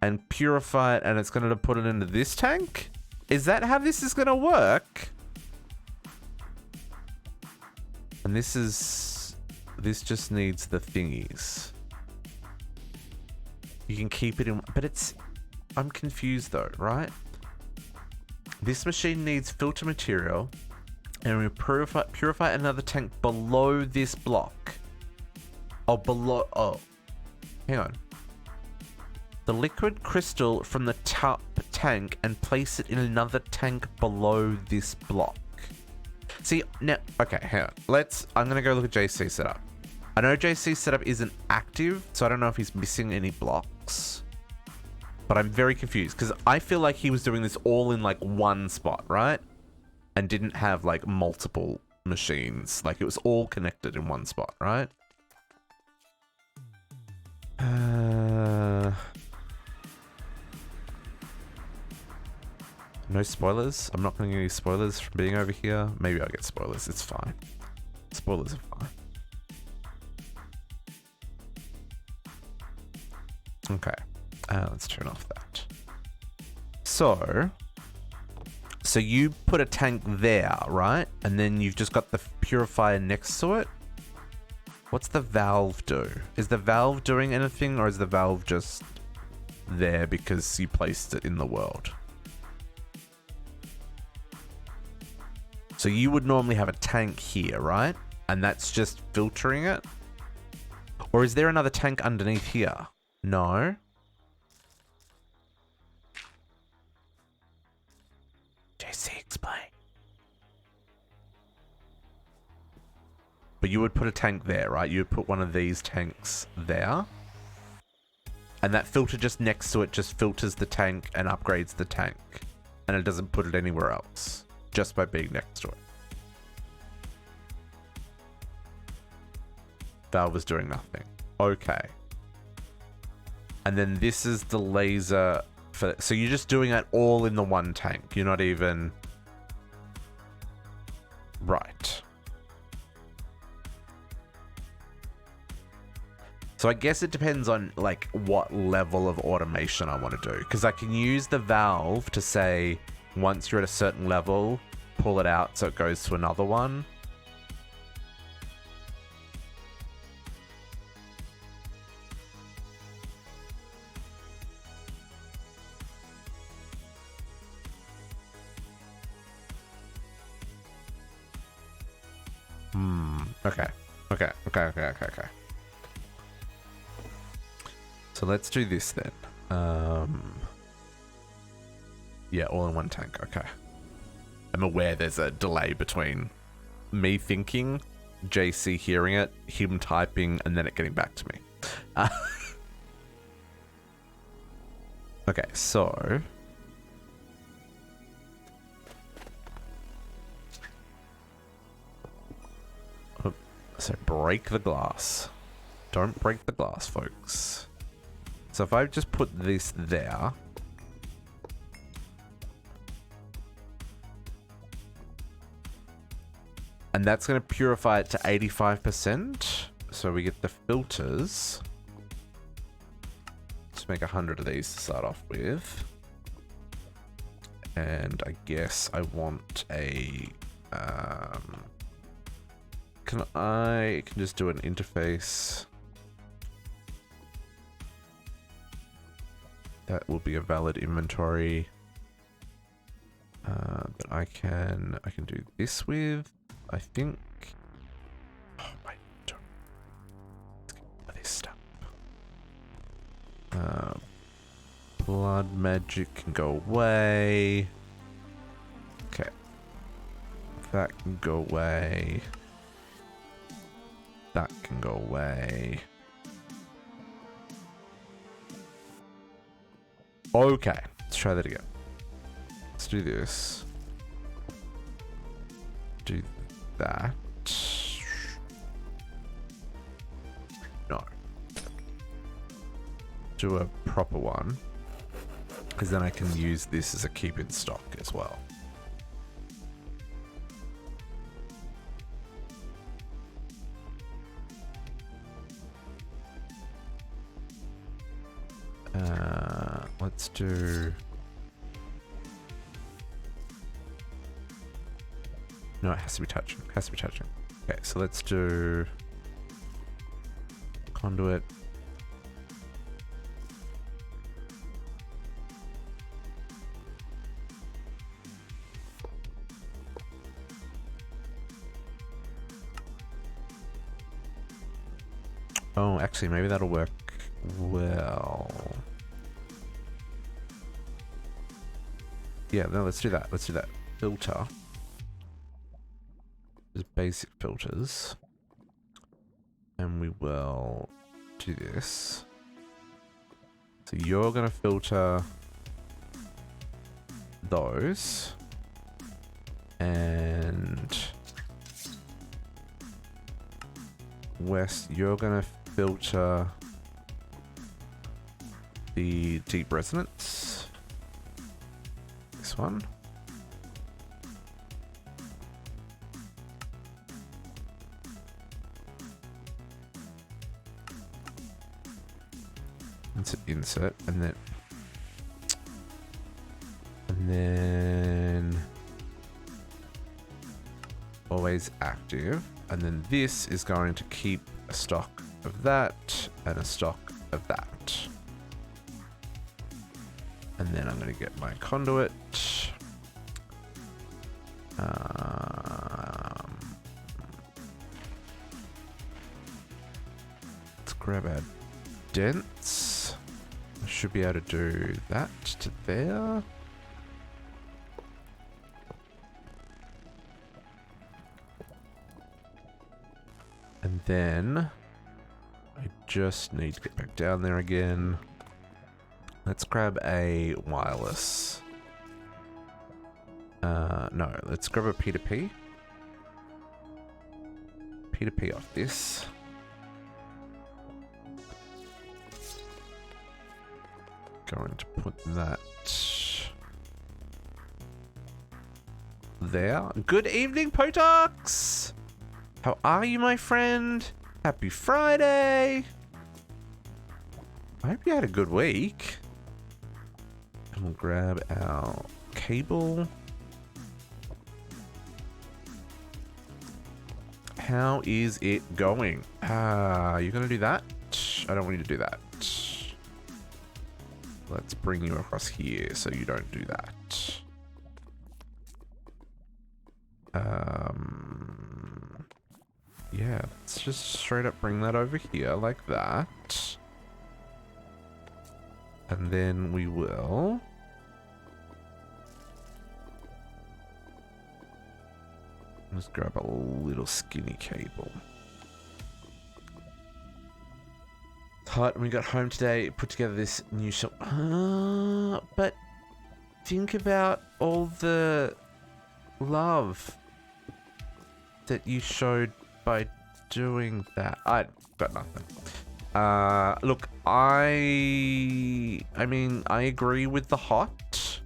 and purify it, and it's gonna put it into this tank? Is that how this is gonna work? And this just needs the thingies. You can keep it in, but it's, I'm confused though, right? This machine needs filter material and we purify another tank below this block. Hang on. The liquid crystal from the top tank and place it in another tank below this block. See, now, okay, hang on. I'm gonna go look at JC's setup. I know JC's setup isn't active, so I don't know if he's missing any blocks. But I'm very confused, because I feel like he was doing this all in like one spot, right? And didn't have like multiple machines. Like it was all connected in one spot, right? No spoilers? I'm not going to get any spoilers from being over here. Maybe I'll get spoilers. It's fine. Spoilers are fine. Okay. Let's turn off that. So you put a tank there, right? And then you've just got the purifier next to it. What's the valve do? Is the valve doing anything, or is the valve just there because you placed it in the world? So you would normally have a tank here, right? And that's just filtering it? Or is there another tank underneath here? No. JC, explain. But you would put a tank there, right? You would put one of these tanks there. And that filter just next to it just filters the tank and upgrades the tank. And it doesn't put it anywhere else. Just by being next to it. Valve is doing nothing. Okay. And then this is the laser for... So you're just doing it all in the one tank. You're not even... Right. So I guess it depends on like what level of automation I want to do. Because I can use the valve to say... Once you're at a certain level, pull it out so it goes to another one. Okay. So let's do this then. Yeah, all in one tank. Okay. I'm aware there's a delay between me thinking, JC hearing it, him typing, and then it getting back to me. Okay, so... So break the glass. Don't break the glass, folks. So if I just put this there... And that's going to purify it to 85%. So we get the filters. Let's make 100 of these to start off with. And I guess I want a, can just do an interface. That will be a valid inventory. That I can do this with, I think. Oh my, let's get all this stuff. Blood magic can go away. Okay. That can go away. That can go away. Okay, let's try that again. Let's do this. Do that. No. Do a proper one. Because then I can use this as a keep in stock as well. Let's do... No, it has to be touching. It has to be touching. Okay, so let's do... Conduit. Oh, actually, maybe that'll work well. Yeah, no, let's do that. Let's do that. Filter. Just basic filters. And we will do this. So you're going to filter those. And West, you're going to filter the deep resonance. This one. Insert, and then always active, and then this is going to keep a stock of that and a stock of that. And then I'm going to get my conduit. Let's grab our dents. I should be able to do that to there. And then I just need to get back down there again. Let's grab a wireless. No, let's grab a P2P. P2P off this. Going to put that there. Good evening, Potox! How are you, my friend? Happy Friday! I hope you had a good week. And we'll grab our cable. How is it going? You're gonna do that? I don't want you to do that. Let's bring you across here so you don't do that. Yeah, let's just straight up bring that over here like that. And then we will... Let's grab a little skinny cable. Hot, when we got home today, put together this new shop. But think about all the love that you showed by doing that. I got nothing. Look, I mean, I agree with the hot,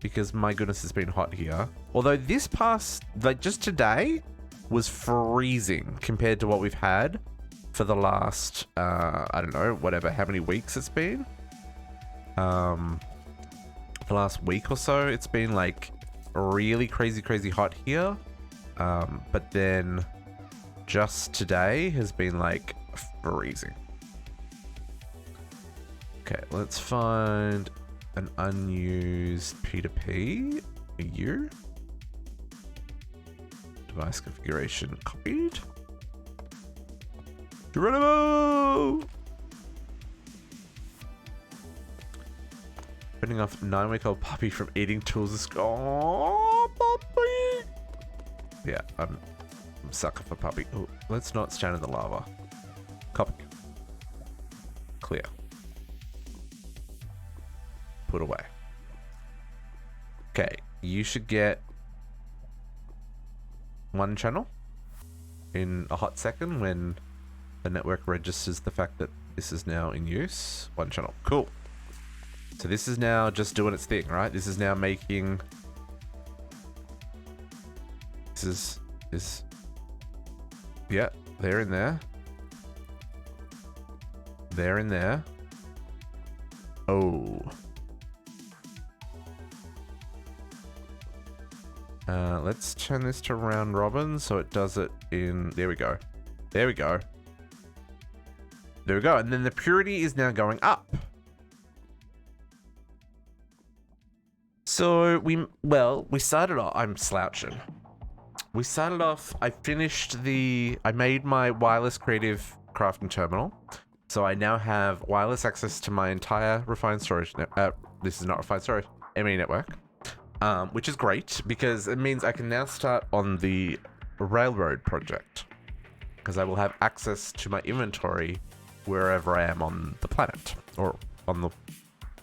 because my goodness, it's been hot here. Although this past, like just today, was freezing compared to what we've had for the last, I don't know, whatever, how many weeks it's been. For the last week or so, it's been like really crazy hot here. But then just today has been like freezing. Okay, let's find an unused P2P. You. Device configuration copied. Geronimo! Putting off 9-week-old puppy from eating tools. Oh, puppy! Yeah, I'm a sucker for puppy. Oh, let's not stand in the lava. Copy. Clear. Put away. Okay, you should get one channel in a hot second when the network registers the fact that this is now in use. One channel. Cool. So this is now just doing its thing, right? This is now making... This... Yeah, they're in there. They're in there. Oh. Let's turn this to round robin so it does it in... There we go. There we go. There we go. And then the purity is now going up. So we started off... I'm slouching. We started off... I made my wireless creative crafting terminal. So I now have wireless access to my entire refined storage... this is not refined storage. ME network. Which is great because it means I can now start on the railroad project because I will have access to my inventory wherever I am on the planet or on the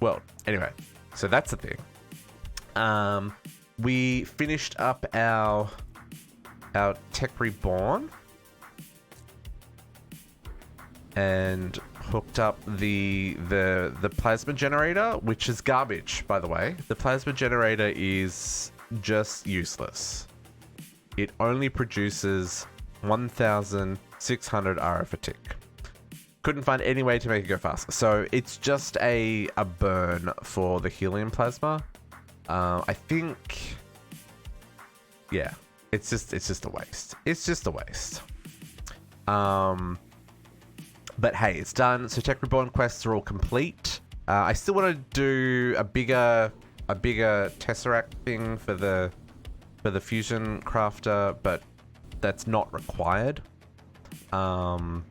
world. Anyway, so that's the thing. We finished up our Tech Reborn and hooked up the plasma generator, which is garbage, by the way. The plasma generator is just useless. It only produces 1,600 RF a tick. Couldn't find any way to make it go faster. So it's just a burn for the helium plasma. I think, yeah, it's just a waste. It's just a waste. But hey, it's done. So Tech Reborn quests are all complete. I still want to do a bigger Tesseract thing for the fusion crafter, but that's not required. And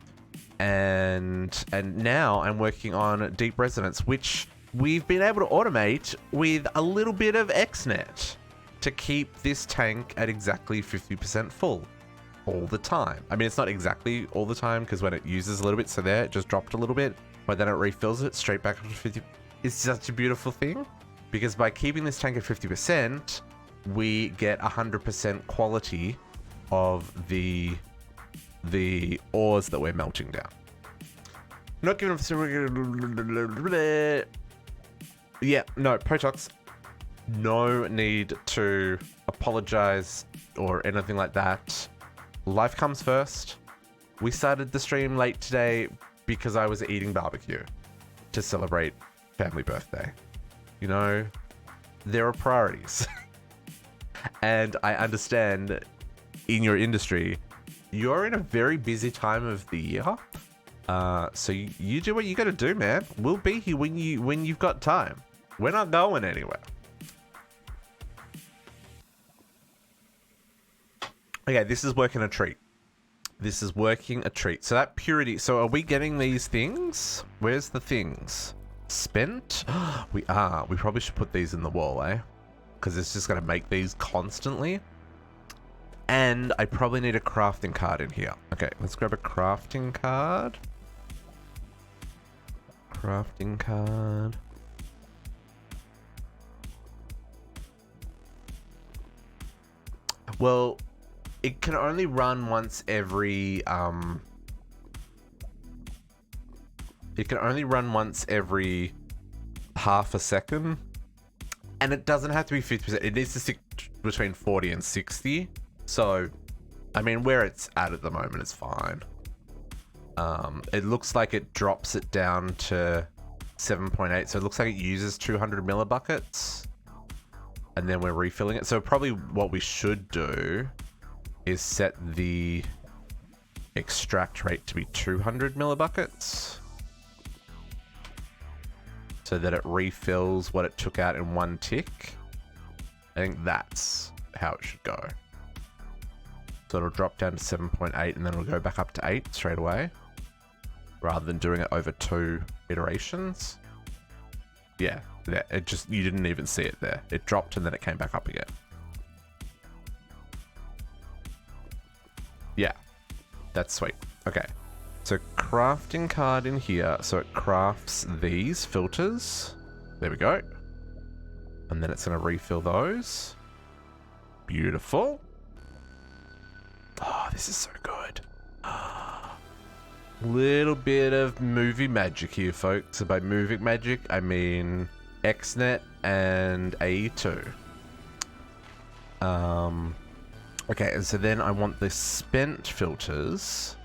now I'm working on Deep Resonance, which we've been able to automate with a little bit of XNet to keep this tank at exactly 50% full. All the time. I mean, it's not exactly all the time because when it uses a little bit, so there, it just dropped a little bit, but then it refills it straight back up to 50. It's such a beautiful thing because by keeping this tank at 50%, we get 100% quality of the ores that we're melting down. Not giving up. Yeah, no, Potox. No need to apologize or anything like that. Life comes first. We started the stream late today because I was eating barbecue to celebrate family birthday. You know, there are priorities. And I understand in your industry, you're in a very busy time of the year. So you do what you gotta do, man. We'll be here when you've got time. We're not going anywhere. Okay, this is working a treat. This is working a treat. So that purity... So are we getting these things? Where's the things? Spent? We are. We probably should put these in the wall, eh? Because it's just going to make these constantly. And I probably need a crafting card in here. Okay, let's grab a crafting card. Crafting card. Well... It can only run once every, it can only run once every half a second. And it doesn't have to be 50%. It needs to stick between 40 and 60. So, I mean, where it's at the moment is fine. It looks like it drops it down to 7.8. So it looks like it uses 200 millibuckets. and then we're refilling it. So probably what we should do is set the extract rate to be 200 millibuckets so that it refills what it took out in one tick. I think that's how it should go. So it'll drop down to 7.8 and then it'll go back up to 8 straight away rather than doing it over 2 iterations. Yeah, it just, you didn't even see it there. It dropped and then it came back up again. Yeah, that's sweet. Okay, so crafting card in here. So it crafts these filters. There we go. And then it's going to refill those. Beautiful. Oh, this is so good. Little bit of movie magic here, folks. So by movie magic, I mean XNet and AE2. Okay, and so then I want the spent filters.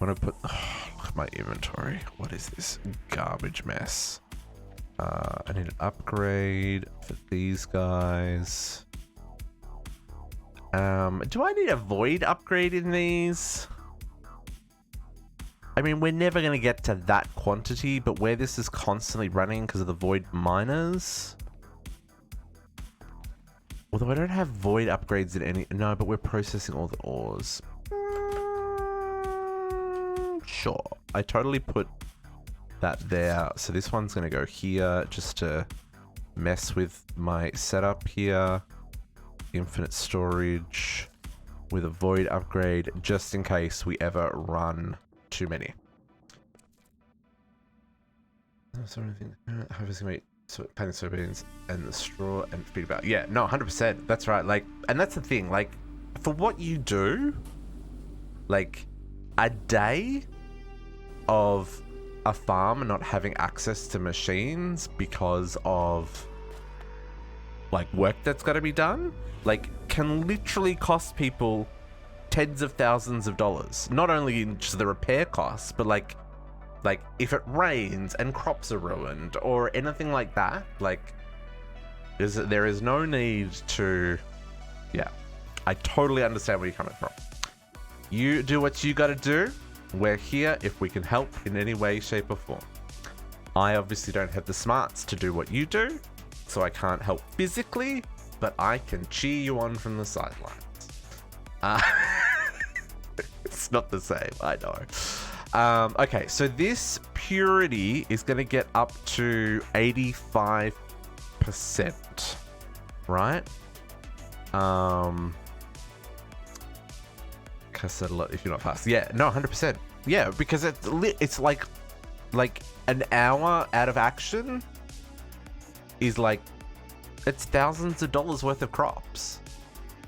I want to put... Oh, look at my inventory. What is this garbage mess? I need an upgrade for these guys. Do I need a void upgrade in these? I mean, we're never going to get to that quantity, but where this is constantly running because of the void miners. Although I don't have void upgrades in any... No, but we're processing all the ores. Sure. I totally put that there. So this one's going to go here just to mess with my setup here. Infinite storage with a void upgrade just in case we ever run too many. Harvesting meat, planting soybeans, and the straw and feed about. Yeah, no, 100%. That's right. Like, and that's the thing. Like, for what you do, like, a day of a farm not having access to machines because of like work that's got to be done, like, can literally cost people tens of thousands of dollars. Not only in just the repair costs, but like if it rains and crops are ruined or anything like that, like there is no need to... Yeah, I totally understand where you're coming from. You do what you gotta do. We're here if we can help in any way, shape or form. I obviously don't have the smarts to do what you do, so I can't help physically, but I can cheer you on from the sidelines. It's not the same, I know. Okay, so this purity is going to get up to 85%, right? I said a lot if you're not fast. Yeah, no, 100%. Yeah, because it's like an hour out of action is like, it's thousands of dollars worth of crops.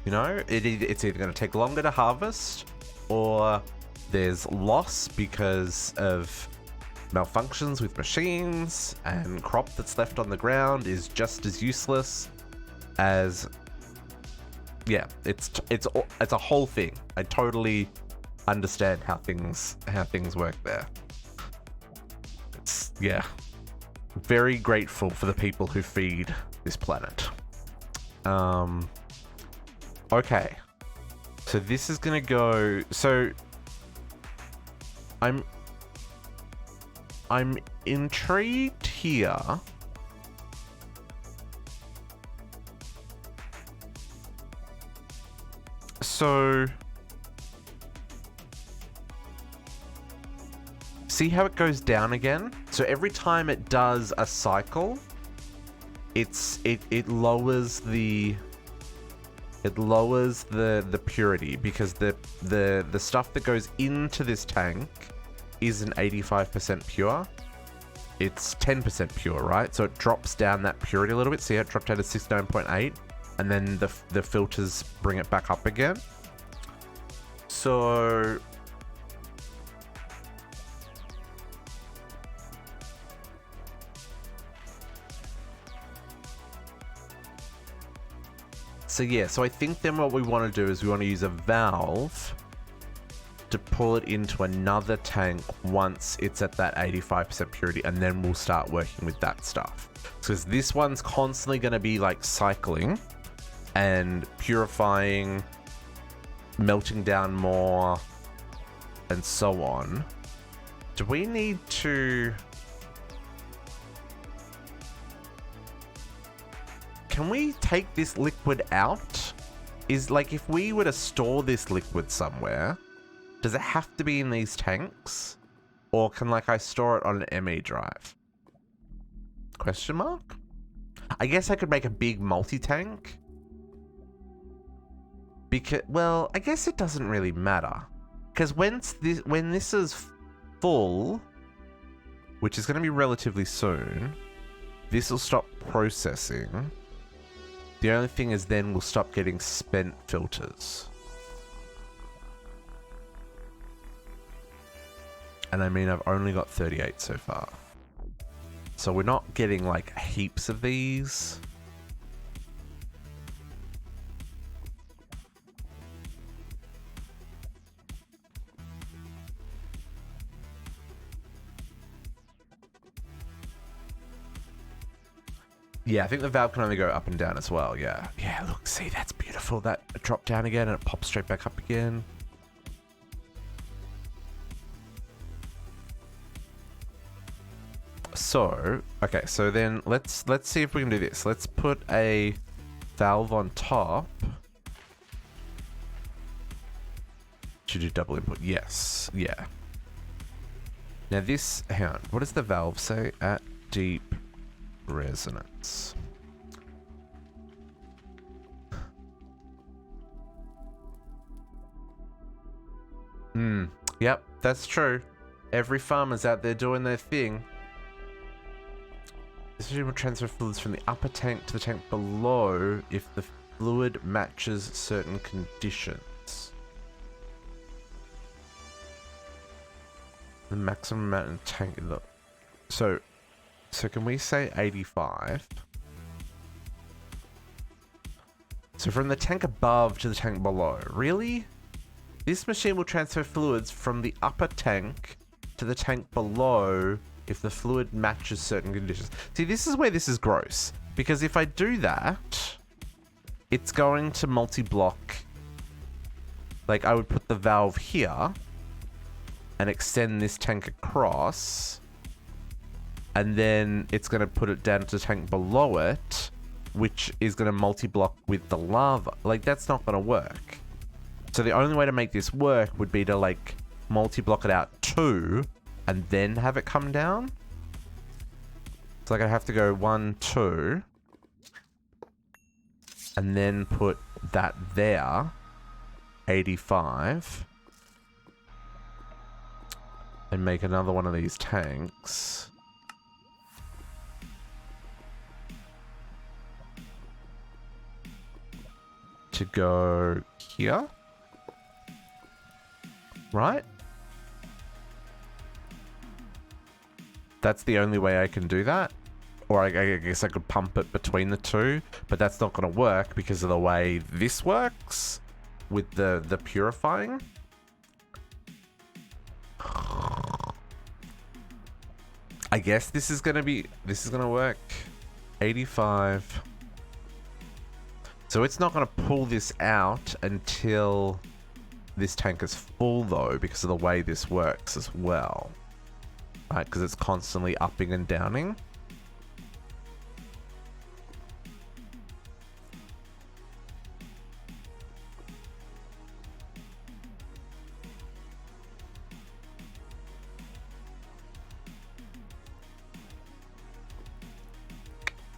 You know, it's either going to take longer to harvest, or there's loss because of malfunctions with machines, and crop that's left on the ground is just as useless as... Yeah, it's a whole thing. I totally understand how things work there. It's, yeah, very grateful for the people who feed this planet. Okay, so this is gonna go. So I'm intrigued here. So see how it goes down again? So every time it does a cycle, it lowers the purity, because the stuff that goes into this tank isn't 85% pure. It's 10% pure, right? So it drops down that purity a little bit. See how it dropped down to 69.8, and then the filters bring it back up again. So yeah, so I think then what we want to do is we want to use a valve to pull it into another tank once it's at that 85% purity, and then we'll start working with that stuff. Because this one's constantly going to be like cycling and purifying, melting down more, and so on. Do we need to... Can we take this liquid out? Is like, if we were to store this liquid somewhere, does it have to be in these tanks? Or can like I store it on an ME drive? Question mark? I guess I could make a big multi-tank. Because, well, I guess it doesn't really matter. Because when this is full, which is going to be relatively soon, this will stop processing. The only thing is then we'll stop getting spent filters. And I mean, I've only got 38 so far. So we're not getting like heaps of these. Yeah, I think the valve can only go up and down as well, yeah. Yeah, look, see, that's beautiful. That dropped down again and it pops straight back up again. So, okay, so then let's see if we can do this. Let's put a valve on top. Should do double input. Yes, yeah. Now this, hang on, what does the valve say? At deep resonance. Yep, that's true. Every farmer's out there doing their thing. This machine will transfer fluids from the upper tank to the tank below if the fluid matches certain conditions. The maximum amount in tank in the... So can we say 85? So from the tank above to the tank below. Really? This machine will transfer fluids from the upper tank to the tank below if the fluid matches certain conditions. See, this is where this is gross. Because if I do that, it's going to multi-block. Like, I would put the valve here and extend this tank across. And then it's going to put it down to the tank below it, which is going to multi-block with the lava. Like, that's not going to work. So the only way to make this work would be to, like, multi-block it out 2 and then have it come down. So, like, I have to go 1, 2 and then put that there, 85, and make another one of these tanks. To go here. Right? That's the only way I can do that. Or I guess I could pump it between the two, but that's not going to work because of the way this works with the purifying. I guess this is going to work. 85. So it's not going to pull this out until this tank is full, though, because of the way this works as well. Right, because it's constantly upping and downing.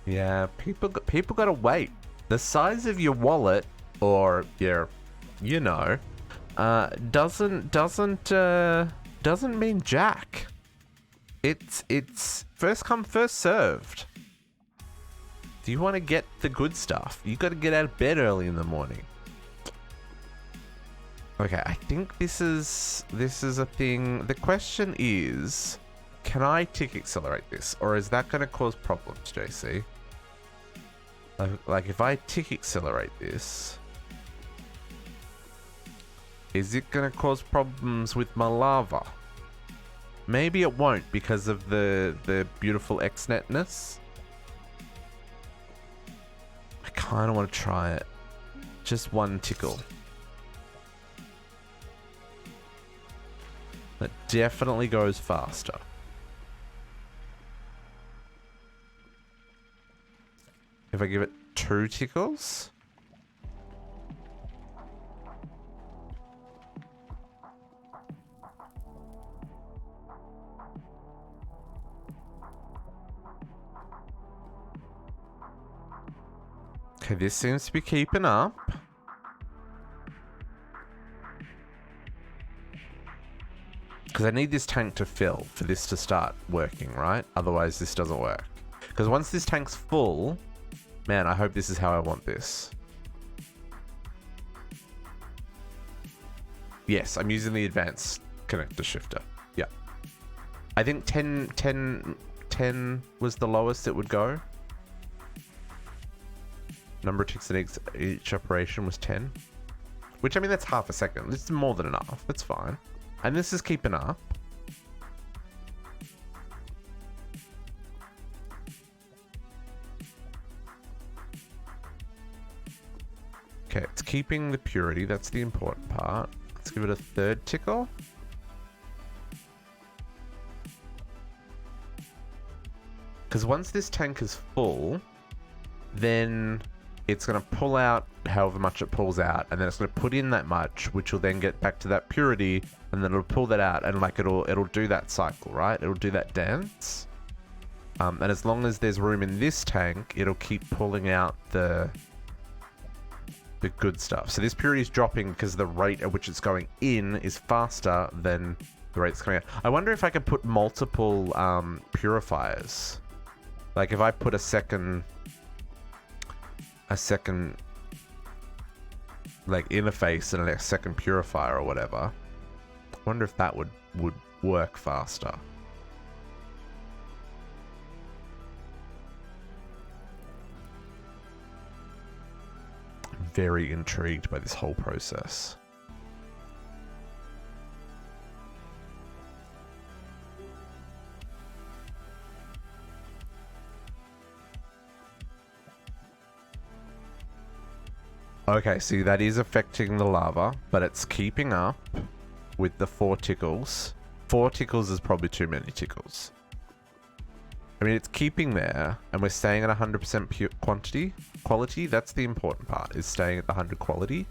Yeah, people gotta wait. The size of your wallet, or your, you know, doesn't mean jack. It's first come, first served. Do you want to get the good stuff? You got to get out of bed early in the morning. Okay, I think this is a thing. The question is, can I tick accelerate this, or is that going to cause problems, JC? Like if I tick accelerate this, Is it going to cause problems with my lava? Maybe it won't because of the beautiful XNetness. I kind of want to try it. Just one tickle. That definitely goes faster. If I give it 2 tickles. Okay, this seems to be keeping up. Because I need this tank to fill for this to start working, right? Otherwise, this doesn't work. Because once this tank's full, man, I hope this is how I want this. Yes, I'm using the advanced connector shifter. Yeah. I think 10 was the lowest it would go. Number of ticks in each operation was 10. Which, I mean, that's half a second. This is more than enough. That's fine. And this is keeping up. Okay, it's keeping the purity. That's the important part. Let's give it a 3rd tickle. Because once this tank is full, then it's going to pull out however much it pulls out, and then it's going to put in that much, which will then get back to that purity, and then it'll pull that out, and like it'll do that cycle, right? It'll do that dance. And as long as there's room in this tank, it'll keep pulling out the good stuff. So this purity is dropping because the rate at which it's going in is faster than the rate it's coming out. I wonder if I could put multiple purifiers. Like if I put a second like interface and a second purifier or whatever. I wonder if that would work faster. I'm very intrigued by this whole process. Okay, see, that is affecting the lava, but it's keeping up with the 4 tickles. 4 tickles is probably too many tickles. I mean, it's keeping there, and we're staying at 100% pure quality. That's the important part, is staying at the 100 quality.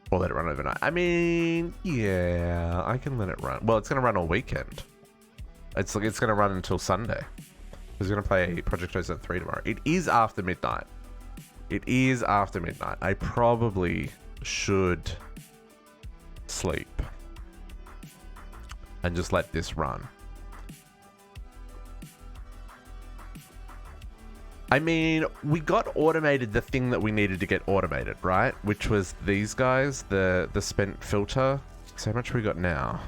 Or let it run overnight. I mean, yeah, I can let it run. Well, it's going to run all weekend. It's going to run until Sunday. We're going to play Project Ozone 3 tomorrow. It is after midnight. It is after midnight. I probably should sleep and just let this run. I mean, we got automated the thing that we needed to get automated, right? Which was these guys, the spent filter. So how much we got now?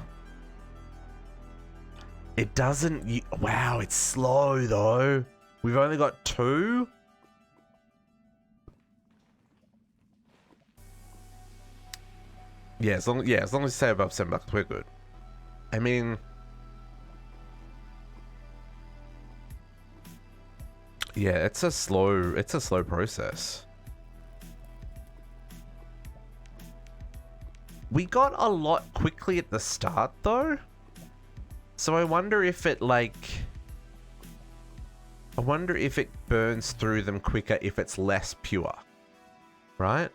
It doesn't... Wow, it's slow though. We've only got 2. Yeah, as long as you stay above $7, we're good. I mean... Yeah, it's a slow process. We got a lot quickly at the start though. So I wonder if it burns through them quicker if it's less pure. Right?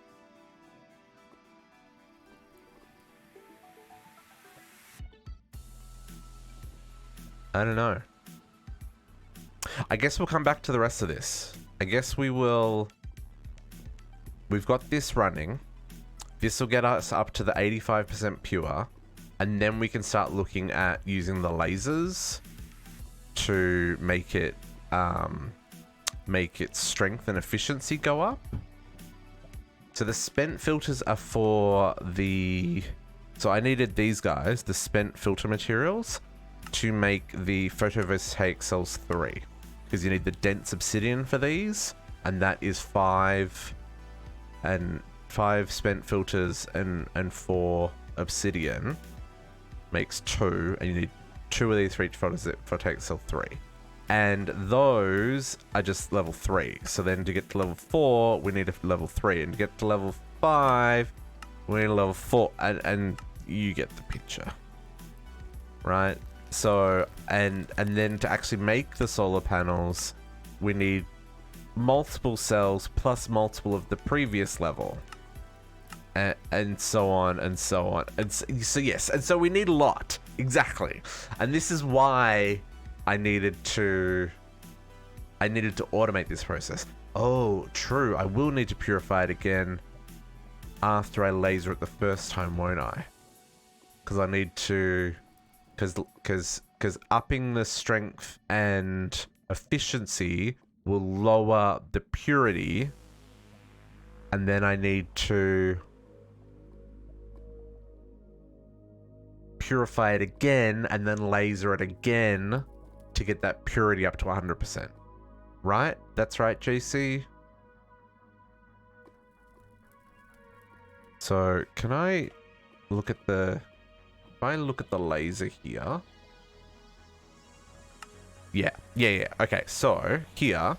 I don't know. I guess we'll come back to the rest of this. I guess we will... We've got this running. This will get us up to the 85% pure. And then we can start looking at using the lasers to make its strength and efficiency go up. So the spent filters are for the... So I needed these guys, the spent filter materials. to make the photovoltaic cells 3. Because you need the dense obsidian for these. And that is 5 spent filters and 4 obsidian. Makes 2. And you need 2 of these for each photovoltaic cell 3. And those are just level 3. So then to get to level 4, we need a level 3. And to get to level 5, we need a level 4. And you get the picture. Right? So, and then to actually make the solar panels, we need multiple cells plus multiple of the previous level. And so on and so on. And so yes, and so we need a lot. Exactly. And this is why I needed to automate this process. Oh, true. I will need to purify it again after I laser it the first time, won't I? Because I need to... Because upping the strength and efficiency will lower the purity. And then I need to purify it again and then laser it again to get that purity up to 100%. Right? That's right, JC. So, can I look at the... If I look at the laser here... Yeah. Okay, so, here...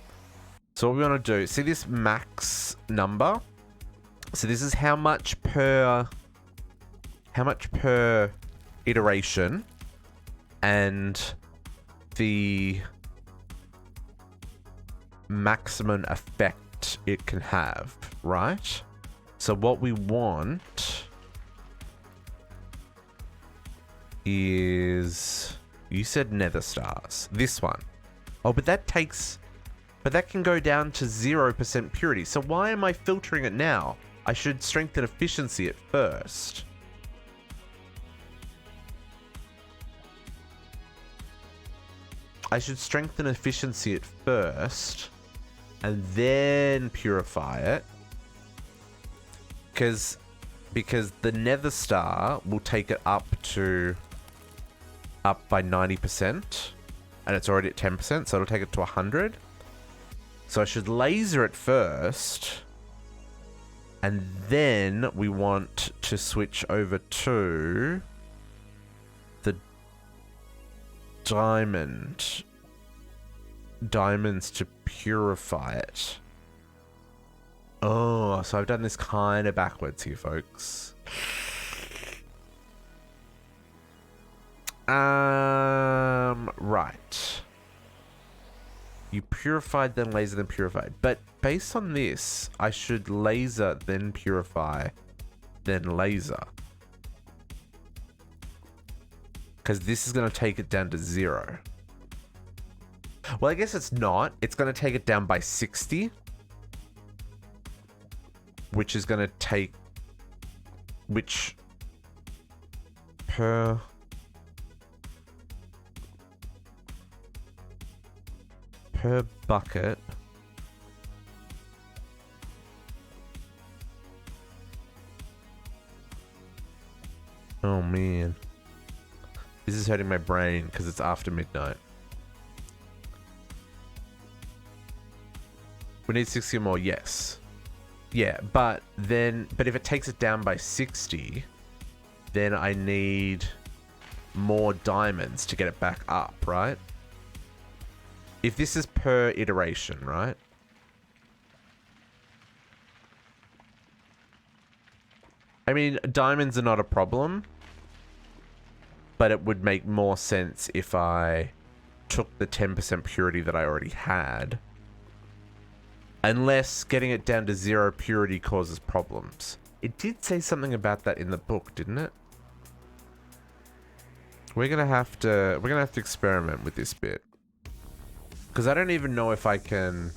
So what we want to do... See this max number? So this is how much per iteration, and the maximum effect it can have, right? So what we want is... You said nether stars. This one. Oh, but that takes... But that can go down to 0% purity. So why am I filtering it now? I should strengthen efficiency at first. I should strengthen efficiency at first. And then purify it. Because the nether star will take it up by 90%. And it's already at 10%, so it'll take it to 100. So I should laser it first. And then we want to switch over to the diamonds to purify it. Oh, so I've done this kind of backwards here, folks. Right. You purified, then laser, then purified. But based on this, I should laser, then purify, then laser. Because this is going to take it down to 0. Well, I guess it's not. It's going to take it down by 60. Which is going to take... Which... Per bucket. Oh man. This is hurting my brain because it's after midnight. We need 60 more, yes. Yeah, but if it takes it down by 60, then I need more diamonds to get it back up, right? If this is per iteration, right? I mean, diamonds are not a problem. But it would make more sense if I took the 10% purity that I already had. Unless getting it down to 0 purity causes problems. It did say something about that in the book, didn't it? We're gonna have to experiment with this bit. Because I don't even know if I can...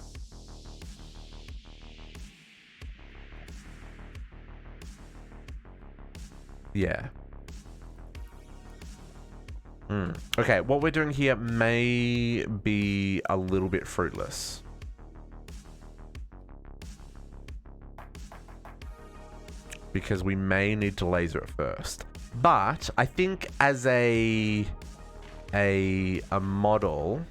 Yeah. Okay, what we're doing here may be a little bit fruitless. Because we may need to laser it first. But I think as a a model,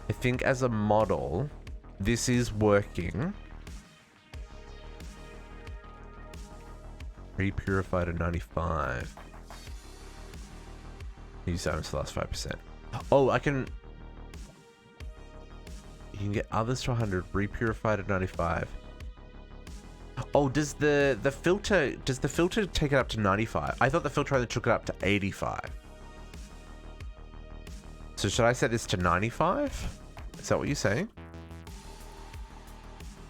I think as a model, this is working. Re-purified at 95. Use items for the last 5%. Oh, I can... You can get others to 100. Re-purified at 95. Oh, does the filter... Does the filter take it up to 95? I thought the filter only took it up to 85. So should I set this to 95? Is that what you're saying?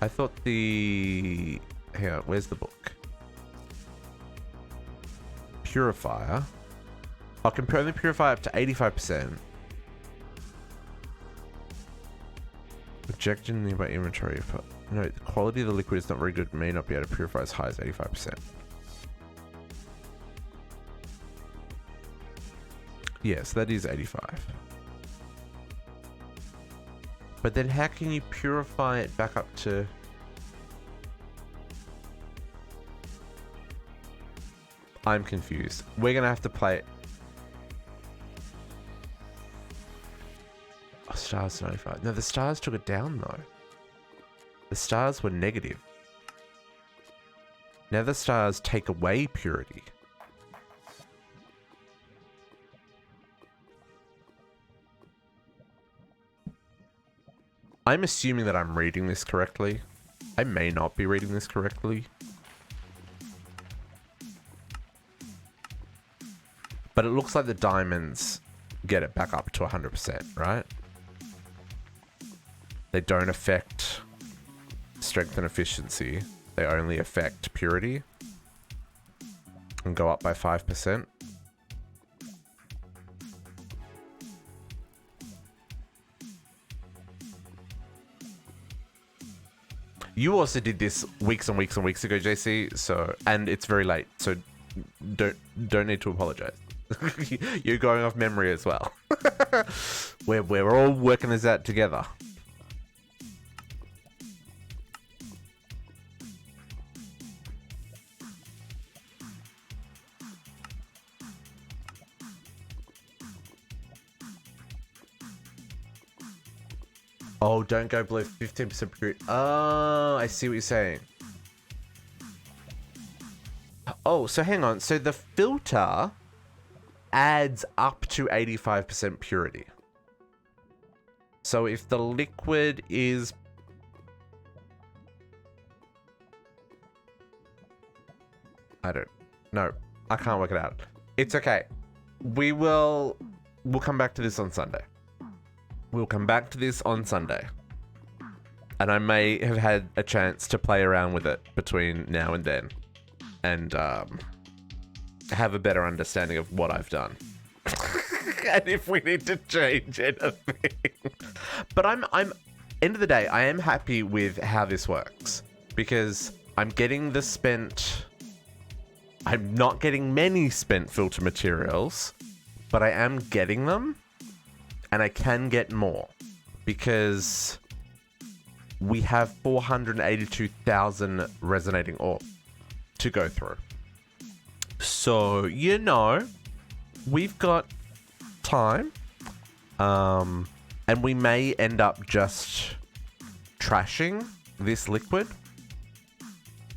I thought the... Hang on, where's the book? Purifier. I'll compare the purifier up to 85%. Project in nearby inventory. No, the quality of the liquid is not very good. May not be able to purify as high as 85%. Yes, that is 85. But then how can you purify it back up to... I'm confused. We're going to have to play it. Oh, stars 95. No, the stars took it down though. The stars were negative. Now the stars take away purity. I'm assuming that I'm reading this correctly. I may not be reading this correctly. But it looks like the diamonds get it back up to 100%, right? They don't affect strength and efficiency. They only affect purity. And go up by 5%. You also did this weeks and weeks and weeks ago, JC. So, and it's very late. So don't need to apologize. You're going off memory as well. we're all working this out together. Oh, don't go below 15% purity. Oh, I see what you're saying. Oh, so hang on. So the filter adds up to 85% purity. So if the liquid is... I don't... No, I can't work it out. It's okay. We'll come back to this on Sunday. We'll come back to this on Sunday. And I may have had a chance to play around with it between now and then. And have a better understanding of what I've done. And if we need to change anything. But I'm end of the day, I am happy with how this works. Because I'm getting the spent... I'm not getting many spent filter materials. But I am getting them. And I can get more. Because we have 482,000 resonating ore to go through. So, you know, we've got time. And we may end up just trashing this liquid.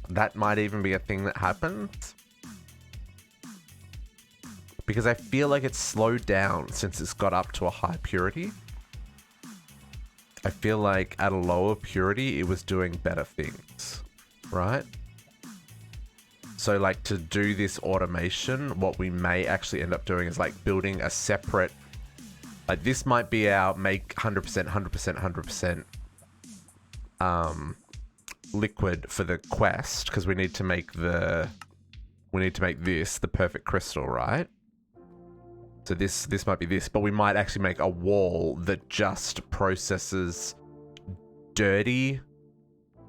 That might even be a thing that happens. Because I feel like it's slowed down since it's got up to a high purity. I feel like at a lower purity, it was doing better things, right? So like to do this automation, what we may actually end up doing is like building a separate, like this might be our make 100%, 100%, 100% liquid for the quest, because we need to make this the perfect crystal, right? So this might be this, but we might actually make a wall that just processes dirty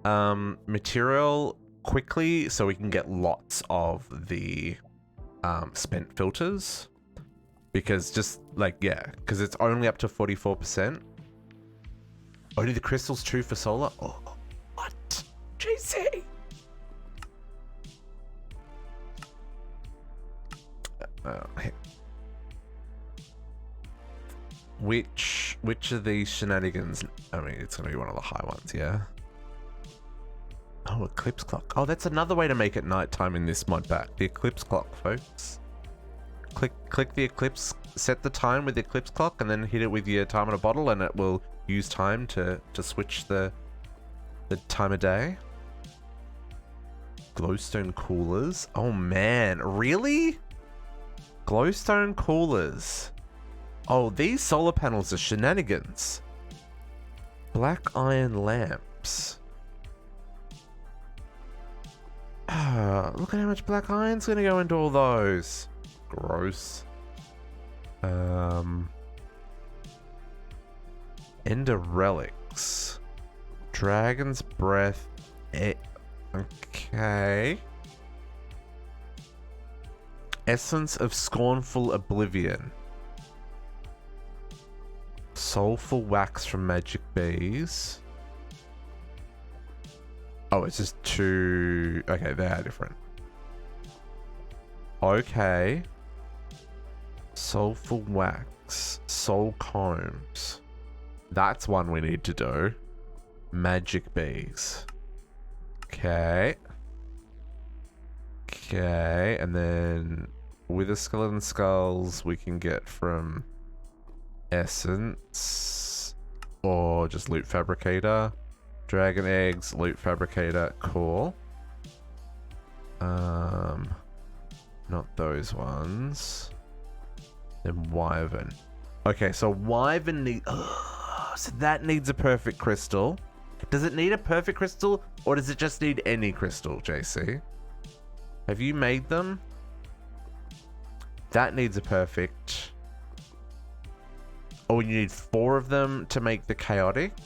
material quickly, so we can get lots of the spent filters. Because just like, yeah, because it's only up to 44%. Only the crystals too for solar? Oh, what? JC! Which of these shenanigans? I mean, it's gonna be one of the high ones, yeah. Oh, eclipse clock. Oh, that's another way to make it nighttime in this mod pack. The eclipse clock, folks. Click the eclipse, set the time with the eclipse clock, and then hit it with your time on a bottle, and it will use time to switch the time of day. Glowstone coolers. Oh man, really? Glowstone coolers. Oh, these solar panels are shenanigans. Black iron lamps. Look at how much black iron's gonna go into all those. Gross. Ender relics. Dragon's breath. Okay. Essence of scornful oblivion. Soulful wax from magic bees. Oh, it's just two. Okay, they are different. Okay. Soulful wax. Soul combs. That's one we need to do. Magic bees. Okay. Okay, and then wither skeleton skulls we can get from essence or just loot fabricator. Dragon eggs, loot fabricator, cool. Not those ones. Then wyvern. Okay, so wyvern so that needs a perfect crystal. Does it need a perfect crystal, or does it just need any crystal, JC? Have you made them? That needs a perfect. Oh, you need 4 of them to make the chaotic.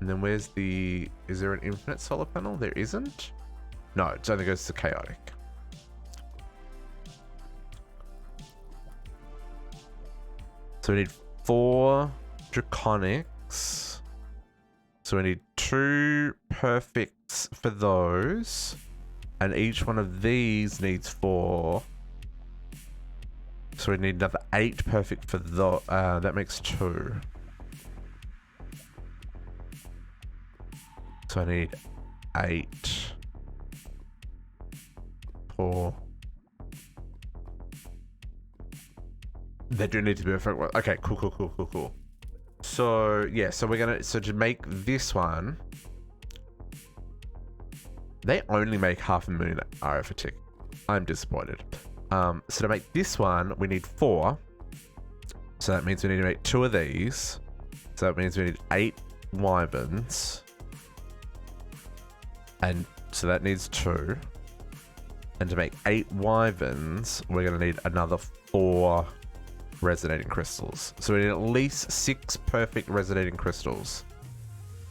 And then where's the... Is there an infinite solar panel? There isn't? No, it only goes to chaotic. So we need 4 draconics. So we need 2 perfects for those. And each one of these needs 4. So we need another 8 perfect for the... that makes 2. So I need 8. 4. They do need to be perfect. Okay, cool. So, yeah, so we're gonna... So to make this one... They only make 500,000 RF a tick. I'm disappointed. So to make this one, we need 4. So that means we need to make 2 of these. So that means we need 8 wyverns. And so that needs 2. And to make 8 wyverns, we're going to need another 4 resonating crystals. So we need at least 6 perfect resonating crystals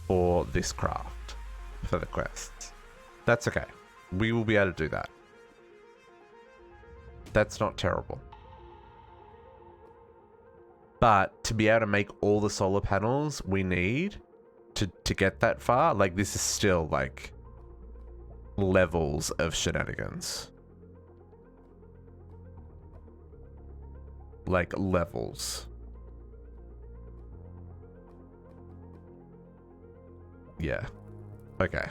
for this craft, for the quests. That's okay. We will be able to do that. That's not terrible. But to be able to make all the solar panels we need to get that far, like this is still like levels of shenanigans. Like levels. Yeah. Okay.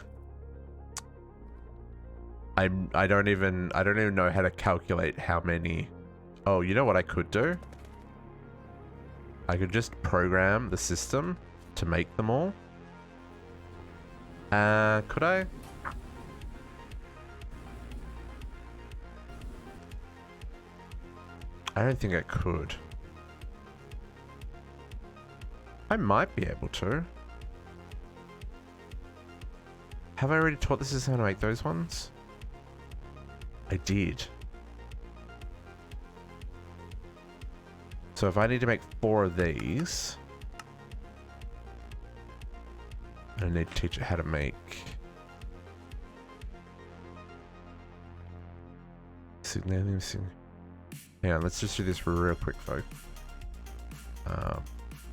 I don't even know how to calculate how many. Oh, you know what I could do? I could just program the system to make them all. Could I? I don't think I could. I might be able to. Have I already taught the system how to make those ones? I did. So if I need to make 4 of these, I need to teach it how to make hang on, let's just do this real quick, folks.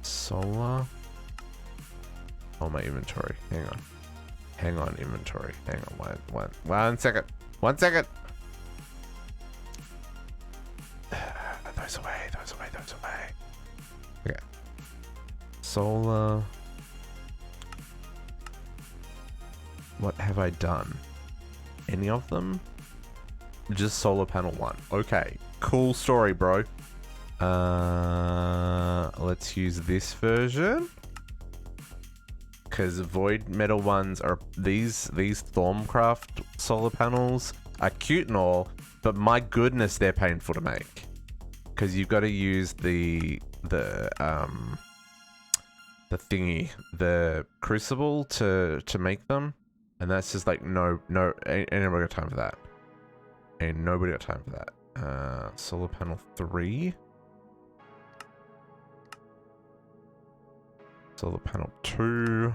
Solar. Oh, my inventory. Hang on, inventory. Hang on, one second. 1 second. Those away. Okay. Solar. What have I done? Any of them? Just solar panel 1. Okay. Cool story, bro. Let's use this version. Because void metal ones are these Thormcraft solar panels are cute and all, but my goodness, they're painful to make. Because you've got to use the thingy, the crucible to make them, and that's just like no, ain't nobody got time for that. Ain't nobody got time for that. Solar panel 3. Solar panel 2.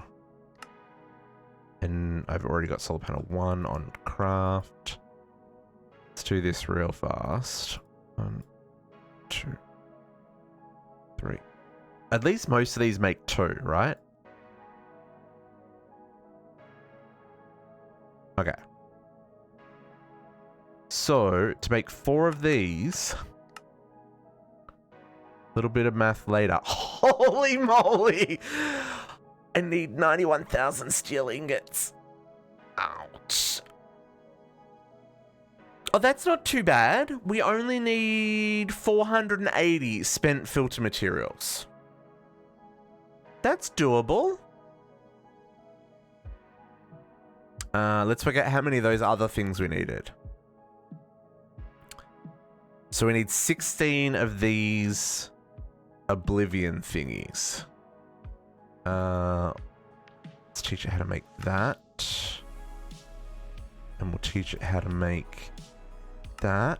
And I've already got solar panel 1 on craft. Let's do this real fast. 1, 2, 3. At least most of these make 2, right? Okay. So, to make 4 of these... Little bit of math later. Holy moly! I need 91,000 steel ingots. Ouch. Oh, that's not too bad. We only need 480 spent filter materials. That's doable. Let's work out how many of those other things we needed. So we need 16 of these Oblivion thingies. Let's teach it how to make that. And we'll teach it how to make that.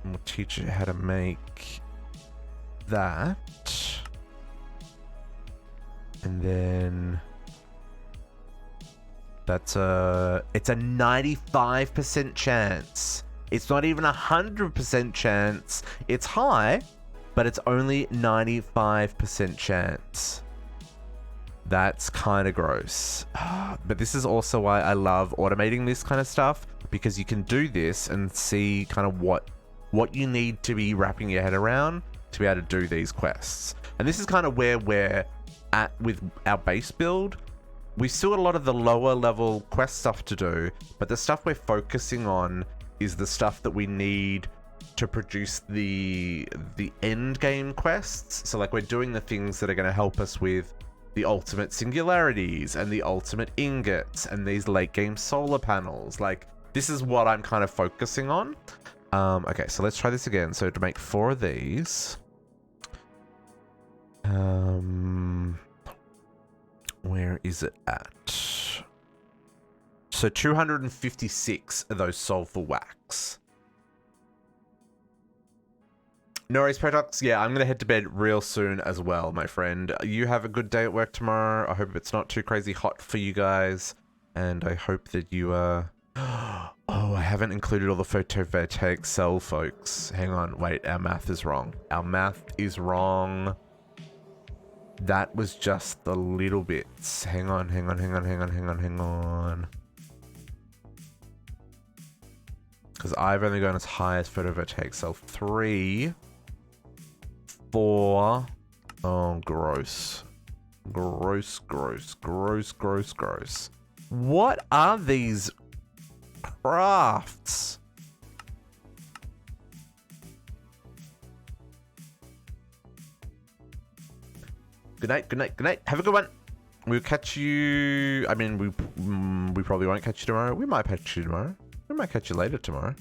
And we'll teach it how to make that. And then it's a 95% chance. It's not even 100% chance. It's high, but it's only 95% chance. That's kind of gross. But this is also why I love automating this kind of stuff, because you can do this and see kind of what you need to be wrapping your head around to be able to do these quests. And this is kind of where we're at with our base build. We still got a lot of the lower level quest stuff to do, but the stuff we're focusing on is the stuff that we need to produce the end game quests. So like we're doing the things that are going to help us with the ultimate singularities and the ultimate ingots and these late game solar panels. Like this is what I'm kind of focusing on. Okay, so let's try this again. So to make 4 of these, where is it at? So 256 of those sulfur wax. No worries, Paradox. Yeah, I'm going to head to bed real soon as well, my friend. You have a good day at work tomorrow. I hope it's not too crazy hot for you guys. And I hope that you are... Oh, I haven't included all the photovoltaic cell, folks. Hang on. Wait, our math is wrong. Our math is wrong. That was just the little bits. Hang on. Because I've only gone as high as photovoltaic cell 3, 4. Oh, gross. Gross. What are these crafts? Good night. Have a good one. We'll catch you. I mean, we probably won't catch you tomorrow. We might catch you tomorrow. We might catch you later tomorrow.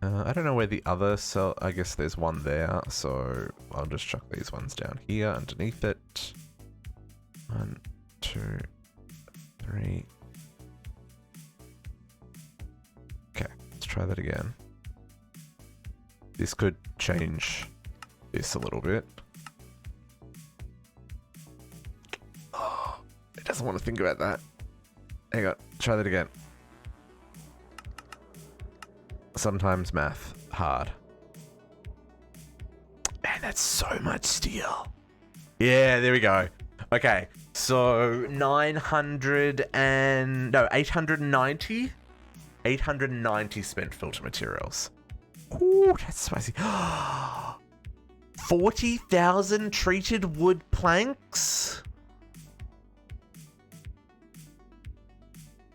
I don't know where the other cell... I guess there's one there, so I'll just chuck these ones down here underneath it. 1, 2, 3. Okay, let's try that again. This could change this a little bit. Oh, it doesn't want to think about that. Hang on, try that again. Sometimes math hard. Man, that's so much steel. Yeah, there we go. Okay, so 890 890 spent filter materials. Ooh, that's spicy. 40,000 treated wood planks?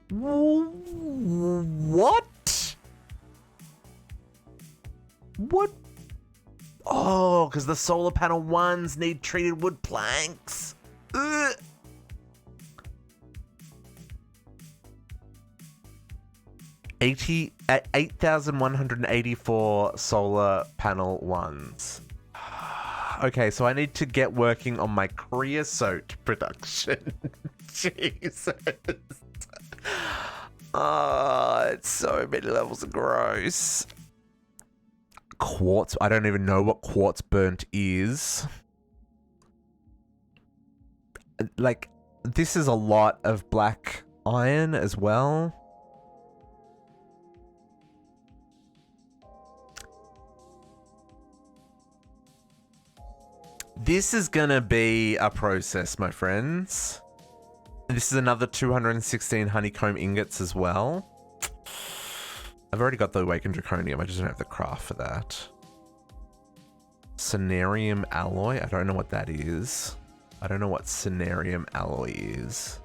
What? What? Oh, because the solar panel ones need treated wood planks. Ugh. At 8,184 solar panel ones. Okay, so I need to get working on my creosote production. Jesus. It's so many levels of gross. Quartz. I don't even know what quartz burnt is. Like, this is a lot of black iron as well. This is gonna be a process, my friends. This is another 216 honeycomb ingots as well. I've already got the awakened draconium. I just don't have the craft for that. Cenarium alloy. I don't know what that is. I don't know what cenarium alloy is.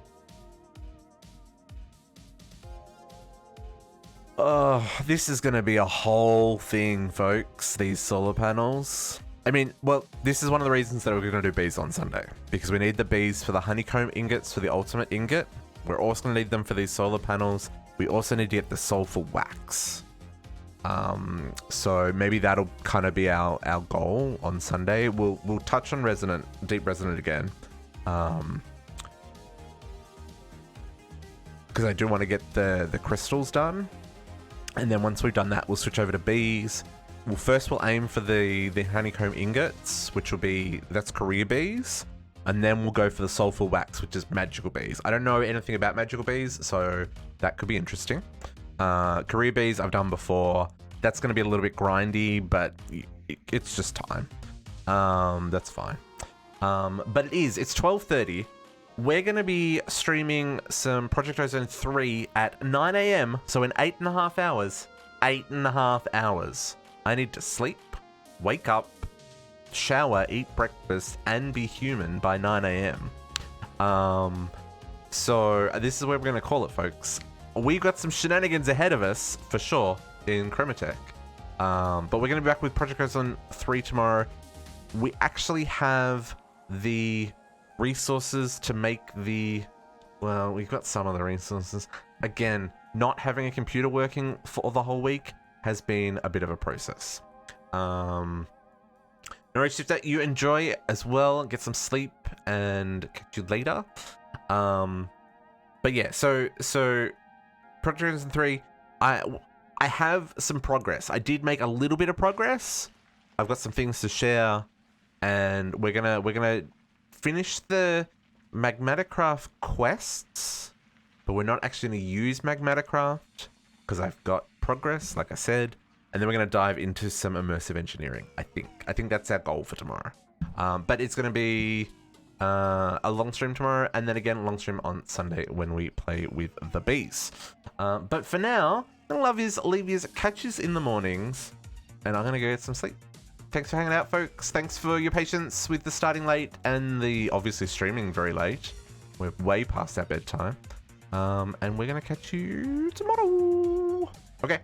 Oh, this is gonna be a whole thing, folks. These solar panels. I mean, well, this is one of the reasons that we're going to do bees on Sunday, because we need the bees for the honeycomb ingots for the ultimate ingot. We're also going to need them for these solar panels. We also need to get the sulfur wax. So maybe that'll kind of be our goal on Sunday. We'll touch on deep resonant again. Because I do want to get the crystals done. And then once we've done that, we'll switch over to bees. Well, first we'll aim for the honeycomb ingots, which will be, that's career bees. And then we'll go for the sulfur wax, which is magical bees. I don't know anything about magical bees, so that could be interesting. Career bees I've done before. That's going to be a little bit grindy, but it's just time. That's fine. But it's 12:30. We're going to be streaming some Project Ozone 3 at 9 AM. So in 8.5 hours. 8.5 hours. I need to sleep, wake up, shower, eat breakfast, and be human by 9 AM. So this is where we're going to call it, folks. We've got some shenanigans ahead of us, for sure, in Chromatech. But we're going to be back with Project Ozone 3 tomorrow. We actually have the resources to make well, we've got some of the resources. Again, not having a computer working for the whole week has been a bit of a process. No worries, if that you enjoy as well, get some sleep and catch you later. But yeah, so Project Ozone 3, I have some progress. I did make a little bit of progress. I've got some things to share, and we're gonna finish the Magmatacraft quests, but we're not actually gonna use Magmatacraft because I've got progress, like I said, and then we're going to dive into some immersive engineering. I think that's our goal for tomorrow. But it's going to be a long stream tomorrow, and then again a long stream on Sunday when we play with the bees. But for now, I love yous, leave yous, catch yous in the mornings, and I'm going to go get some sleep. Thanks for hanging out, folks. Thanks for your patience with the starting late and the obviously streaming very late. We're way past our bedtime. And we're going to catch you tomorrow. Okay.